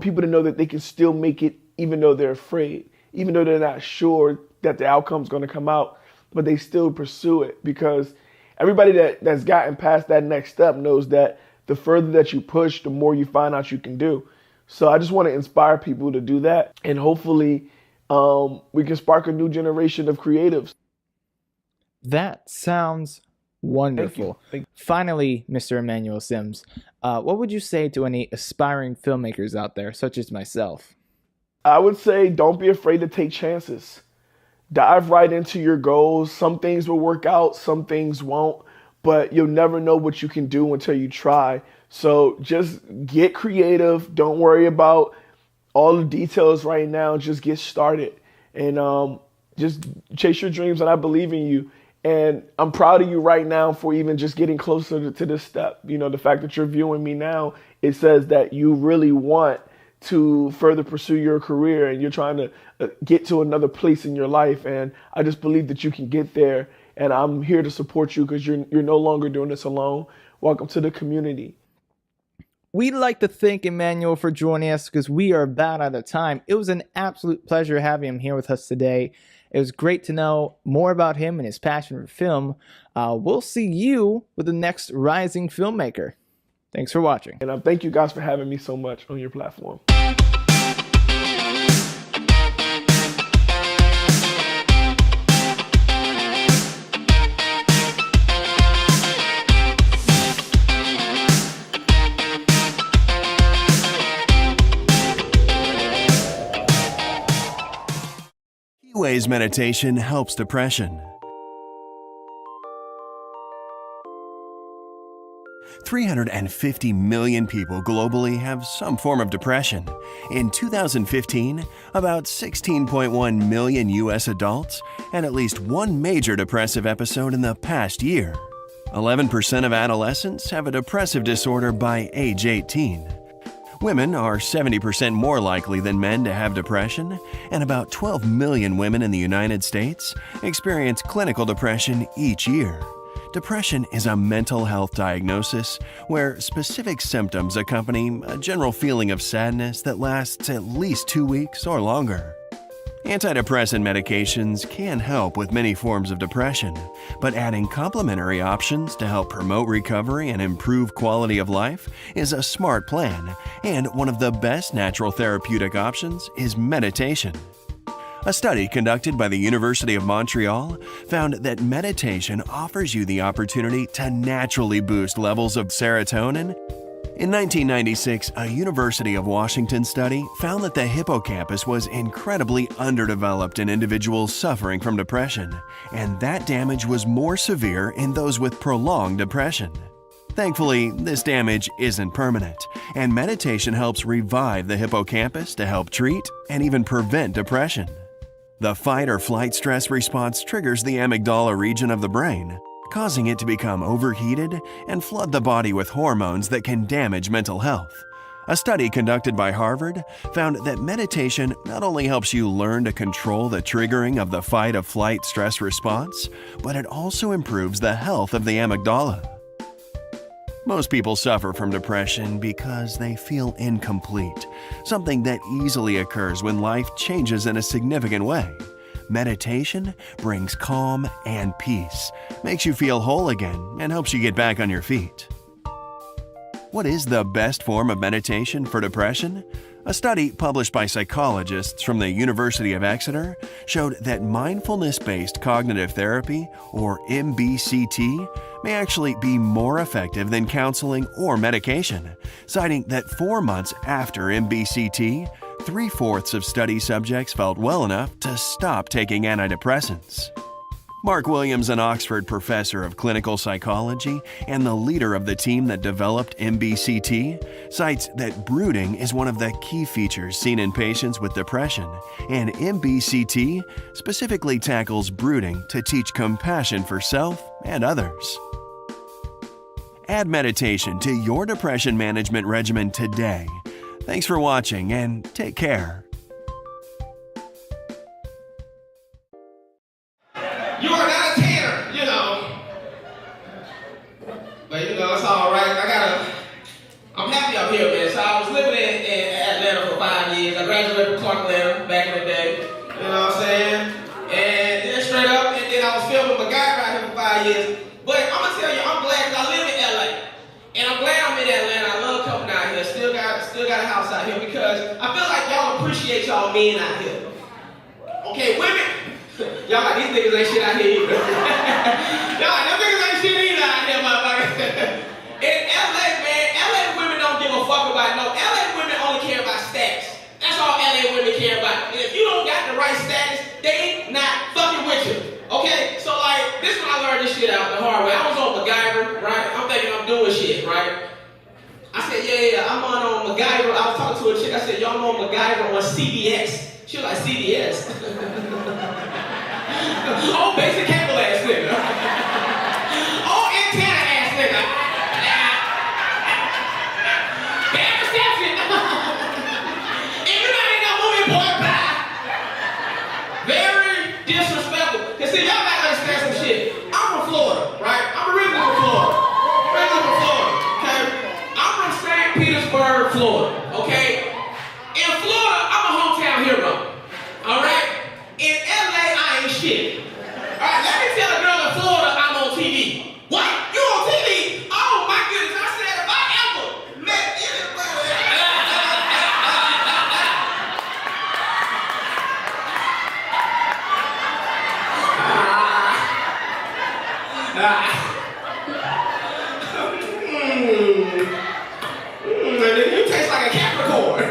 Speaker 9: people to know that they can still make it even though they're afraid, even though they're not sure that the outcome's going to come out, but they still pursue it, because everybody that's gotten past that next step knows that the further that you push, the more you find out you can do. So I just want to inspire people to do that, and hopefully we can spark a new generation of creatives.
Speaker 17: That sounds wonderful.
Speaker 9: Thank you.
Speaker 17: Finally, Mr. Emmanuel Sims, what would you say to any aspiring filmmakers out there, such as myself?
Speaker 9: I would say don't be afraid to take chances. Dive right into your goals. Some things will work out, some things won't, but you'll never know what you can do until you try. So just get creative. Don't worry about all the details right now. Just get started and just chase your dreams, and I believe in you. And I'm proud of you right now for even just getting closer to this step. You know, the fact that you're viewing me now, it says that you really want to further pursue your career, and you're trying to get to another place in your life. And I just believe that you can get there. And I'm here to support you because you're no longer doing this alone. Welcome to the community.
Speaker 17: We'd like to thank Emmanuel for joining us because we are about out of time. It was an absolute pleasure having him here with us today. It was great to know more about him and his passion for film. We'll see you with the next rising filmmaker. Thanks for watching.
Speaker 9: And thank you guys for having me so much on your platform.
Speaker 4: Ways meditation helps depression. 350 million people globally have some form of depression. In 2015, about 16.1 million U.S. adults had at least one major depressive episode in the past year. 11% of adolescents have a depressive disorder by age 18. Women are 70% more likely than men to have depression, and about 12 million women in the United States experience clinical depression each year. Depression is a mental health diagnosis where specific symptoms accompany a general feeling of sadness that lasts at least 2 weeks or longer. Antidepressant medications can help with many forms of depression, but adding complementary options to help promote recovery and improve quality of life is a smart plan, and one of the best natural therapeutic options is meditation. A study conducted by the University of Montreal found that meditation offers you the opportunity to naturally boost levels of serotonin. In 1996, a University of Washington study found that the hippocampus was incredibly underdeveloped in individuals suffering from depression, and that damage was more severe in those with prolonged depression. Thankfully, this damage isn't permanent, and meditation helps revive the hippocampus to help treat and even prevent depression. The fight or flight stress response triggers the amygdala region of the brain, causing it to become overheated and flood the body with hormones that can damage mental health. A study conducted by Harvard found that meditation not only helps you learn to control the triggering of the fight or flight stress response, but it also improves the health of the amygdala. Most people suffer from depression because they feel incomplete, something that easily occurs when life changes in a significant way. Meditation brings calm and peace, makes you feel whole again, and helps you get back on your feet. What is the best form of meditation for depression? A study published by psychologists from the University of Exeter showed that mindfulness-based cognitive therapy, or MBCT, may actually be more effective than counseling or medication, citing that 4 months after MBCT, 3/4 of study subjects felt well enough to stop taking antidepressants. Mark Williams, an Oxford professor of clinical psychology and the leader of the team that developed MBCT, cites that brooding is one of the key features seen in patients with depression, and MBCT specifically tackles brooding to teach compassion for self and others. Add meditation to your depression management regimen today. Thanks for watching, and take care.
Speaker 18: You are not a tanner, you know. But you know, it's all right. I'm happy up here, man. So I was living in Atlanta for 5 years. I graduated from Clark Atlanta back in the day. You know what I'm saying? And then straight up, and then I was filming MacGyver out here for 5 years. But I'm gonna tell you, I'm glad because I live in LA. And I'm glad I'm in Atlanta. I love coming out here. Still got a house out here because I feel like y'all appreciate y'all men out here. Okay, women. Y'all like these niggas ain't shit out here either. Y'all like them niggas ain't shit either out here, motherfucker. In LA, man, LA women don't give a fuck about no. LA women only care about status. That's all LA women care about. And if you don't got the right status, they not fucking with you. Okay? So like, this is when I learned this shit out the hard way. I was on MacGyver, right? I'm thinking I'm doing shit, right? I said, yeah, I'm on MacGyver. I was talking to a chick. I said, yo, I'm on MacGyver on CBS. She was like, CBS? Oh, basic cable ass nigga. Oh, antenna ass nigga. Bad reception. If you're not in that movie, boy, bye. Very disrespectful. Cause see, y'all gotta understand some shit. I'm from Florida, right? I'm originally from Florida. Okay? I'm from St. Petersburg, Florida, okay? In Florida, I'm a hometown hero. Alright? In LA, I ain't shit. Alright, let me tell a girl in Florida I'm on TV. What? You on TV? Oh my goodness, I said if I ever met anybody. You taste like a Capricorn.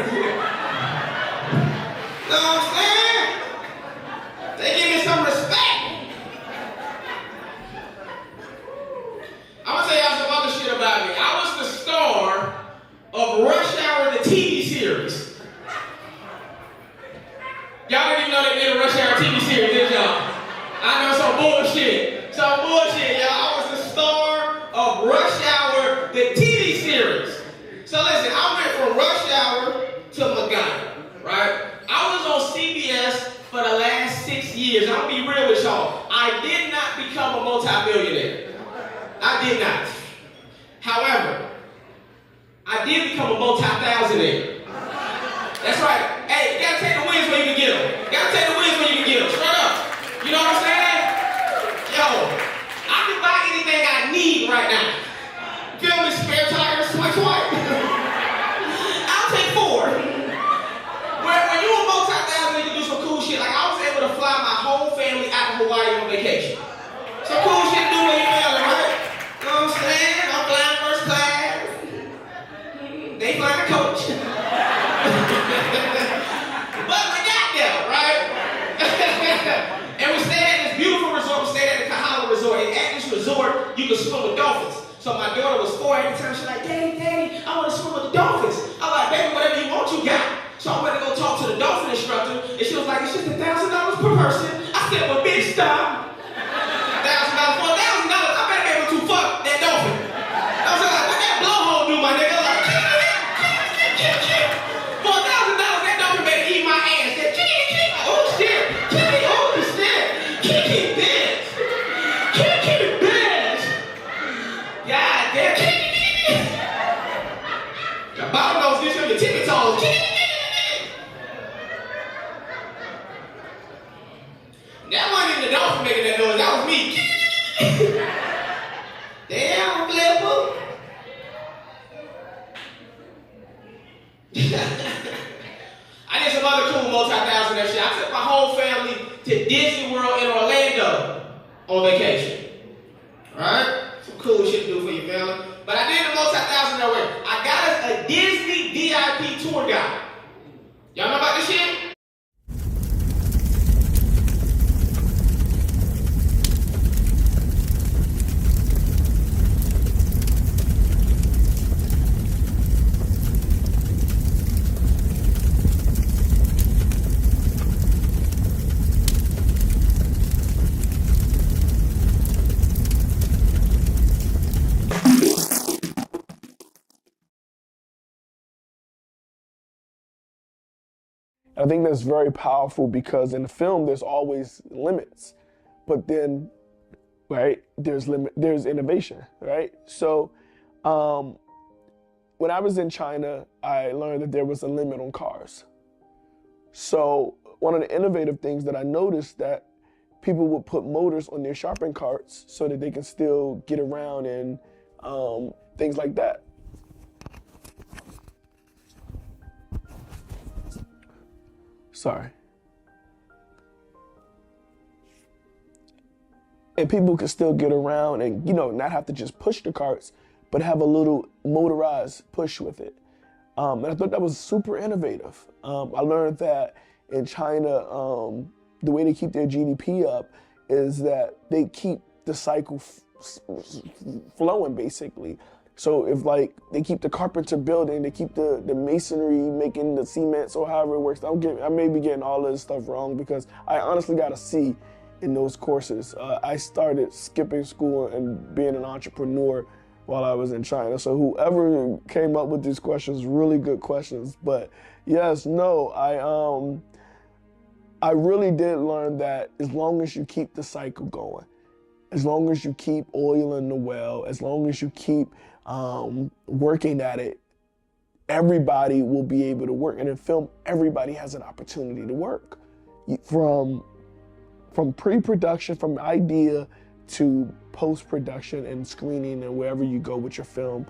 Speaker 18: Know what I'm saying? They give me some respect. I'm gonna tell y'all some other shit about me. I was the star of Rush Hour, the TV series. Y'all didn't even know they made a Rush Hour TV series, did y'all? I know some bullshit. Some bullshit, y'all. I was the star of Rush Hour, the TV series. So listen, I went from Rush Hour to MacGyver, right? I was on CBS for the last 6 years. I'm gonna be real with y'all. I did not become a multi-millionaire. I did not. However, I did become a multi-thousandaire. That's right. Hey, you gotta take the wins where you can get them. You gotta take the wins spare tires, swipe. I'll take 4. When you a multi-thousand, you can do some cool shit. Like I was able to fly my whole family out to Hawaii on vacation. Some cool shit to do when you're family, right? You know what I'm saying? I'm flying first class. They flying a coach. But we got there, right? And we stayed at this beautiful resort. We stayed at the Kahala Resort. And at this resort, you could swim with dolphins. So my daughter was 4 every time. She's like, Daddy, I want to swim with the dolphins. I'm like, baby, whatever you want, you got. So I went to go talk to the dolphin instructor, and she was like, it's just $1,000 per person. I said, well, bitch, stop. $1,000 for $1,000. I better be able to fuck that dolphin. I was like, what that blowhole do, my nigga? Like, for $1,000, that dolphin better eat my ass. Oh, shit. Oh, shit. Kiki, bitch. Kiki, bitch. God damn. The bottom nose gets you on your tippy toes. That wasn't even the dolphin making that noise. That was me. Damn, Flipper. I did some other cool multi-thousand shit. I took my whole family to Disney World in Orlando on vacation. Alright? Some cool shit to do for your family. But I did the multi-thousand way. I got us a Disney VIP tour guide. Y'all know about this shit?
Speaker 1: I think that's very powerful because in the film there's always limits, but then, right, there's innovation, right? So when I was in China, I learned that there was a limit on cars. So one of the innovative things that I noticed that people would put motors on their shopping carts so that they can still get around and things like that. Sorry. And people can still get around and, not have to just push the carts, but have a little motorized push with it. And I thought that was super innovative. I learned that in China, the way they keep their GDP up is that they keep the cycle flowing, basically. So if they keep the carpenter building, they keep the masonry making the cements or however it works. I may be getting all of this stuff wrong because I honestly got a C in those courses. I started skipping school and being an entrepreneur while I was in China. So whoever came up with these questions, really good questions. But yes, no, I really did learn that as long as you keep the cycle going, as long as you keep oiling the well, as long as you keep working at it, everybody will be able to work. And in film, everybody has an opportunity to work. From pre-production, from idea to post-production and screening and wherever you go with your film,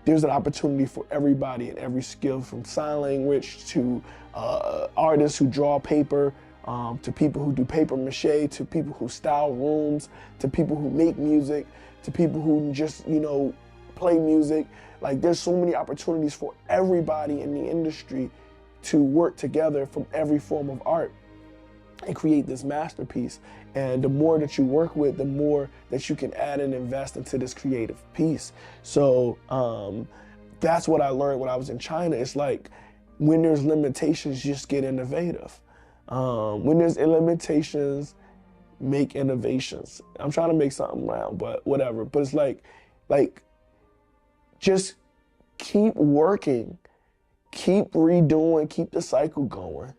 Speaker 1: there's an opportunity for everybody in every skill, from sign language to artists who draw paper, to people who do paper mache, to people who style rooms, to people who make music, to people who just, play music. There's so many opportunities for everybody in the industry to work together from every form of art and create this masterpiece. And the more that you work with, the more that you can add and invest into this creative piece. So that's what I learned when I was in China. It's like, when there's limitations, just get innovative. When there's limitations, make innovations. I'm trying to make something round, but whatever. But it's like just keep working, keep redoing, keep the cycle going.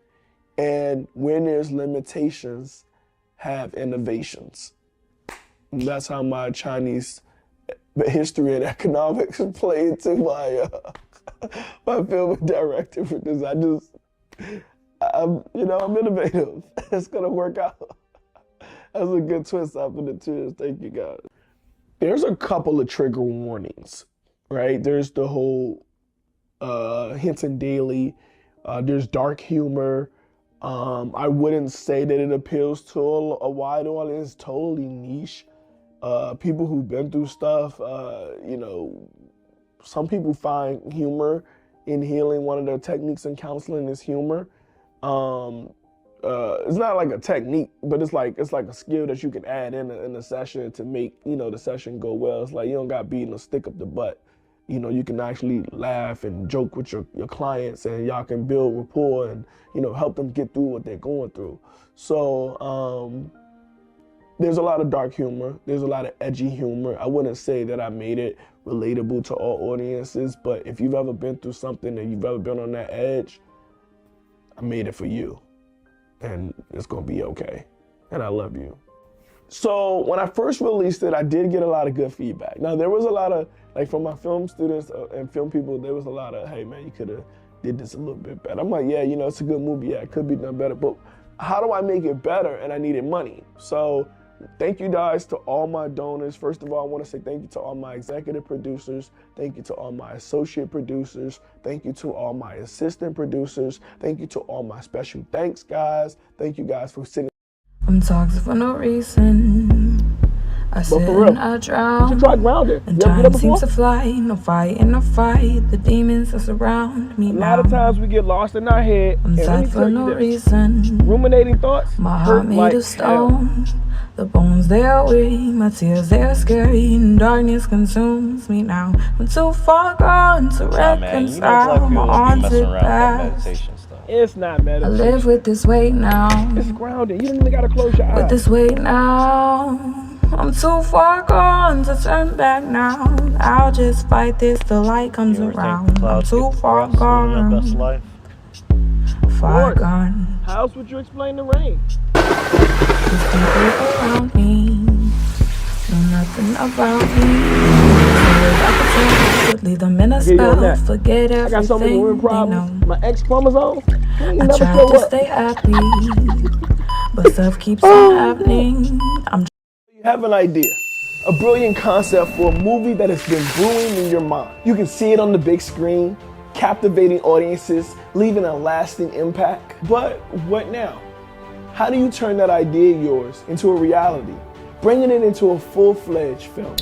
Speaker 1: And when there's limitations, have innovations. And that's how my Chinese history and economics play into my film and directing for this. I'm innovative. It's gonna work out. That's a good twist after the tears. Thank you, guys. There's a couple of trigger warnings right? There's the whole Hinton Daily. There's dark humor. I wouldn't say that it appeals to a wide audience. It's totally niche. People who've been through stuff, some people find humor in healing. One of their techniques in counseling is humor. It's not like a technique, but it's like a skill that you can add in a session to make, the session go well. It's like you don't got beating a stick up the butt. You can actually laugh and joke with your clients, and y'all can build rapport and, help them get through what they're going through. So there's a lot of dark humor. There's a lot of edgy humor. I wouldn't say that I made it relatable to all audiences, but if you've ever been through something and you've ever been on that edge, I made it for you. And it's gonna be okay. And I love you. So when I first released it, I did get a lot of good feedback. Now there was a lot of, like from my film students and film people, there was a lot of, hey man, you could have did this a little bit better. I'm like, yeah, it's a good movie. Yeah, it could be done better, but how do I make it better? And I needed money. So thank you guys to all my donors. First of all, I want to say thank you to all my executive producers. Thank you to all my associate producers. Thank you to all my assistant producers. Thank you to all my special thanks guys. Thank you guys for sitting.
Speaker 19: I'm toxic for no reason. I sit and I drown.
Speaker 1: You should try grounded.
Speaker 19: And time seems to fly. No fight and no fight. The demons that surround me now.
Speaker 1: A lot of times we get lost in our head.
Speaker 19: I'm sad for no reason.
Speaker 1: Ruminating thoughts.
Speaker 19: My heart made of stone. The bones they are weak. My tears they are scary. And darkness consumes me now. I'm too far gone to reconcile my haunted past.
Speaker 1: It's not meditation.
Speaker 19: I live with this weight now.
Speaker 1: It's grounded. You don't even gotta close your eyes.
Speaker 19: With this weight now. I'm too far gone to turn back now. I'll just fight this till light comes around. I'm too far gone. Far gone.
Speaker 1: How else would you explain the rain?
Speaker 19: These people around me know nothing about me. I could leave them in a spell. Forget everything.
Speaker 1: I got so many women problems. My X chromosomes.
Speaker 19: I try to stay happy, but stuff keeps on happening.
Speaker 1: You have an idea, a brilliant concept for a movie that has been brewing in your mind. You can see it on the big screen, captivating audiences, leaving a lasting impact. But what now? How do you turn that idea of yours into a reality, bringing it into a full-fledged film?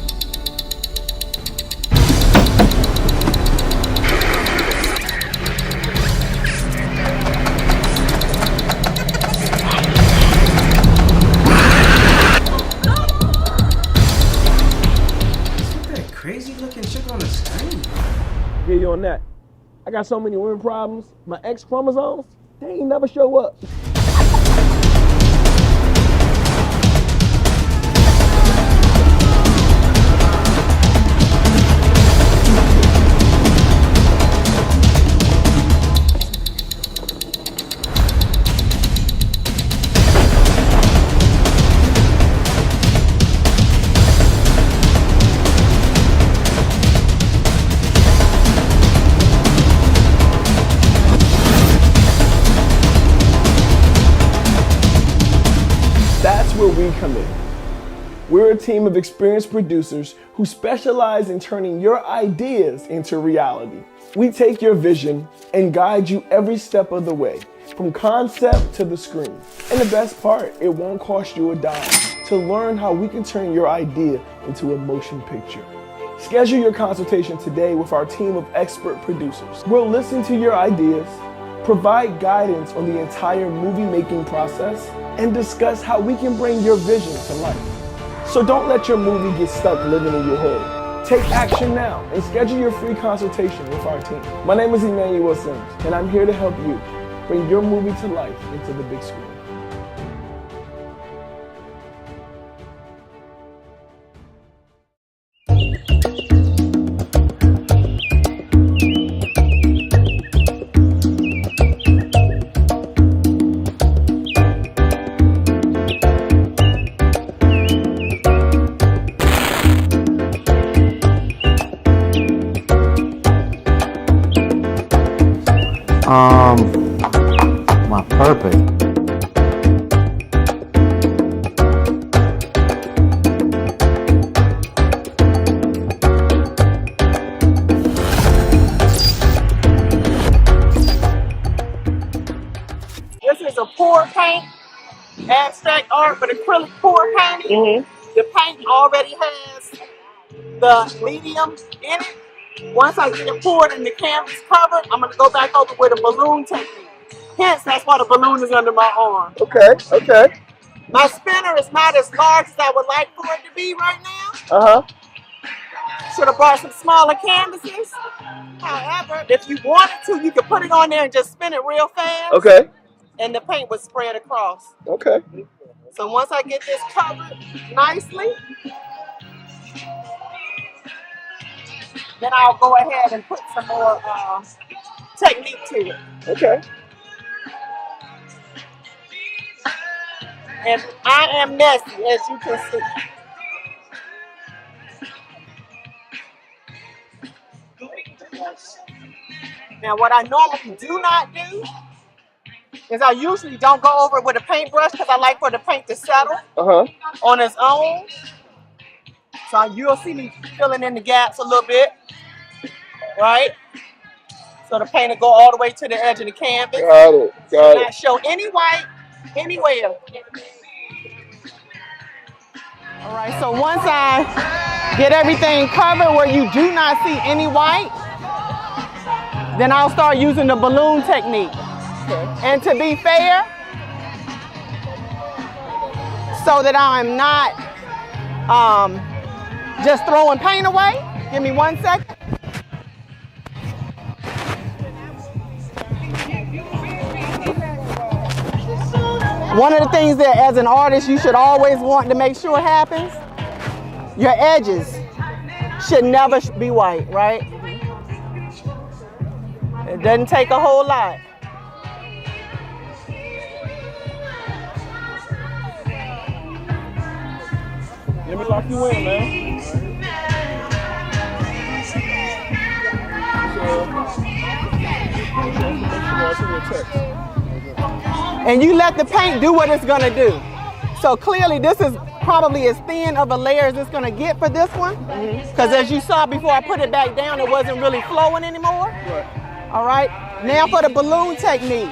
Speaker 12: Crazy looking chick on the screen.
Speaker 1: Get you on that. I got so many women problems. My X chromosomes, they ain't never show up. Where we come in. We're a team of experienced producers who specialize in turning your ideas into reality. We take your vision and guide you every step of the way, from concept to the screen. And the best part, it won't cost you a dime to learn how we can turn your idea into a motion picture. Schedule your consultation today with our team of expert producers. We'll listen to your ideas, provide guidance on the entire movie-making process, and discuss how we can bring your vision to life. So don't let your movie get stuck living in your head. Take action now and schedule your free consultation with our team. My name is Emmanuel Sims, and I'm here to help you bring your movie to life into the big screen.
Speaker 20: My purpose. paint, abstract art with acrylic pour painting, the paint already has the medium in it. Once I get it poured and the canvas covered, I'm going to go back over with a balloon technique. Hence, that's why the balloon is under my arm.
Speaker 1: Okay.
Speaker 20: My spinner is not as large as I would like for it to be right now.
Speaker 1: Uh-huh.
Speaker 20: Should have brought some smaller canvases. However, if you wanted to, you could put it on there and just spin it real fast.
Speaker 1: Okay.
Speaker 20: And the paint would spread across.
Speaker 1: Okay.
Speaker 20: So once I get this covered nicely, then I'll go ahead and put some more technique to it.
Speaker 1: Okay.
Speaker 20: And I am messy, as you can see. Now, what I normally do not do is I usually don't go over it with a paintbrush because I like for the paint to settle on its own. So you'll see me filling in the gaps a little bit, right? So the paint will go all the way to the edge of the canvas.
Speaker 1: Got it.
Speaker 20: Not show any white anywhere. All right, so once I get everything covered where you do not see any white, then I'll start using the balloon technique. And to be fair, so that I'm not just throwing paint away, give me 1 second. One of the things that as an artist you should always want to make sure happens, your edges should never be white, right? It doesn't take a whole lot.
Speaker 1: Let me lock you in, man.
Speaker 20: And you let the paint do what it's gonna do. So clearly this is probably as thin of a layer as it's gonna get for this one. Because as you saw before I put it back down, it wasn't really flowing anymore. All right, now for the balloon technique.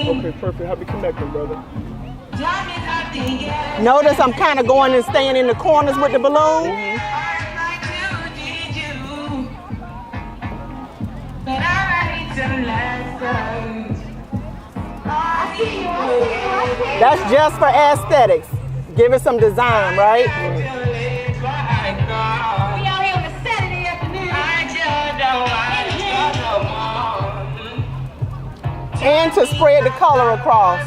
Speaker 1: Okay, perfect. Happy connecting, brother.
Speaker 20: Notice I'm kind of going and staying in the corners with the balloon. That's just for aesthetics. Give it some design, right? And to spread the color across.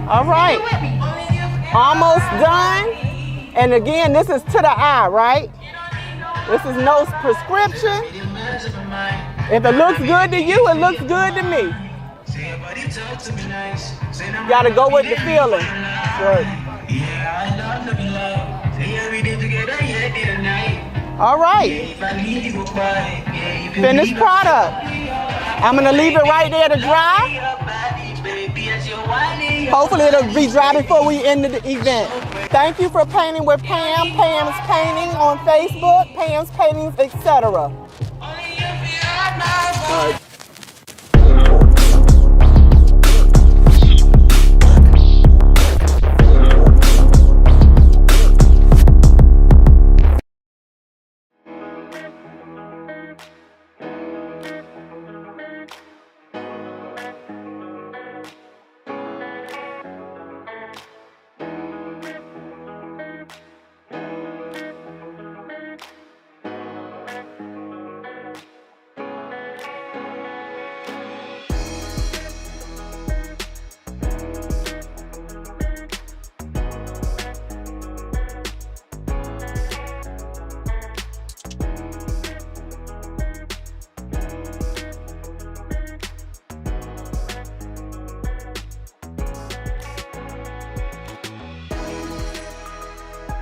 Speaker 20: All right, almost done. And again, this is to the eye, right? This is no prescription. If it looks good to you, it looks good to me. You gotta go with the feeling. All right, finished product. I'm gonna leave it right there to dry. Hopefully it'll be dry before we end the event. Thank you for painting with Pam, Pam's Painting on Facebook, Pam's Paintings, etc.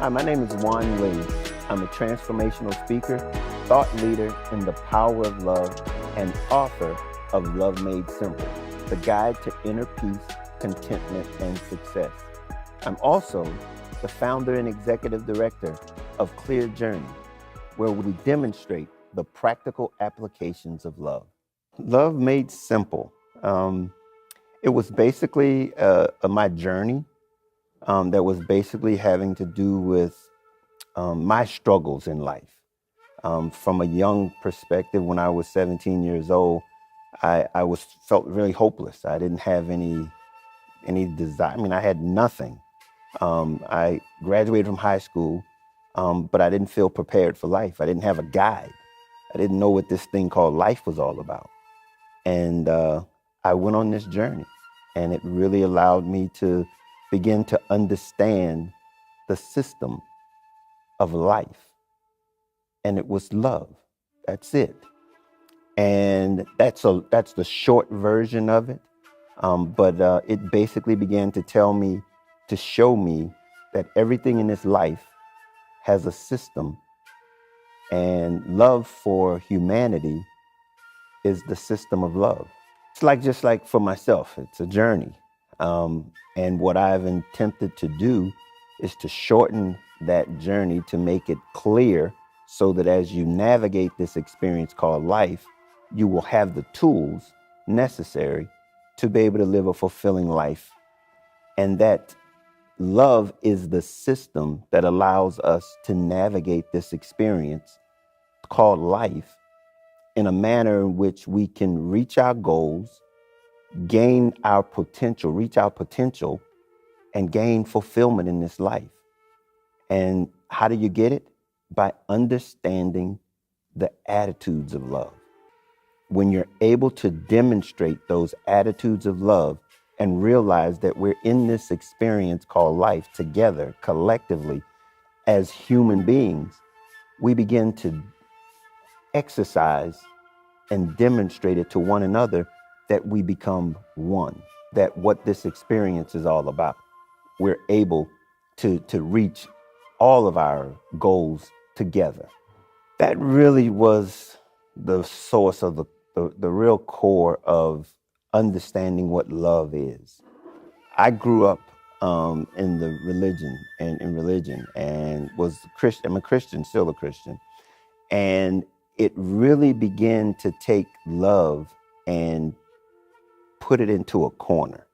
Speaker 21: Hi, my name is Juan Lee. I'm a transformational speaker, thought leader in the power of love, and author of Love Made Simple, the guide to inner peace, contentment, and success. I'm also the founder and executive director of Clear Journey, where we demonstrate the practical applications of love. Love Made Simple. It was basically my journey that was basically having to do with my struggles in life. From a young perspective, when I was 17 years old, I felt really hopeless. I didn't have any desire. I mean, I had nothing. I graduated from high school, but I didn't feel prepared for life. I didn't have a guide. I didn't know what this thing called life was all about. And I went on this journey, and it really allowed me to begin to understand the system of life. And it was love. That's it. And that's the short version of it. But it basically began to show me that everything in this life has a system, and love for humanity is the system of love. It's just like for myself, it's a journey. And what I've attempted to do is to shorten that journey to make it clear so that as you navigate this experience called life, you will have the tools necessary to be able to live a fulfilling life. And that love is the system that allows us to navigate this experience called life in a manner in which we can reach our goals, reach our potential, and gain fulfillment in this life. And how do you get it? By understanding the attitudes of love. When you're able to demonstrate those attitudes of love and realize that we're in this experience called life together, collectively, as human beings, we begin to exercise and demonstrate it to one another that we become one, that what this experience is all about. We're able to reach all of our goals together. That really was the source of the real core of understanding what love is. I grew up in the religion and was a Christian. I'm a Christian, still a Christian. And it really began to take love and put it into a corner.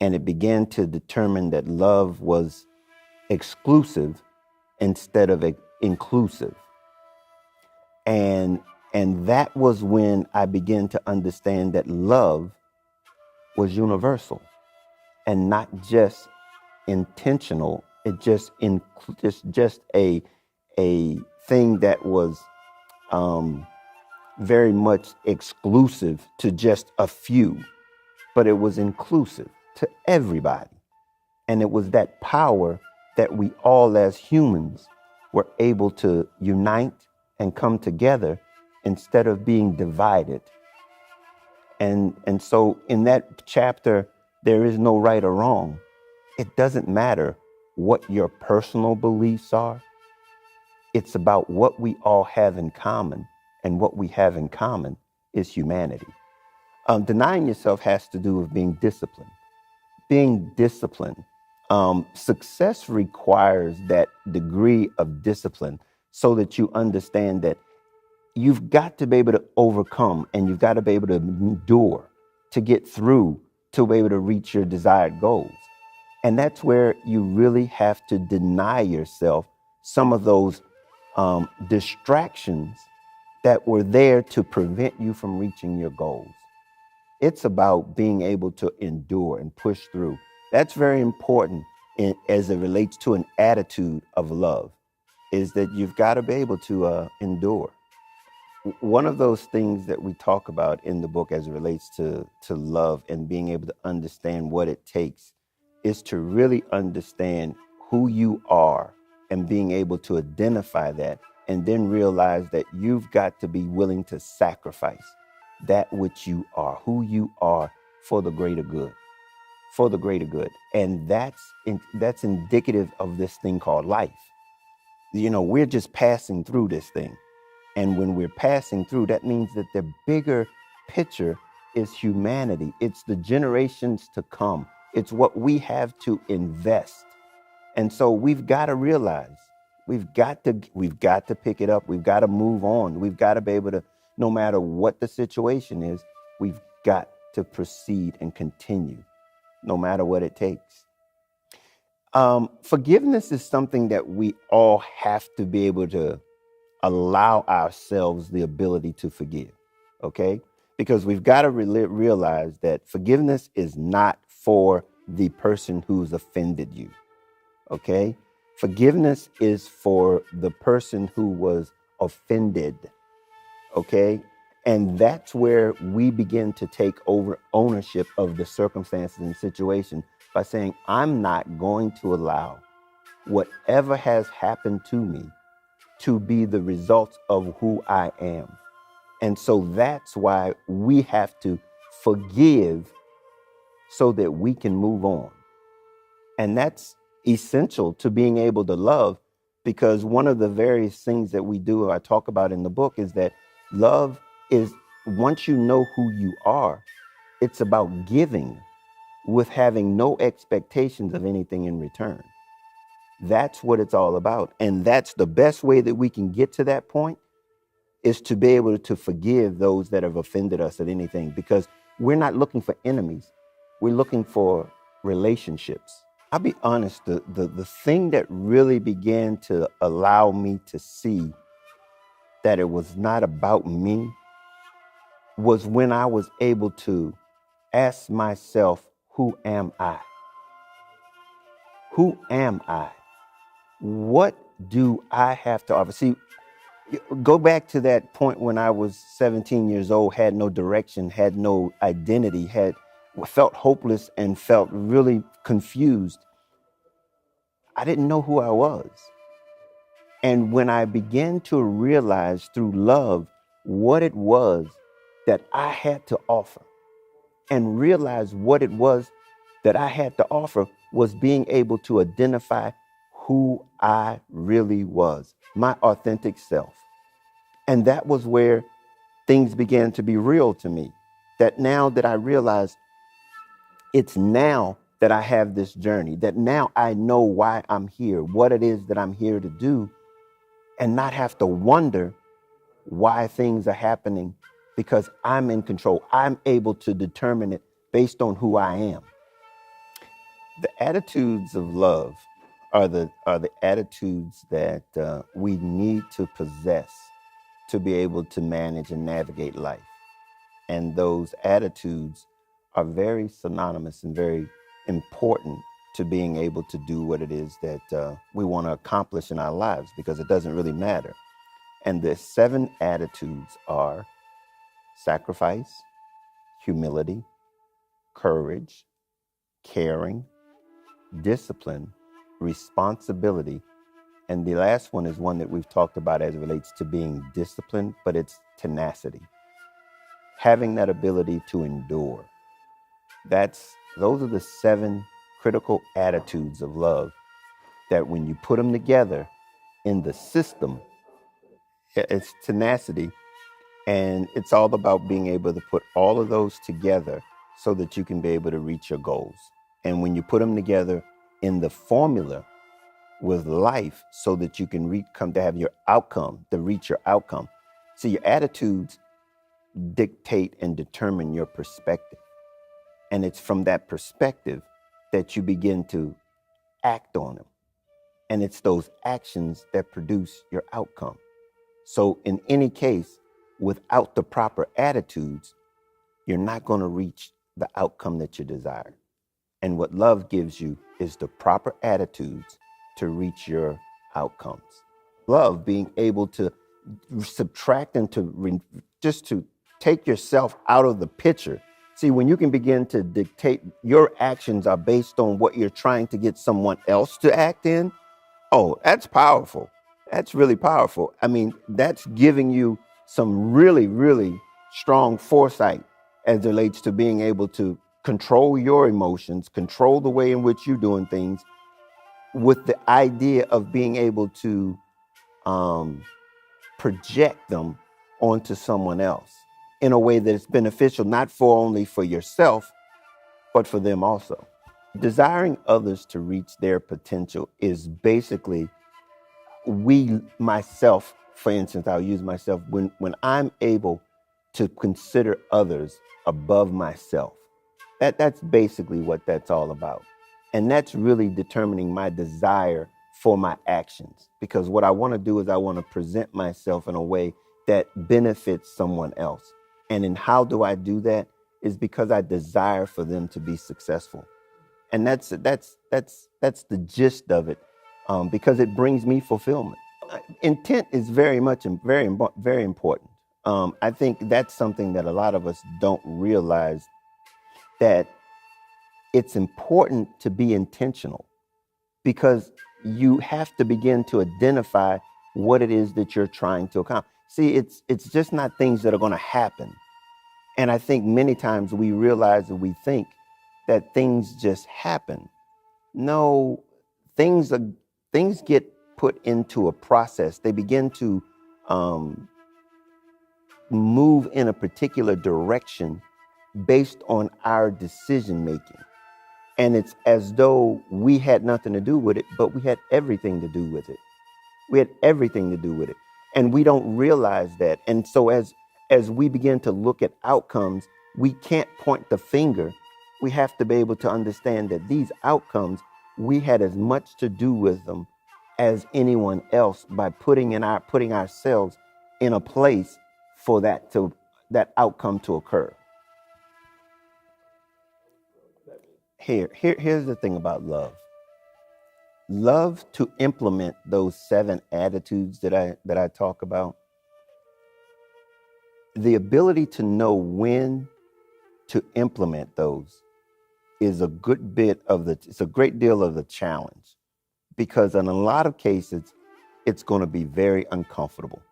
Speaker 21: And it began to determine that love was exclusive instead of inclusive. And that was when I began to understand that love was universal and not just intentional. It just a thing that was very much exclusive to just a few, but it was inclusive to everybody. And it was that power that we all as humans were able to unite and come together instead of being divided. And so in that chapter, there is no right or wrong. It doesn't matter what your personal beliefs are. It's about what we all have in common, and what we have in common is humanity. Denying yourself has to do with being disciplined. Being disciplined. Success requires that degree of discipline so that you understand that you've got to be able to overcome, and you've got to be able to endure to get through to be able to reach your desired goals. And that's where you really have to deny yourself some of those distractions that were there to prevent you from reaching your goals. It's about being able to endure and push through. That's very important as it relates to an attitude of love, is that you've got to be able to endure. One of those things that we talk about in the book as it relates to love and being able to understand what it takes is to really understand who you are and being able to identify that, and then realize that you've got to be willing to sacrifice that which you are, who you are, for the greater good. for the greater good. And that's indicative of this thing called life. We're just passing through this thing. And when we're passing through, that means that the bigger picture is humanity. It's the generations to come. It's what we have to invest. And so we've got to realize we've got to pick it up. We've got to move on. We've got to be able to, no matter what the situation is, we've got to proceed and continue, no matter what it takes. Forgiveness is something that we all have to be able to allow ourselves the ability to forgive, okay? Because we've got to realize that forgiveness is not for the person who's offended you, okay? Forgiveness is for the person who was offended, okay? And that's where we begin to take over ownership of the circumstances and situation by saying, I'm not going to allow whatever has happened to me to be the result of who I am. And so that's why we have to forgive so that we can move on. And that's essential to being able to love, because one of the various things that we do, I talk about in the book, is that love is, once you know who you are, it's about giving with having no expectations of anything in return. That's what it's all about. And that's the best way that we can get to that point, is to be able to forgive those that have offended us at anything, because we're not looking for enemies. We're looking for relationships. I'll be honest, the thing that really began to allow me to see that it was not about me was when I was able to ask myself, who am I? Who am I? What do I have to offer? See, go back to that point when I was 17 years old, had no direction, had no identity, felt hopeless and felt really confused. I didn't know who I was. And when I began to realize through love what it was that I had to offer, and realize what it was that I had to offer was being able to identify who I really was, my authentic self. And that was where things began to be real to me. That now that I realize it's now that I have this journey, that now I know why I'm here, what it is that I'm here to do, and not have to wonder why things are happening, because I'm in control. I'm able to determine it based on who I am. The attitudes of love are the attitudes that we need to possess to be able to manage and navigate life. And those attitudes are very synonymous and very important to being able to do what it is that we want to accomplish in our lives, because it doesn't really matter. And the 7 attitudes are sacrifice, humility, courage, caring, discipline, responsibility. And the last one is one that we've talked about as it relates to being disciplined, but it's tenacity. Having that ability to endure. Those are the 7 critical attitudes of love that when you put them together in the system, it's tenacity. And it's all about being able to put all of those together so that you can be able to reach your goals. And when you put them together in the formula with life, so that you can come to have your outcome, to reach your outcome. So your attitudes dictate and determine your perspective. And it's from that perspective that you begin to act on them. And it's those actions that produce your outcome. So in any case, without the proper attitudes, you're not going to reach the outcome that you desire. And what love gives you is the proper attitudes to reach your outcomes. Love, being able to subtract and just to take yourself out of the picture. See, when you can begin to dictate, your actions are based on what you're trying to get someone else to act in. Oh, that's powerful. That's really powerful. I mean, that's giving you some really, really strong foresight as it relates to being able to control your emotions, control the way in which you're doing things, with the idea of being able to project them onto someone else in a way that is beneficial, not for only for yourself, but for them also. Desiring others to reach their potential is basically myself, for instance, I'll use myself, when I'm able to consider others above myself, that's basically what that's all about. And that's really determining my desire for my actions. Because what I want to do is I want to present myself in a way that benefits someone else. And in how do I do that is because I desire for them to be successful. And that's the gist of it, because it brings me fulfillment. Intent is very important. I think that's something that a lot of us don't realize, that it's important to be intentional, because you have to begin to identify what it is that you're trying to accomplish. See, it's just not things that are going to happen. And I think many times we realize that we think that things just happen. No, things get put into a process. They begin to move in a particular direction based on our decision making. And it's as though we had nothing to do with it, but we had everything to do with it. We had everything to do with it. And we don't realize that. And so as we begin to look at outcomes, we can't point the finger. We have to be able to understand that these outcomes, we had as much to do with them as anyone else by putting ourselves in a place for that outcome to occur. Here's the thing about love. Love, to implement those 7 attitudes that I talk about, the ability to know when to implement those is a great deal of the challenge, because in a lot of cases, it's going to be very uncomfortable.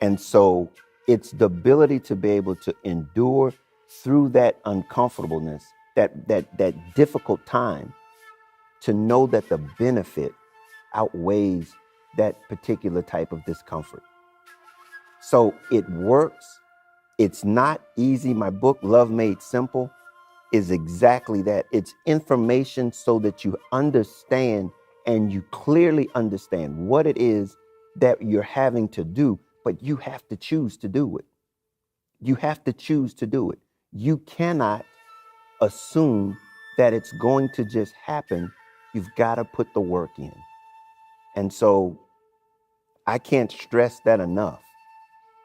Speaker 21: And so it's the ability to be able to endure through that uncomfortableness, that difficult time, to know that the benefit outweighs that particular type of discomfort. So it works. It's not easy. My book, Love Made Simple, is exactly that. It's information so that you understand, and you clearly understand what it is that you're having to do, but you have to choose to do it. You have to choose to do it. You cannot assume that it's going to just happen. You've got to put the work in. And so I can't stress that enough.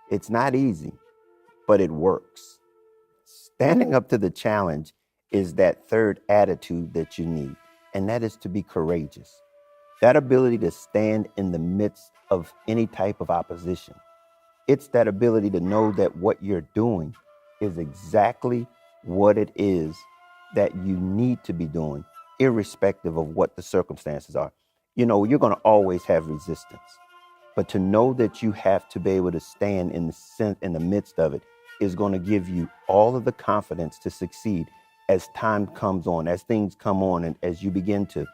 Speaker 21: It's not easy, but it works. Standing up to the challenge is that third attitude that you need, and that is to be courageous. That ability to stand in the midst of any type of opposition. It's that ability to know that what you're doing is exactly what it is that you need to be doing, irrespective of what the circumstances are. You're going to always have resistance, but to know that you have to be able to stand in the midst of it is going to give you all of the confidence to succeed as time comes on, as things come on, and as you begin to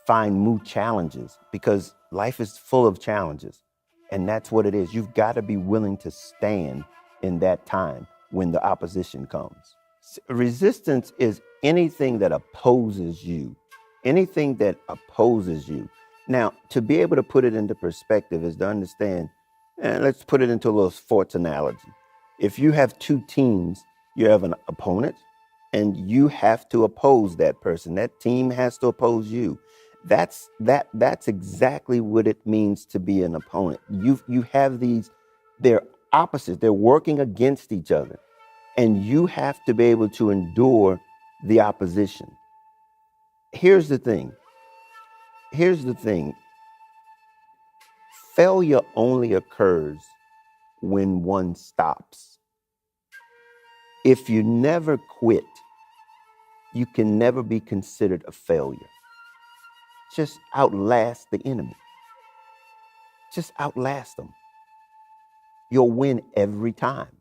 Speaker 21: find new challenges, because life is full of challenges. And that's what it is. You've got to be willing to stand in that time when the opposition comes. Resistance is anything that opposes you. Anything that opposes you. Now, to be able to put it into perspective is to understand, let's put it into a little sports analogy. If you have 2 teams, you have an opponent, and you have to oppose that person. That team has to oppose you. That's exactly what it means to be an opponent. You have these, they're opposites. They're working against each other, and you have to be able to endure the opposition. Here's the thing. Failure only occurs when one stops. If you never quit, you can never be considered a failure. Just outlast the enemy. Just outlast them. You'll win every time.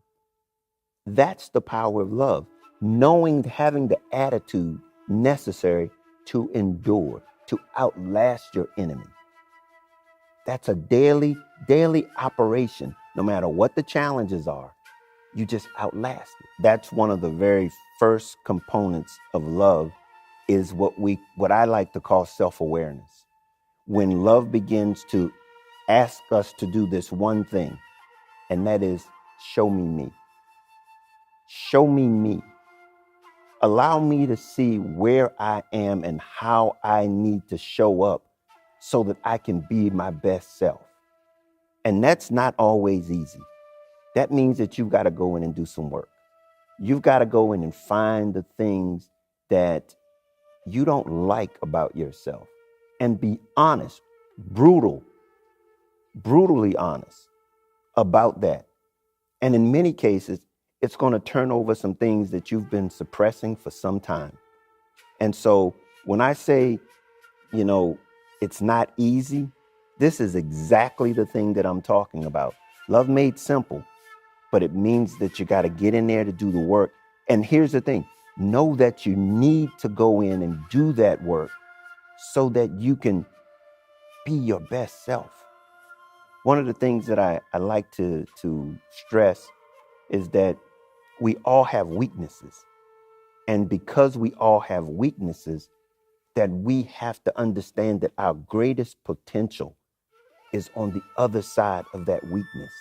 Speaker 21: That's the power of love. knowing, having the attitude necessary to endure, to outlast your enemy. That's a daily operation. No matter what the challenges are, you just outlast it. That's one of the very first components of love, is what I like to call self-awareness. When love begins to ask us to do this one thing, and that is show me me. Show me me. Allow me to see where I am and how I need to show up so that I can be my best self. And that's not always easy. That means that you've got to go in and do some work. You've got to go in and find the things that you don't like about yourself and be honest, brutally honest about that. And in many cases, it's going to turn over some things that you've been suppressing for some time. And so when I say, it's not easy, this is exactly the thing that I'm talking about. Love made simple, but it means that you got to get in there to do the work. And here's the thing, know that you need to go in and do that work so that you can be your best self. One of the things that I like to stress is that we all have weaknesses. And because we all have weaknesses, that we have to understand that our greatest potential is on the other side of that weakness.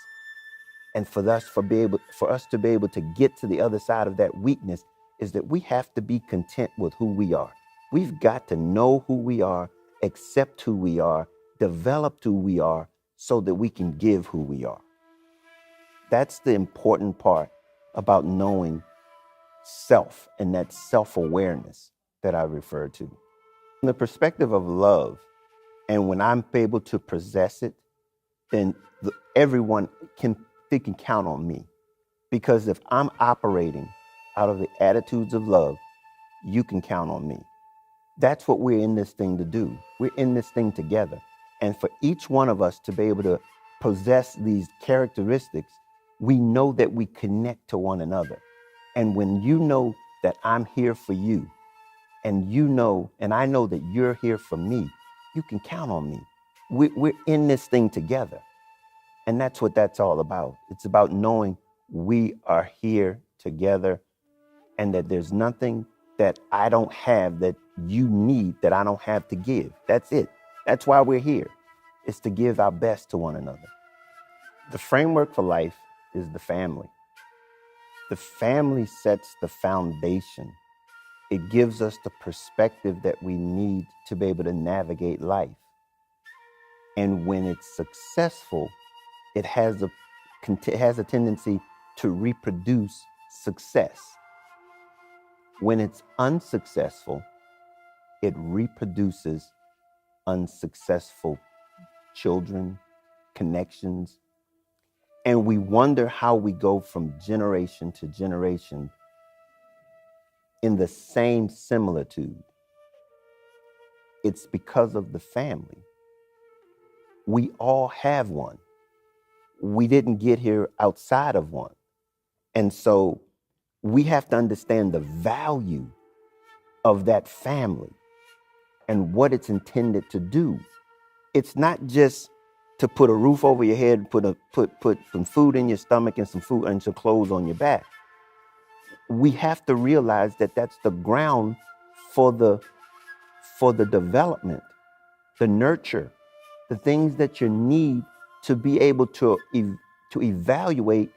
Speaker 21: And for us to be able to get to the other side of that weakness is that we have to be content with who we are. We've got to know who we are, accept who we are, develop who we are so that we can give who we are. That's the important part about knowing self and that self-awareness that I referred to. From the perspective of love, and when I'm able to possess it, then everyone can count on me. Because if I'm operating out of the attitudes of love, you can count on me. That's what we're in this thing to do. We're in this thing together. And for each one of us to be able to possess these characteristics, we know that we connect to one another. And when you know that I'm here for you, and I know that you're here for me, you can count on me. We're in this thing together. And that's what that's all about. It's about knowing we are here together and that there's nothing that I don't have that you need that I don't have to give. That's it. That's why we're here. It's to give our best to one another. The framework for life is the family. The family sets the foundation. It gives us the perspective that we need to be able to navigate life. And when it's successful, it has a tendency to reproduce success. When it's unsuccessful, it reproduces unsuccessful children, connections, and we wonder how we go from generation to generation in the same similitude. It's because of the family. We all have one. We didn't get here outside of one. And so we have to understand the value of that family and what it's intended to do. It's not just to put a roof over your head, put some food in your stomach and some food and some clothes on your back. We have to realize that that's the ground for the development, the nurture, the things that you need to be able to evaluate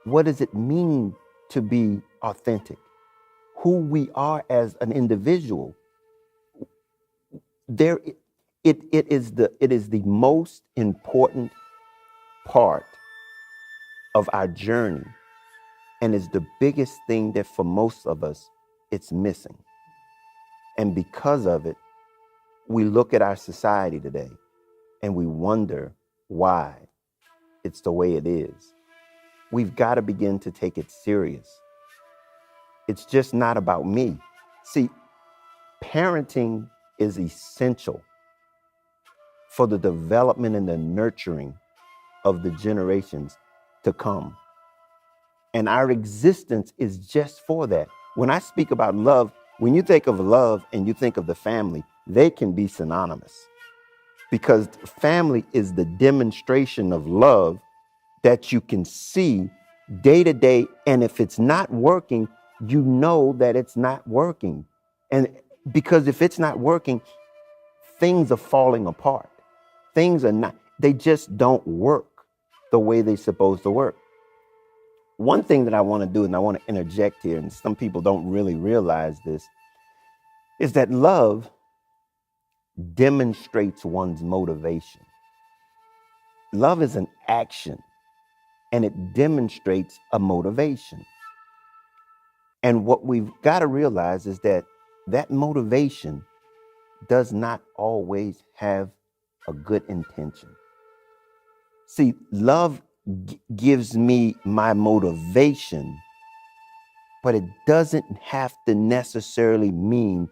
Speaker 21: what does it mean to be authentic, who we are as an individual. It is the most important part of our journey, and is the biggest thing that for most of us it's missing. And because of it, we look at our society today and we wonder why it's the way it is. We've got to begin to take it serious. It's just not about me. See, parenting is essential for the development and the nurturing of the generations to come. And our existence is just for that. When I speak about love, when you think of love and you think of the family, they can be synonymous, because family is the demonstration of love that you can see day to day. And if it's not working, you know that it's not working. And because if it's not working, things are falling apart. Things are not, they just don't work the way they're supposed to work. One thing that I want to do, and I want to interject here, and some people don't really realize this, is that love demonstrates one's motivation. Love is an action, and it demonstrates a motivation. And what we've got to realize is that that motivation does not always have a good intention. See, love gives me my motivation, but it doesn't have to necessarily mean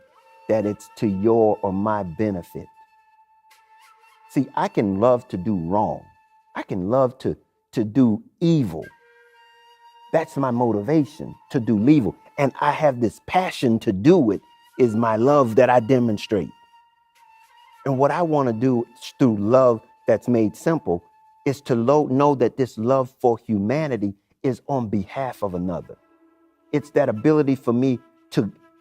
Speaker 21: that it's to your or my benefit. See, I can love to do wrong. I can love to do evil. That's my motivation, to do evil. And I have this passion to do it, is my love that I demonstrate. And what I want to do through love that's made simple is to know that this love for humanity is on behalf of another. It's that ability for me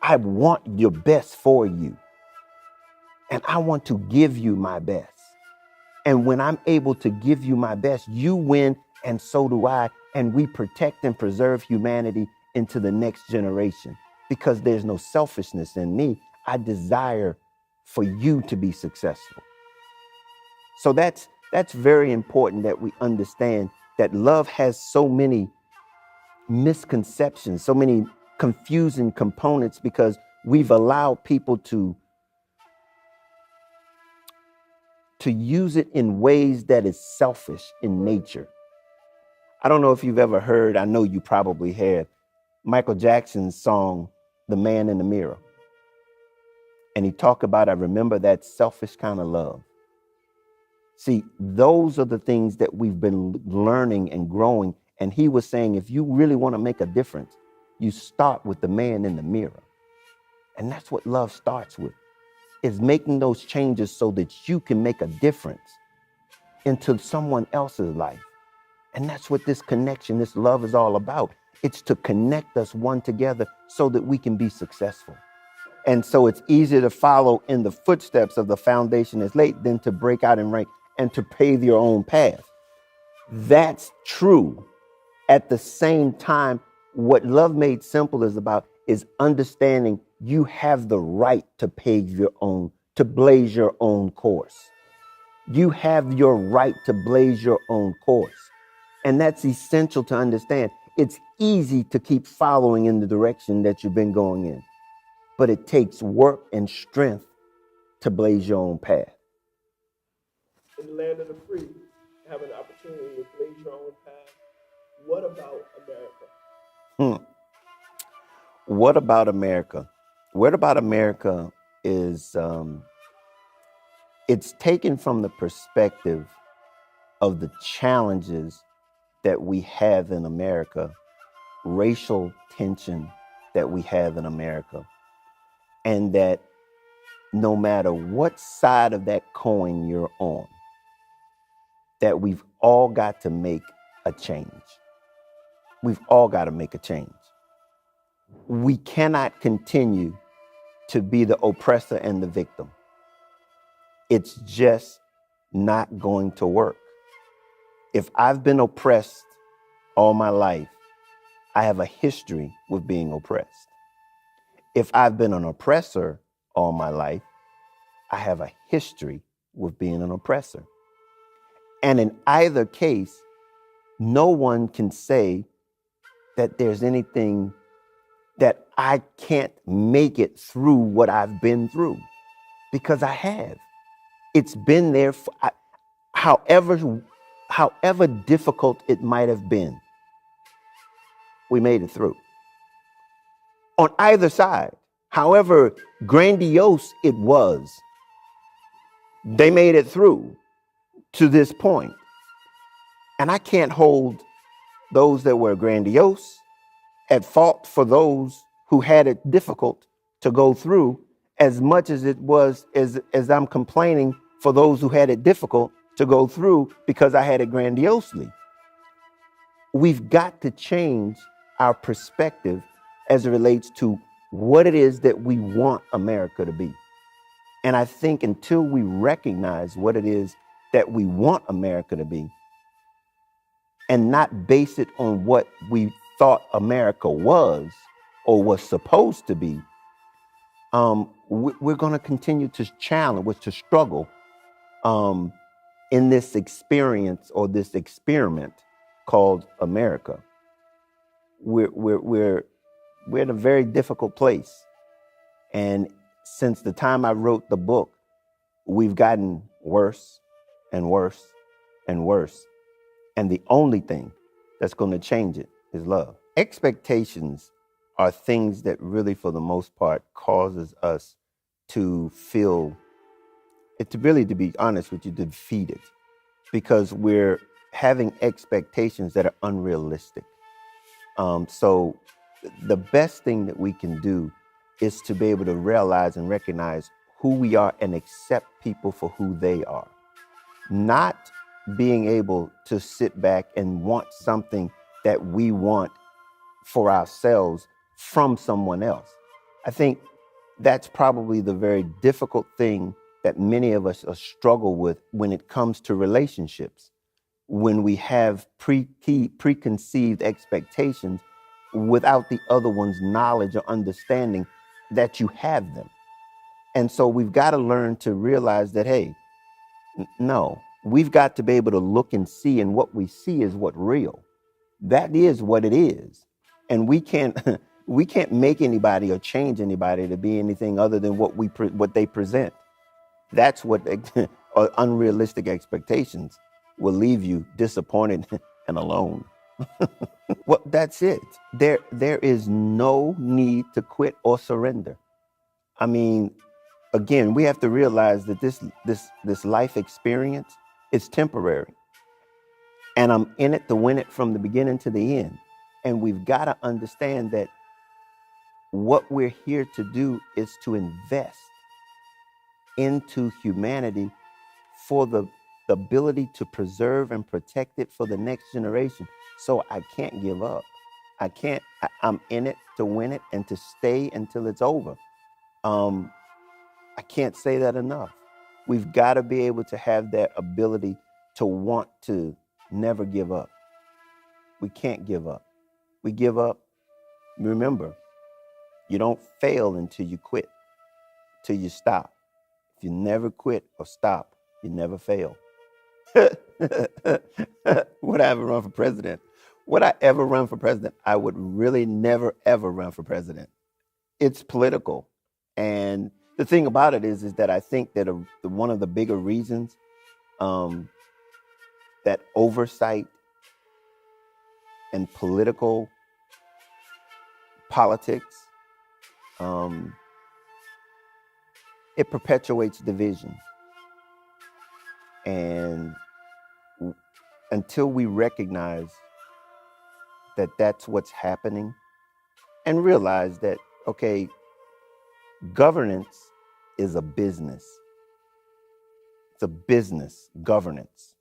Speaker 21: I want your best for you. And I want to give you my best. And when I'm able to give you my best, you win, and so do I. And we protect and preserve humanity into the next generation, because there's no selfishness in me. I desire for you to be successful. So that's very important, that we understand that love has so many misconceptions, so many confusing components, because we've allowed people to use it in ways that is selfish in nature. I don't know if you've ever heard, I know you probably have, Michael Jackson's song, The Man in the Mirror. And he talked about, I remember that selfish kind of love. See, those are the things that we've been learning and growing. And he was saying, if you really want to make a difference, you start with the man in the mirror. And that's what love starts with, is making those changes so that you can make a difference into someone else's life. And that's what this connection, this love is all about. It's to connect us one together so that we can be successful. And so it's easier to follow in the footsteps of the foundation is laid than to break out in rank and to pave your own path. That's true. At the same time, what Love Made Simple is about is understanding you have the right to pave your own, to blaze your own course. You have your right to blaze your own course. And that's essential to understand. It's easy to keep following in the direction that you've been going in, but it takes work and strength to blaze your own path.
Speaker 8: In the land of the free, have an opportunity to blaze your own path. What about America?
Speaker 21: What about America? What about America is, it's taken from the perspective of the challenges that we have in America, racial tension that we have in America, and that no matter what side of that coin you're on, that we've all got to make a change. We've all got to make a change. We cannot continue to be the oppressor and the victim. It's just not going to work. If I've been oppressed all my life, I have a history with being oppressed. If I've been an oppressor all my life, I have a history with being an oppressor. And in either case, no one can say that there's anything that I can't make it through what I've been through, because I have. It's been there, however difficult it might have been, we made it through. On either side, however grandiose it was, they made it through to this point. And I can't hold those that were grandiose at fault for those who had it difficult to go through as much as it was as I'm complaining for those who had it difficult to go through because I had it grandiosely. We've got to change our perspective as it relates to what it is that we want America to be. And I think until we recognize what it is that we want America to be and not base it on what we thought America was or was supposed to be, we're going to continue to challenge, to struggle in this experience or this experiment called America. We're in a very difficult place. And since the time I wrote the book, we've gotten worse and worse and worse. And the only thing that's going to change it is love. Expectations are things that really, for the most part, causes us to feel, to be honest with you, defeated, because we're having expectations that are unrealistic. So the best thing that we can do is to be able to realize and recognize who we are and accept people for who they are. Not being able to sit back and want something that we want for ourselves from someone else. I think that's probably the very difficult thing that many of us struggle with when it comes to relationships. When we have preconceived expectations without the other one's knowledge or understanding that you have them. And so we've got to learn to realize that, hey, no, we've got to be able to look and see, and what we see is what's real. That is what it is. And we can't make anybody or change anybody to be anything other than what they present. That's what unrealistic expectations will leave you disappointed and alone. Well, that's it. There is no need to quit or surrender. I mean, again, we have to realize that this life experience is temporary. And I'm in it to win it from the beginning to the end. And we've got to understand that what we're here to do is to invest into humanity for the ability to preserve and protect it for the next generation. So I can't give up. I'm in it to win it and to stay until it's over. I can't say that enough. We've got to be able to have that ability to want to never give up. We can't give up. We give up. Remember, you don't fail until you quit, till you stop. If you never quit or stop, you never fail. Would I ever run for president? Would I ever run for president? I would really never, ever run for president. It's political. And the thing about it is that I think that one of the bigger reasons that oversight and politics, it perpetuates division. And until we recognize that that's what's happening and realize that, okay, governance is a business. It's a business, governance.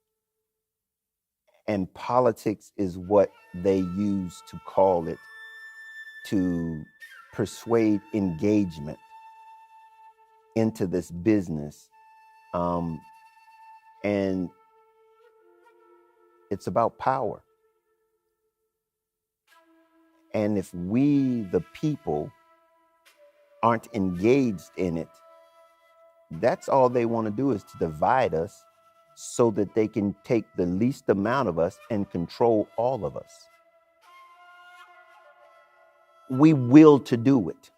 Speaker 21: And politics is what they use to call it, to persuade engagement into this business. And it's about power. And if we, the people, aren't engaged in it, that's all they want to do, is to divide us so that they can take the least amount of us and control all of us. We will to do it,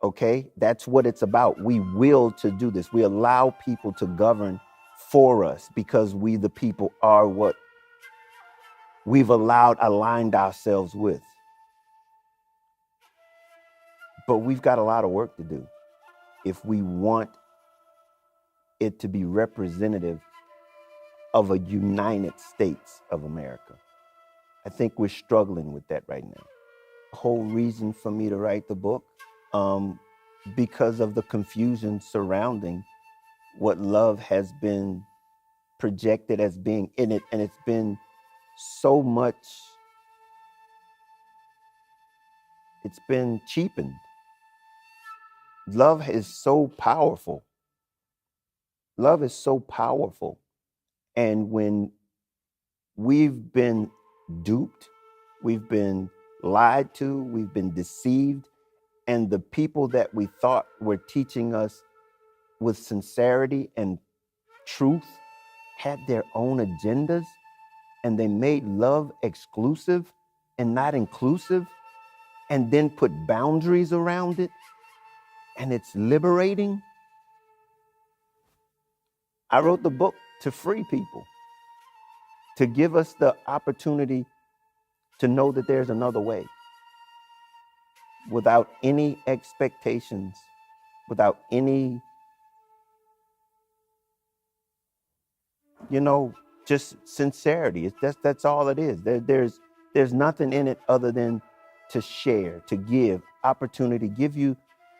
Speaker 21: okay? That's what it's about. We will to do this. We allow people to govern for us because we, the people, are what we've aligned ourselves with. But we've got a lot of work to do if we want it to be representative of a United States of America. I think we're struggling with that right now. whole reason for me to write the book, because of the confusion surrounding what love has been projected as being in it, and it's been so much, it's been cheapened. Love is so powerful. Love is so powerful. And when we've been duped, we've been lied to, we've been deceived, and the people that we thought were teaching us with sincerity and truth had their own agendas, and they made love exclusive and not inclusive, and then put boundaries around it, and it's liberating. I wrote the book to free people, to give us the opportunity to know that there's another way, without any expectations, without any, just sincerity. That's all it is. There's nothing in it other than to share, to give, opportunity, give you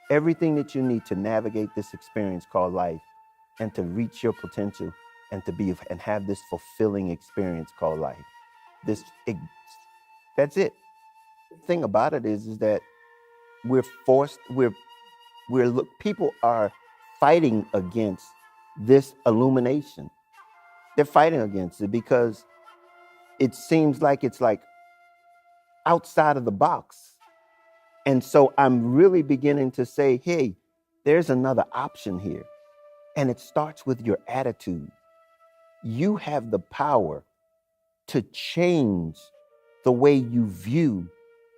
Speaker 21: everything that you need to navigate this experience called life, and to reach your potential, and to be and have this fulfilling experience called life. That's it. The thing about it is that people are fighting against this illumination. They're fighting against it because it seems like it's like outside of the box. And so I'm really beginning to say, hey, there's another option here. And it starts with your attitude. You have the power to change the way you view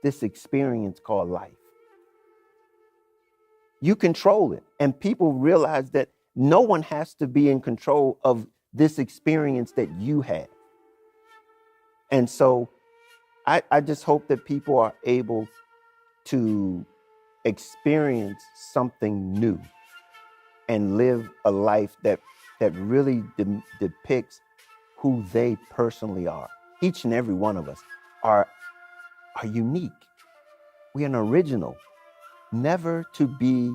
Speaker 21: this experience called life. You control it. And people realize that no one has to be in control of this experience that you have. And so I just hope that people are able to experience something new and live a life that really depicts who they personally are. Each and every one of us are unique. We are an original, never to be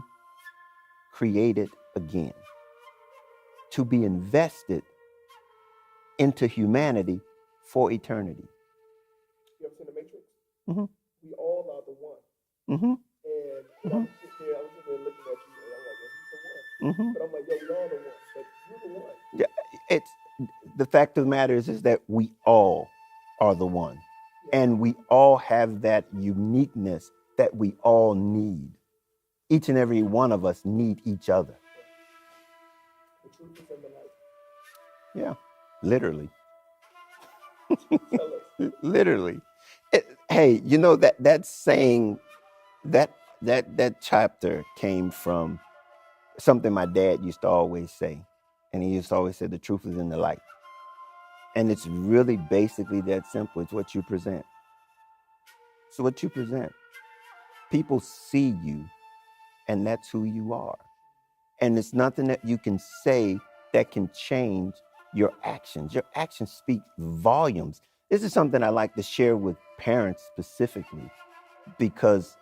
Speaker 21: created again, to be invested into humanity for eternity.
Speaker 1: You ever seen The Matrix?
Speaker 21: Mm-hmm.
Speaker 1: We all are the one.
Speaker 21: Mm-hmm.
Speaker 1: And I was sitting there looking at you, and I'm like, well, he's the one.
Speaker 21: Mm-hmm.
Speaker 1: But I'm like, yo, we all the one. But you're the one.
Speaker 21: Yeah, it's the fact of the matter is that we all are the one, and we all have that uniqueness that we all need. Each and every one of us need each other.
Speaker 1: The truth is in the light.
Speaker 21: Yeah, literally. Literally. Hey, that saying, that chapter came from something my dad used to always say. And he used to always say, the truth is in the light. And it's really basically that simple. It's what you present. So what you present. People see you, and that's who you are. And it's nothing that you can say that can change your actions. Your actions speak volumes. This is something I like to share with parents specifically, because,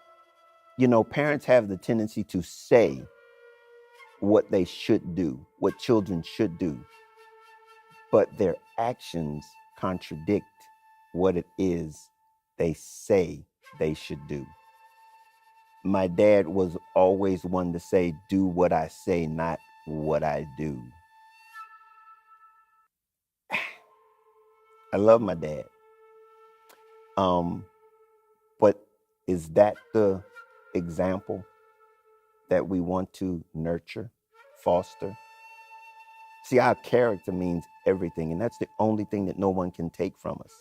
Speaker 21: parents have the tendency to say what they should do, what children should do, but their actions contradict what it is they say they should do. My dad was always one to say, do what I say, not what I do. I love my dad. But is that the example that we want to nurture, foster? See, our character means everything, and that's the only thing that no one can take from us.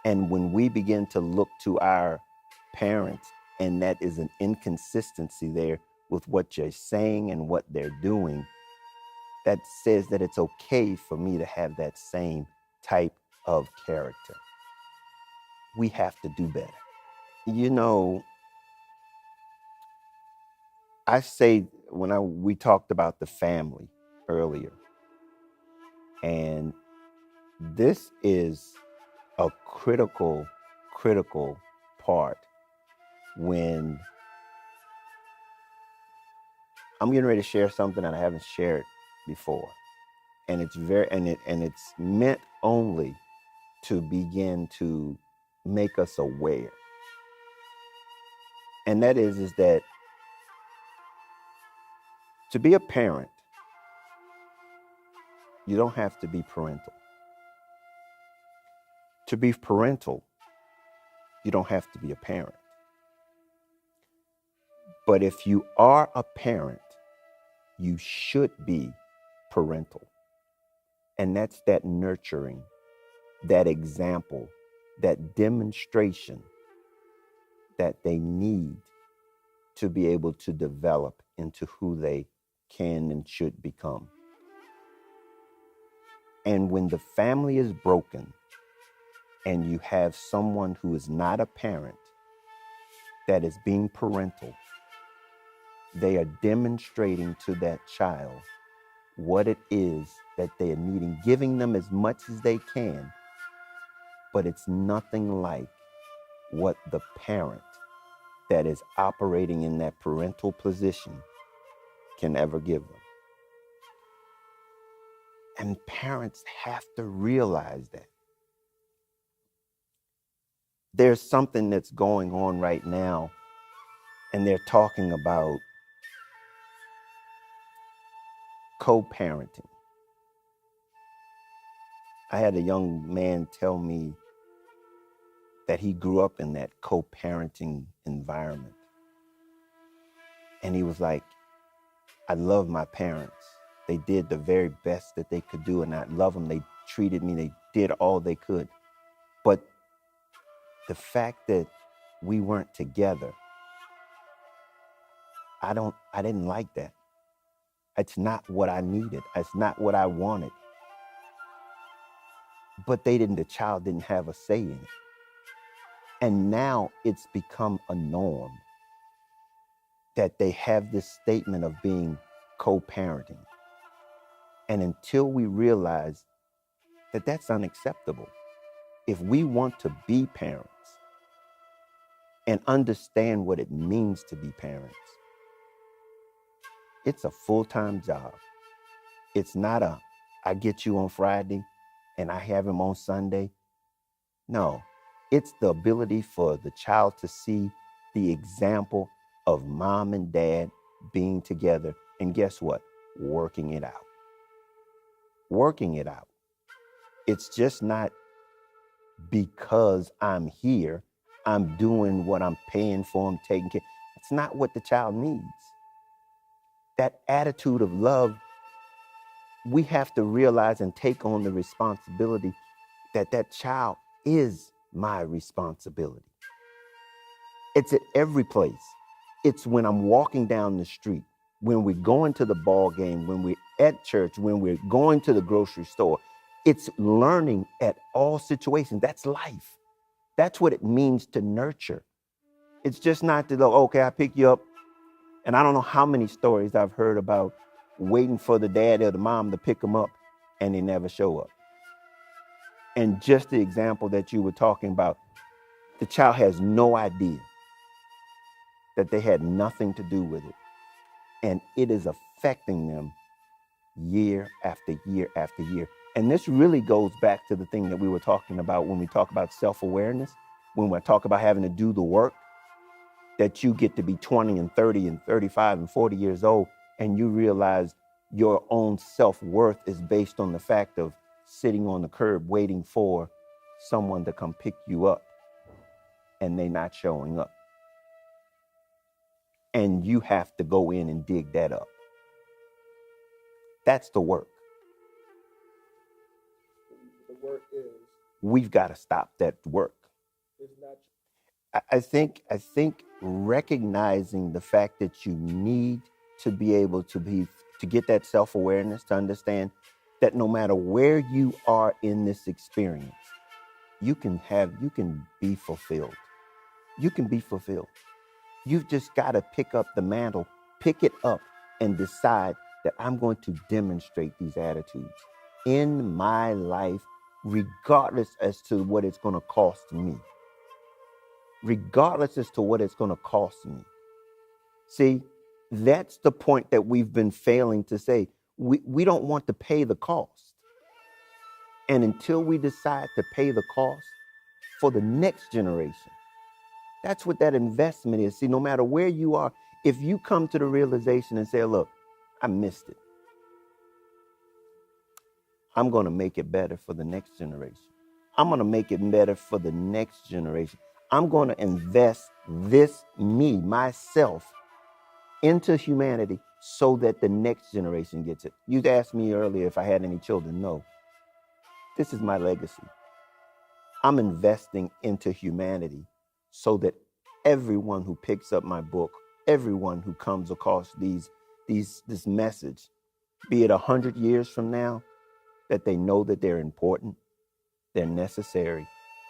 Speaker 21: And when we begin to look to our parents, and that is an inconsistency there with what you're saying and what they're doing, that says that it's okay for me to have that same type of character. We have to do better. I say, we talked about the family earlier, and this is a critical part when I'm getting ready to share something that I haven't shared before. And it's it's meant only to begin to make us aware. And that is that to be a parent, you don't have to be parental. To be parental, you don't have to be a parent. But if you are a parent, you should be parental. And that's that nurturing, that example, that demonstration that they need to be able to develop into who they can and should become. And when the family is broken and you have someone who is not a parent that is being parental, they are demonstrating to that child what it is that they are needing, giving them as much as they can, but it's nothing like what the parent that is operating in that parental position can ever give them. And parents have to realize that. There's something that's going on right now, and they're talking about co-parenting. I had a young man tell me that he grew up in that co-parenting environment. And he was like, I love my parents. They did the very best that they could do, and I love them. They treated me, they did all they could. But the fact that we weren't together, I didn't like that. It's not what I needed. It's not what I wanted. But the child didn't have a say in it. And now it's become a norm that they have this statement of being co-parenting. And until we realize that that's unacceptable, if we want to be parents and understand what it means to be parents, it's a full-time job. It's not I get you on Friday and I have him on Sunday. No, it's the ability for the child to see the example of mom and dad being together. And guess what? Working it out. Working it out. It's just not because I'm here, I'm doing what I'm paying for, I'm taking care. It's not what the child needs. That attitude of love, we have to realize and take on the responsibility that that child is my responsibility. It's at every place. It's when I'm walking down the street, when we're going to the ball game, when we're at church, when we're going to the grocery store. It's learning at all situations. That's life. That's what it means to nurture. It's just not to go, okay, I pick you up. And I don't know how many stories I've heard about waiting for the dad or the mom to pick them up and they never show up. And just the example that you were talking about, the child has no idea that they had nothing to do with it. And it is affecting them year after year after year. And this really goes back to the thing that we were talking about when we talk about self-awareness, when we talk about having to do the work, that you get to be 20 and 30 and 35 and 40 years old, and you realize your own self-worth is based on the fact of sitting on the curb waiting for someone to come pick you up, and they not showing up. And you have to go in and dig that up. That's the work.
Speaker 1: The work is.
Speaker 21: We've got to stop that work. I think recognizing the fact that you need to be able to get that self-awareness, to understand that no matter where you are in this experience, you can be fulfilled. You can be fulfilled. You've just got to pick up the mantle, pick it up, and decide that I'm going to demonstrate these attitudes in my life, regardless as to what it's going to cost me. regardless as to what it's going to cost me. See, that's the point that we've been failing to say. We don't want to pay the cost. And until we decide to pay the cost for the next generation, that's what that investment is. See, no matter where you are, if you come to the realization and say, look, I missed it, I'm going to make it better for the next generation. I'm going to make it better for the next generation. I'm going to invest this, me, myself, into humanity so that the next generation gets it. You asked me earlier if I had any children. No. This is my legacy. I'm investing into humanity so that everyone who picks up my book, everyone who comes across this message, be it 100 years from now, that they know that they're important, they're necessary,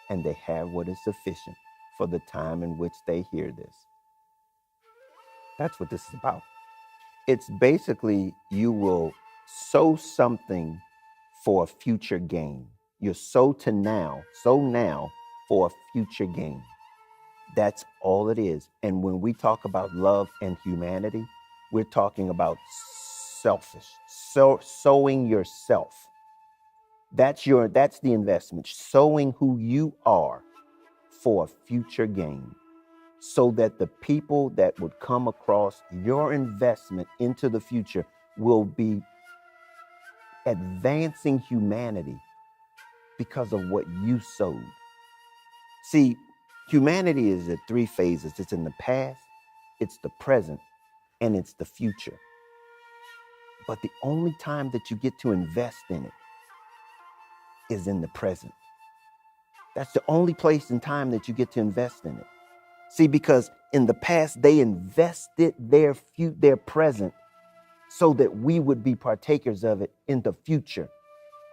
Speaker 21: and they have what is sufficient for the time in which they hear this. That's what this is about. It's basically, you will sow something for a future gain. You sow now for a future gain. That's all it is. And when we talk about love and humanity, we're talking about sowing yourself. That's the investment, sowing who you are for a future gain, so that the people that would come across your investment into the future will be advancing humanity because of what you sowed. See, humanity is at 3 phases. It's in the past, it's the present, and it's the future. But the only time that you get to invest in it is in the present. That's the only place and time that you get to invest in it. See, because in the past, they invested their present so that we would be partakers of it in the future.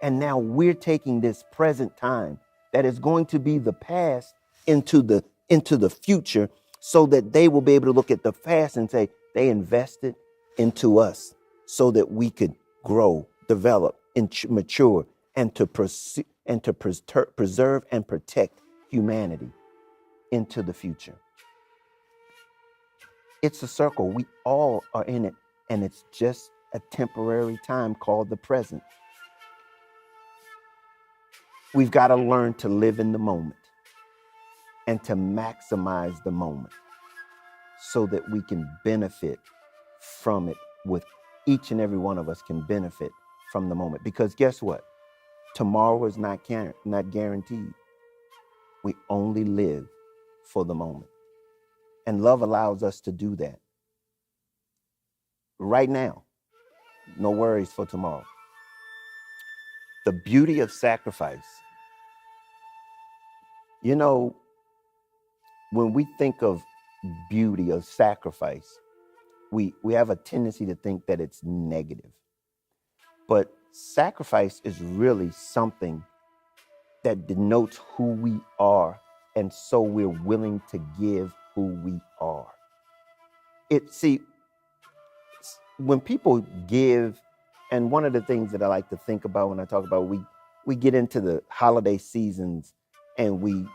Speaker 21: And now we're taking this present time that is going to be the past into the future, so that they will be able to look at the past and say they invested into us so that we could grow, develop, and mature, and to preserve and protect humanity into the future. It's a circle. We all are in it, and it's just a temporary time called the present. We've got to learn to live in the moment and to maximize the moment so that we can benefit from it. With each and every one of us can benefit from the moment, because guess what? Tomorrow is not guaranteed. We only live for the moment. And love allows us to do that. Right now, no worries for tomorrow. The beauty of sacrifice. You know, when we think of beauty of sacrifice, we have a tendency to think that it's negative. But sacrifice is really something that denotes who we are, and so we're willing to give who we are. When people give, and one of the things that I like to think about when I talk about, we get into the holiday seasons and we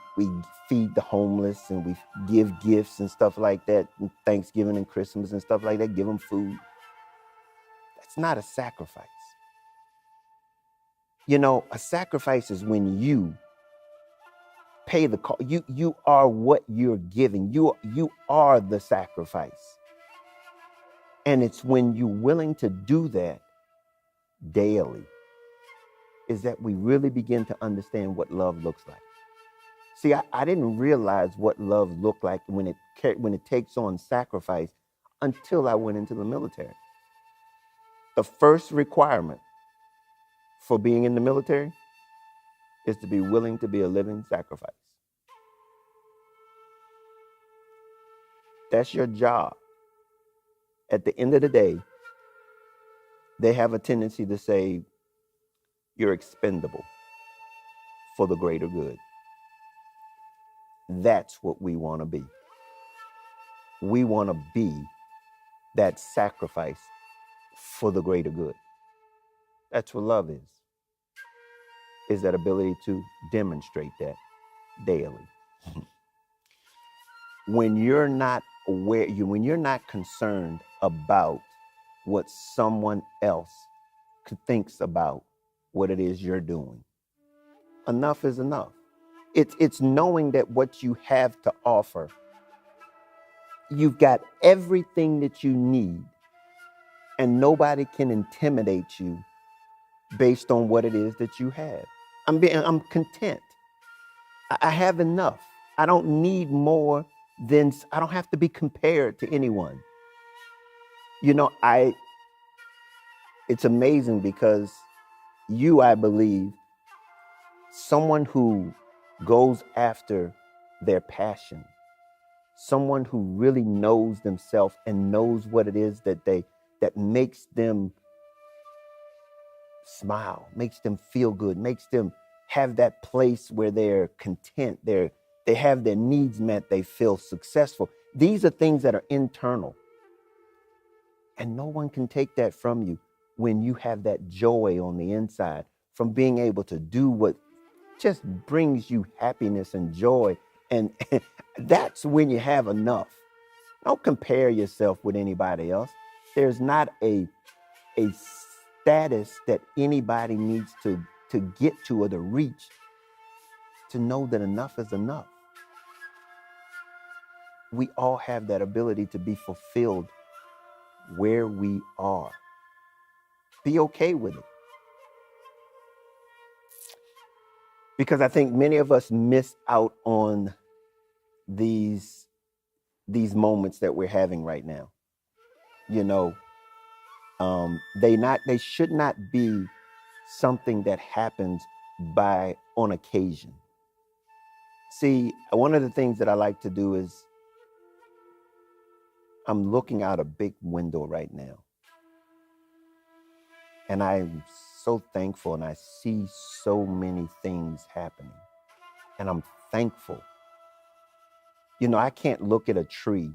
Speaker 21: feed the homeless and we give gifts and stuff like that, and Thanksgiving and Christmas and stuff like that, give them food. That's not a sacrifice. You know, a sacrifice is when you pay the cost. You are what you're giving. You are the sacrifice. And it's when you're willing to do that daily is that we really begin to understand what love looks like. See, I didn't realize what love looked like when it takes on sacrifice until I went into the military. The first requirement for being in the military is to be willing to be a living sacrifice. That's your job. At the end of the day, they have a tendency to say you're expendable for the greater good. That's what we want to be. We want to be that sacrifice for the greater good. That's what love is that ability to demonstrate that daily. when you're not aware, when you're not concerned about what someone else thinks about what it is you're doing, enough is enough. It's knowing that what you have to offer, you've got everything that you need, and nobody can intimidate you based on what it is that you have. I'm content. I have enough. I don't need more than, I don't have to be compared to anyone. You know, it's amazing because I believe, someone who goes after their passion, someone who really knows themselves and knows what it is that makes them smile, makes them feel good, makes them have that place where they're content, they have their needs met, they feel successful. These are things that are internal. And no one can take that from you when you have that joy on the inside from being able to do what just brings you happiness and joy. And that's when you have enough. Don't compare yourself with anybody else. There's not a status that anybody needs to get to or to reach to know that enough is enough. We all have that ability to be fulfilled where we are. Be okay with it. Because I think many of us miss out on these moments that we're having right now. You know, they should not be something that happens on occasion. See, one of the things that I like to do is, I'm looking out a big window right now. And I'm so thankful, and I see so many things happening. And I'm thankful. You know, I can't look at a tree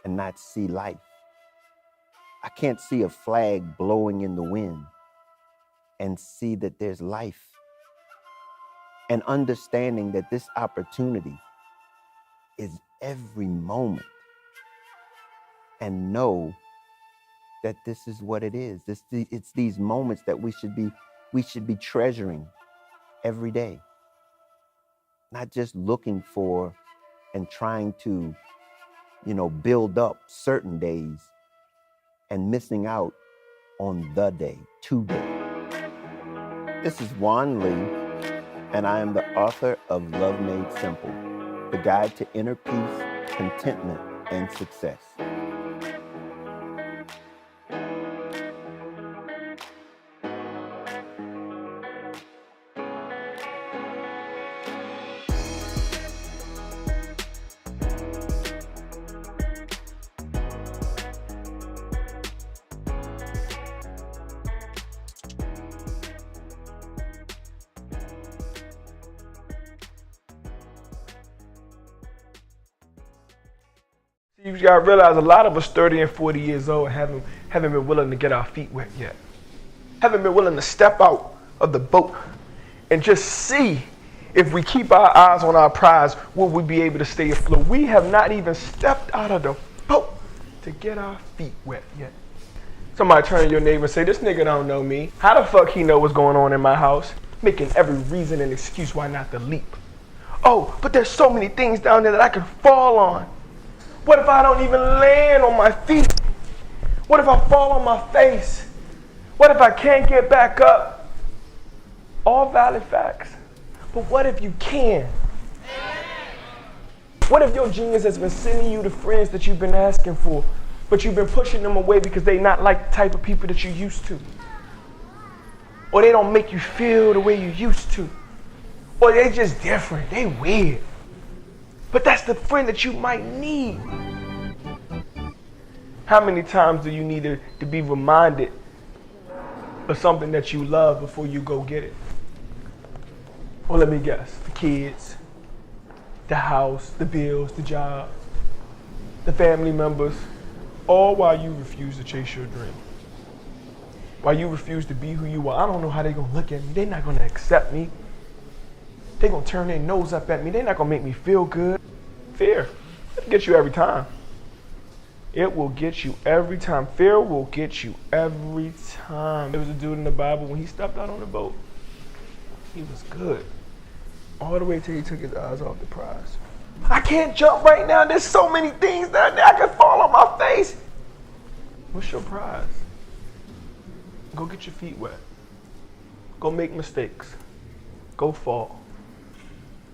Speaker 21: and not see life. I can't see a flag blowing in the wind and see that there's life. And understanding that this opportunity is every moment. And know that this is what it is. It's these moments that we should be treasuring every day. Not just looking for and trying to, build up certain days and missing out on the day, today. This is Juan Lee, and I am the author of Love Made Simple, the guide to inner peace, contentment, and success.
Speaker 3: You got to realize a lot of us 30 and 40 years old haven't been willing to get our feet wet yet. Haven't been willing to step out of the boat and just see if we keep our eyes on our prize, will we be able to stay afloat? We have not even stepped out of the boat to get our feet wet yet. Somebody turn to your neighbor and say, this nigga don't know me. How the fuck he know what's going on in my house? Making every reason and excuse why not to leap. Oh, but there's so many things down there that I could fall on. What if I don't even land on my feet? What if I fall on my face? What if I can't get back up? All valid facts. But what if you can? What if your genius has been sending you the friends that you've been asking for, but you've been pushing them away because they're not like the type of people that you used to? Or they don't make you feel the way you used to? Or they just different, they weird. But that's the friend that you might need. How many times do you need to be reminded of something that you love before you go get it? Well, let me guess. The kids, the house, the bills, the job, the family members, all while you refuse to chase your dream. While you refuse to be who you are. I don't know how they're going to look at me. They're not going to accept me. They're going to turn their nose up at me. They're not going to make me feel good. Fear.
Speaker 9: It'll get you every time. It will get you every time. Fear will get you every time. There was a dude in the Bible, when he stepped out on the boat, he was good. All the way till he took his eyes off the prize. I can't jump right now. There's so many things down there. I could fall on my face. What's your prize? Go get your feet wet. Go make mistakes. Go fall.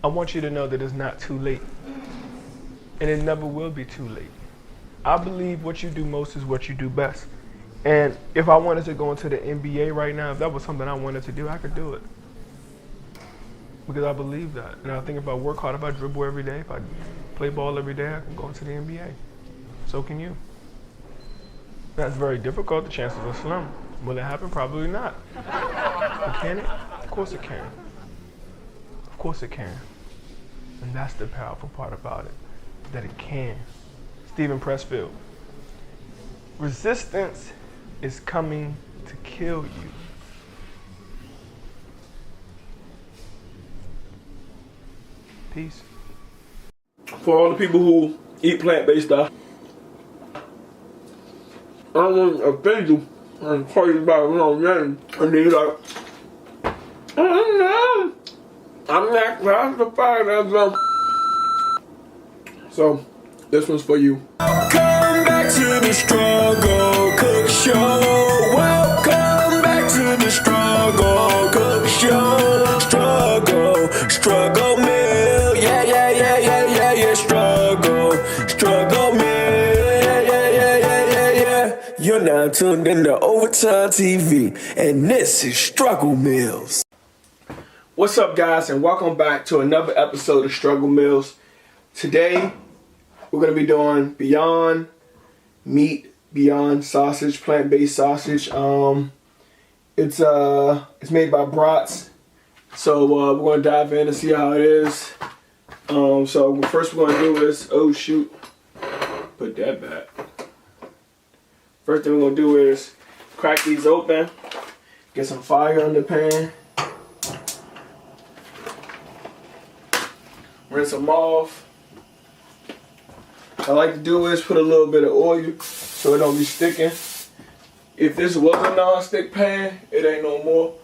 Speaker 9: I want you to know that it's not too late. And it never will be too late. I believe what you do most is what you do best. And if I wanted to go into the NBA right now, if that was something I wanted to do, I could do it. Because I believe that. And I think if I work hard, if I dribble every day, if I play ball every day, I can go into the NBA. So can you. That's very difficult. The chances are slim. Will it happen? Probably not. But can it? Of course it can. Of course it can. And that's the powerful part about it, that it can. Stephen Pressfield. Resistance is coming to kill you. Peace. For all the people who eat plant-based stuff, I don't want to offend you and call you by the wrong name. And then you're like, oh no, I'm not classified as a... So, this one's for you.
Speaker 3: Come back to the Struggle Cook Show. Welcome back to the Struggle Cook Show. Struggle meal. Yeah. Struggle meal. Yeah. You're now tuned into Overtyme TV, and this is Struggle Meals.
Speaker 9: What's up, guys, and welcome back to another episode of Struggle Meals. Today, we're going to be doing Beyond Meat, Beyond Sausage, plant-based sausage. It's made by Brats. So we're going to dive in and see how it is. So first we're going to do is, oh shoot, put that back. First thing we're going to do is crack these open, get some fire in the pan, rinse them off. I like to do is put a little bit of oil so it don't be sticking. If this was a non-stick pan, it ain't no more.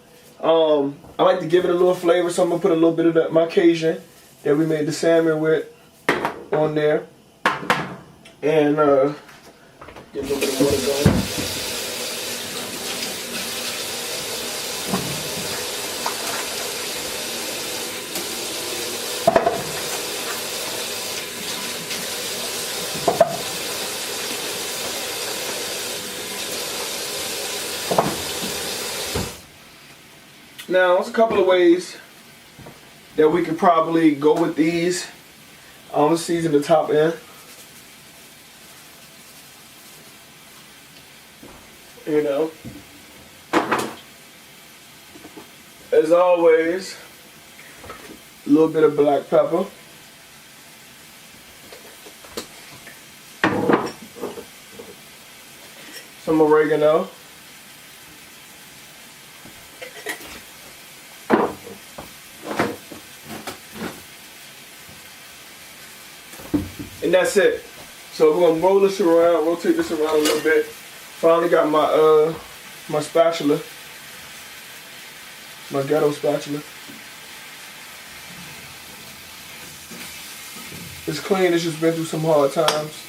Speaker 9: I like to give it a little flavor, so I'm gonna put a little bit of my Cajun that we made the salmon with on there, and get a little bit of water going. Now, there's a couple of ways that we could probably go with these. Let's season the top end. You know, as always, a little bit of black pepper. Some oregano. And that's it. So we're gonna roll this around, rotate this around a little bit. Finally got my my spatula, my ghetto spatula. It's clean. It's just been through some hard times.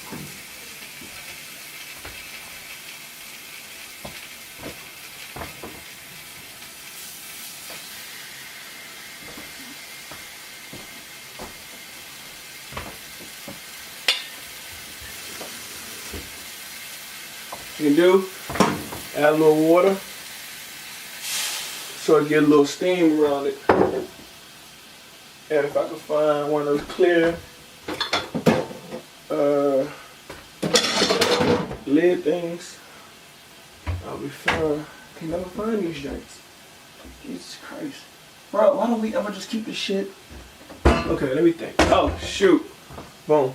Speaker 9: You can do, add a little water so it get a little steam around it. And if I can find one of those clear lid things, I'll be fine. Can never find these joints. Jesus Christ. Bro, why don't we ever just keep this shit? Okay, let me think. Oh, shoot. Boom.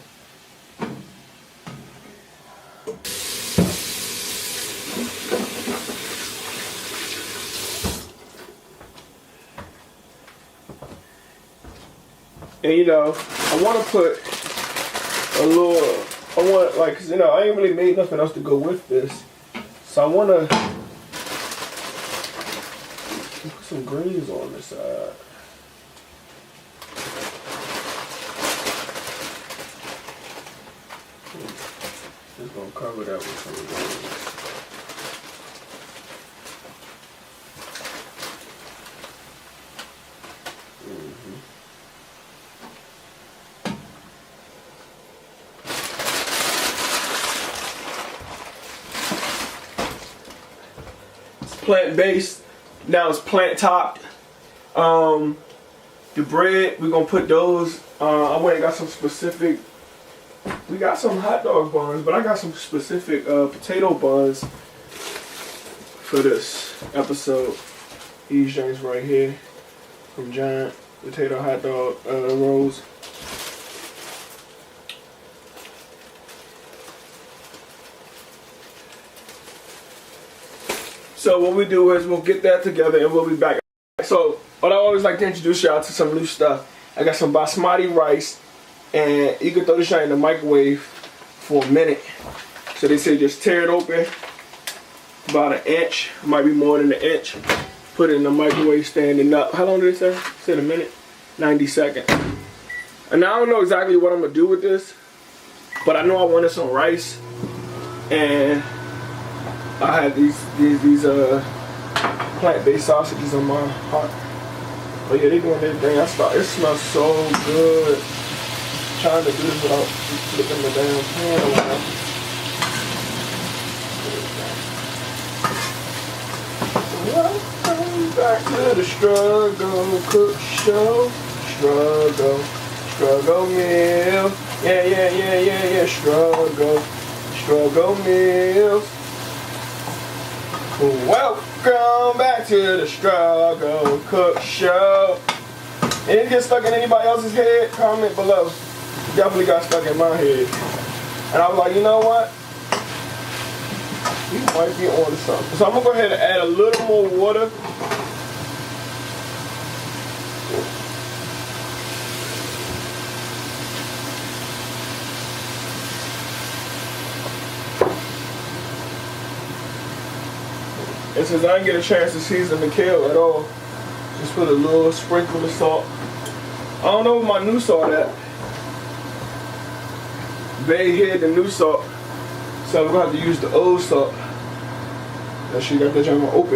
Speaker 9: And you know, I want to put
Speaker 1: a little. I want like, 'cause, you know, I ain't really made nothing else to go with this, so I wanna put some greens on this side. Just gonna cover that with some greens. Plant-based, now it's plant-topped. The bread, we're gonna put those, I went and got some specific, we got some hot dog buns, but I got some specific potato buns for this episode. These joints right here from Giant Potato Hot Dog Rolls. So what we do is we'll get that together and we'll be back. So what I always like to introduce y'all to some new stuff. I got some basmati rice, and you can throw this shit in the microwave for a minute. So they say just tear it open about an inch, might be more than an inch. Put it in the microwave standing up. How long did it say? It said a minute, 90 seconds. And I don't know exactly what I'm gonna do with this, but I know I wanted some rice, and I had these plant-based sausages on my heart. But yeah, they doing their thing. It smells so good. I'm trying to do this without flipping the damn pan around. Welcome back to the Struggle Cook Show. Struggle meal. Yeah. Struggle meals. Welcome back to the Struggle Cook Show. Anything get stuck in anybody else's head? Comment below. Definitely got stuck in my head. And I was like, you know what? You might be on to something. So I'm gonna go ahead and add a little more water. And since I didn't get a chance to season the kale at all, just put a little sprinkle of salt. I don't know where my new salt at. They hid the new salt, so we're gonna have to use the old salt. That shit got that joint open.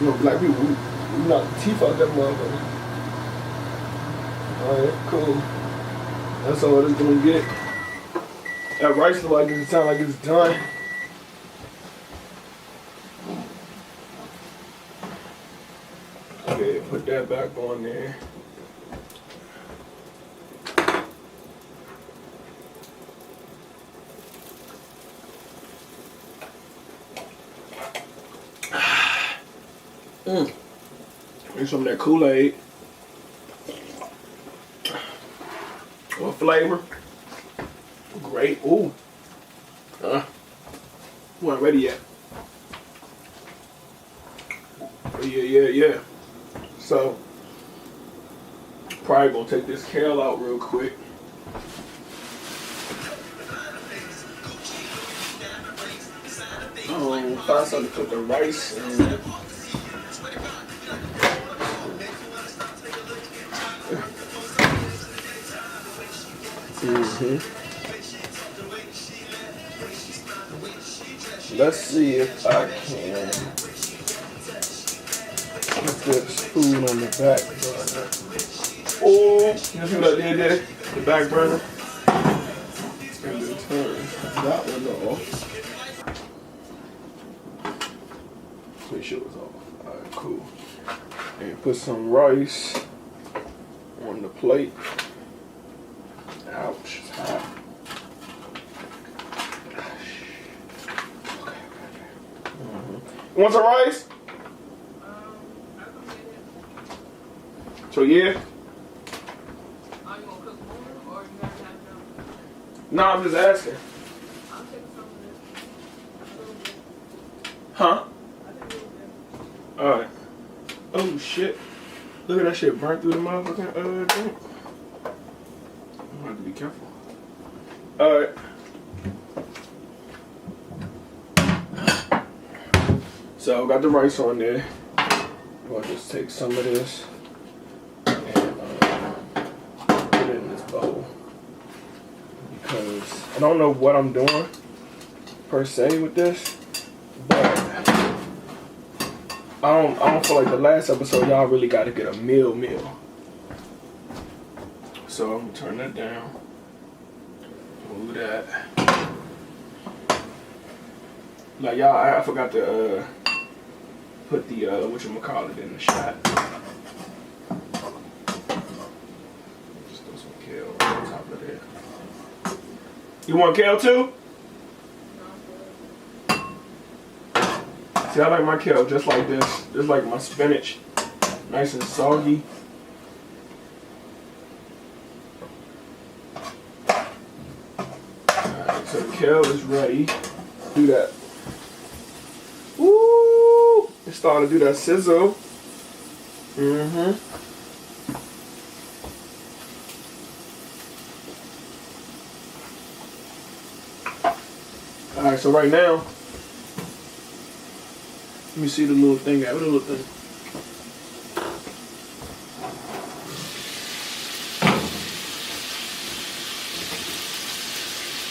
Speaker 1: You know, black people, we knock the teeth out that motherfucker. Alright, cool. That's all it's gonna get. That rice look like it sound like it's done. Okay, put that back on there. Here's some of that Kool-Aid. What flavor? Great. Ooh. Wasn't ready yet. Yeah. So, probably gonna take this kale out real quick. Find something to put the rice in. Let's see if I can put this food on the back burner. Oh, you see what I did there? The back burner. And then turn that one off. Make sure it's off. Alright, cool. And put some rice on the plate. Ouch, it's hot. You want some rice? So yeah. No, I'm just asking. Huh? Alright. Oh shit. Look at that shit burnt through the motherfucking drink. I'm gonna have to be careful. All right. So I got the rice on there. I'll just take some of this and put it in this bowl because I don't know what I'm doing per se with this, but I don't feel like the last episode y'all really got to get a meal. So I'm gonna turn that down. Move that. Like y'all, I forgot to put the whatchamacallit in the shot. Just throw some kale on top of there. You want kale too? See, I like my kale just like this. Just like my spinach. Nice and soggy. Alright, so the kale is ready. Do that. Woo! It's starting to do that sizzle. Alright, so right now, let me see the little thing. What the little thing?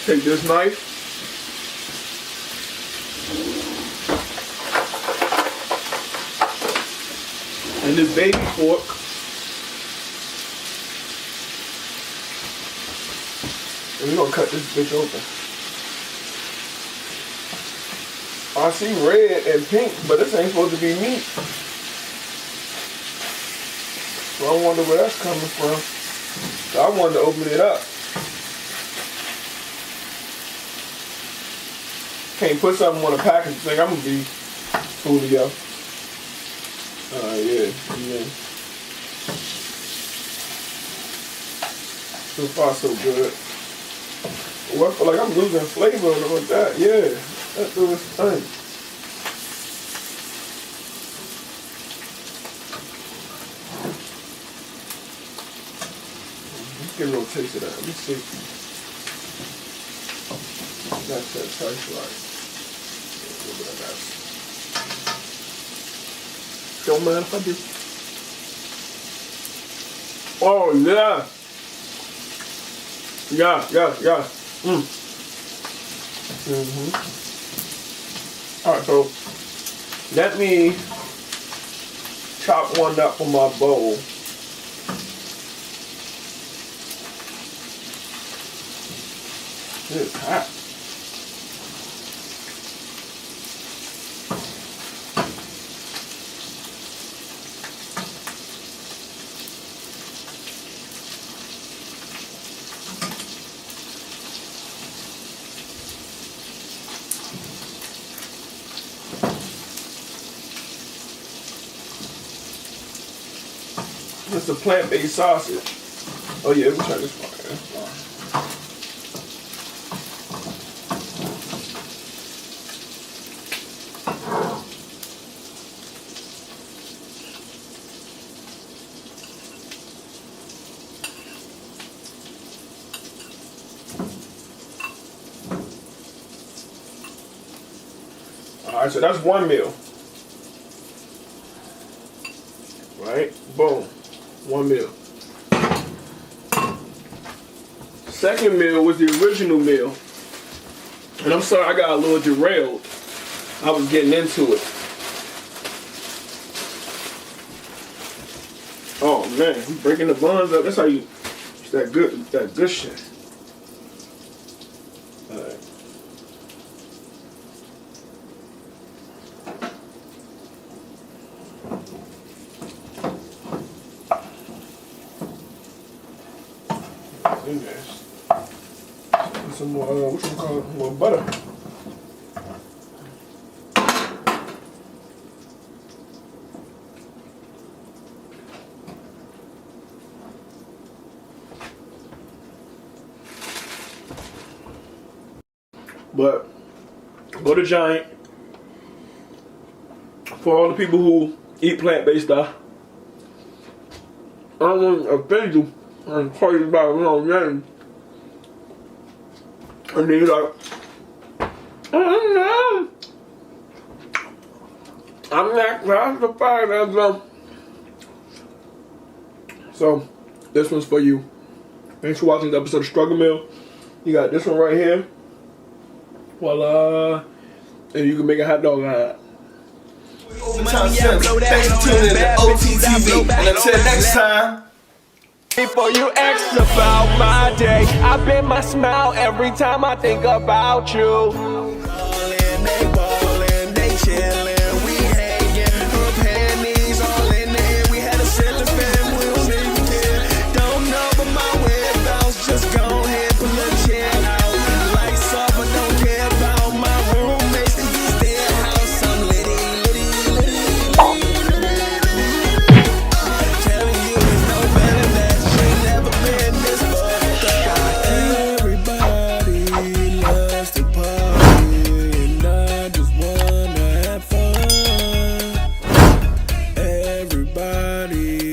Speaker 1: Take this knife. And this baby fork. And we're gonna cut this bitch open. I see red and pink, but this ain't supposed to be meat. So I wonder where that's coming from. So I wanted to open it up. Can't put something on a package and think I'm gonna be Julio. Yeah. So far, so good. Well, I feel like I'm losing flavor with that. Yeah, that do its thing. Let's get a little taste of that. Let me see. That's that tastes like. A little bit of that. Don't mind if I do. Oh, yeah. Yeah. Alright, so let me chop one up for my bowl. It's hot. It's a plant-based sausage. Oh yeah, let me try this one. Alright, so that's one meal. Right? Boom. One meal. Second meal was the original meal. And I'm sorry, I got a little derailed. I was getting into it. Oh man, we breaking the buns up. That's how you, it's that good shit. Alright. In there. Some more, what you call it? More butter. But go to Giant for all the people who eat plant-based stuff. I don't want to offend you and call you by the wrong name. And then you're like, I'm not classified as a. So, this one's for you. Thanks for watching the episode of Struggle Meal. You got this one right here. Voila. And you can make a hot dog out of it.
Speaker 9: Overtime Sims. Thanks for tuning in to OTTV. And until next time.
Speaker 3: Before you ask about my day, I bend my smile every time I think about you.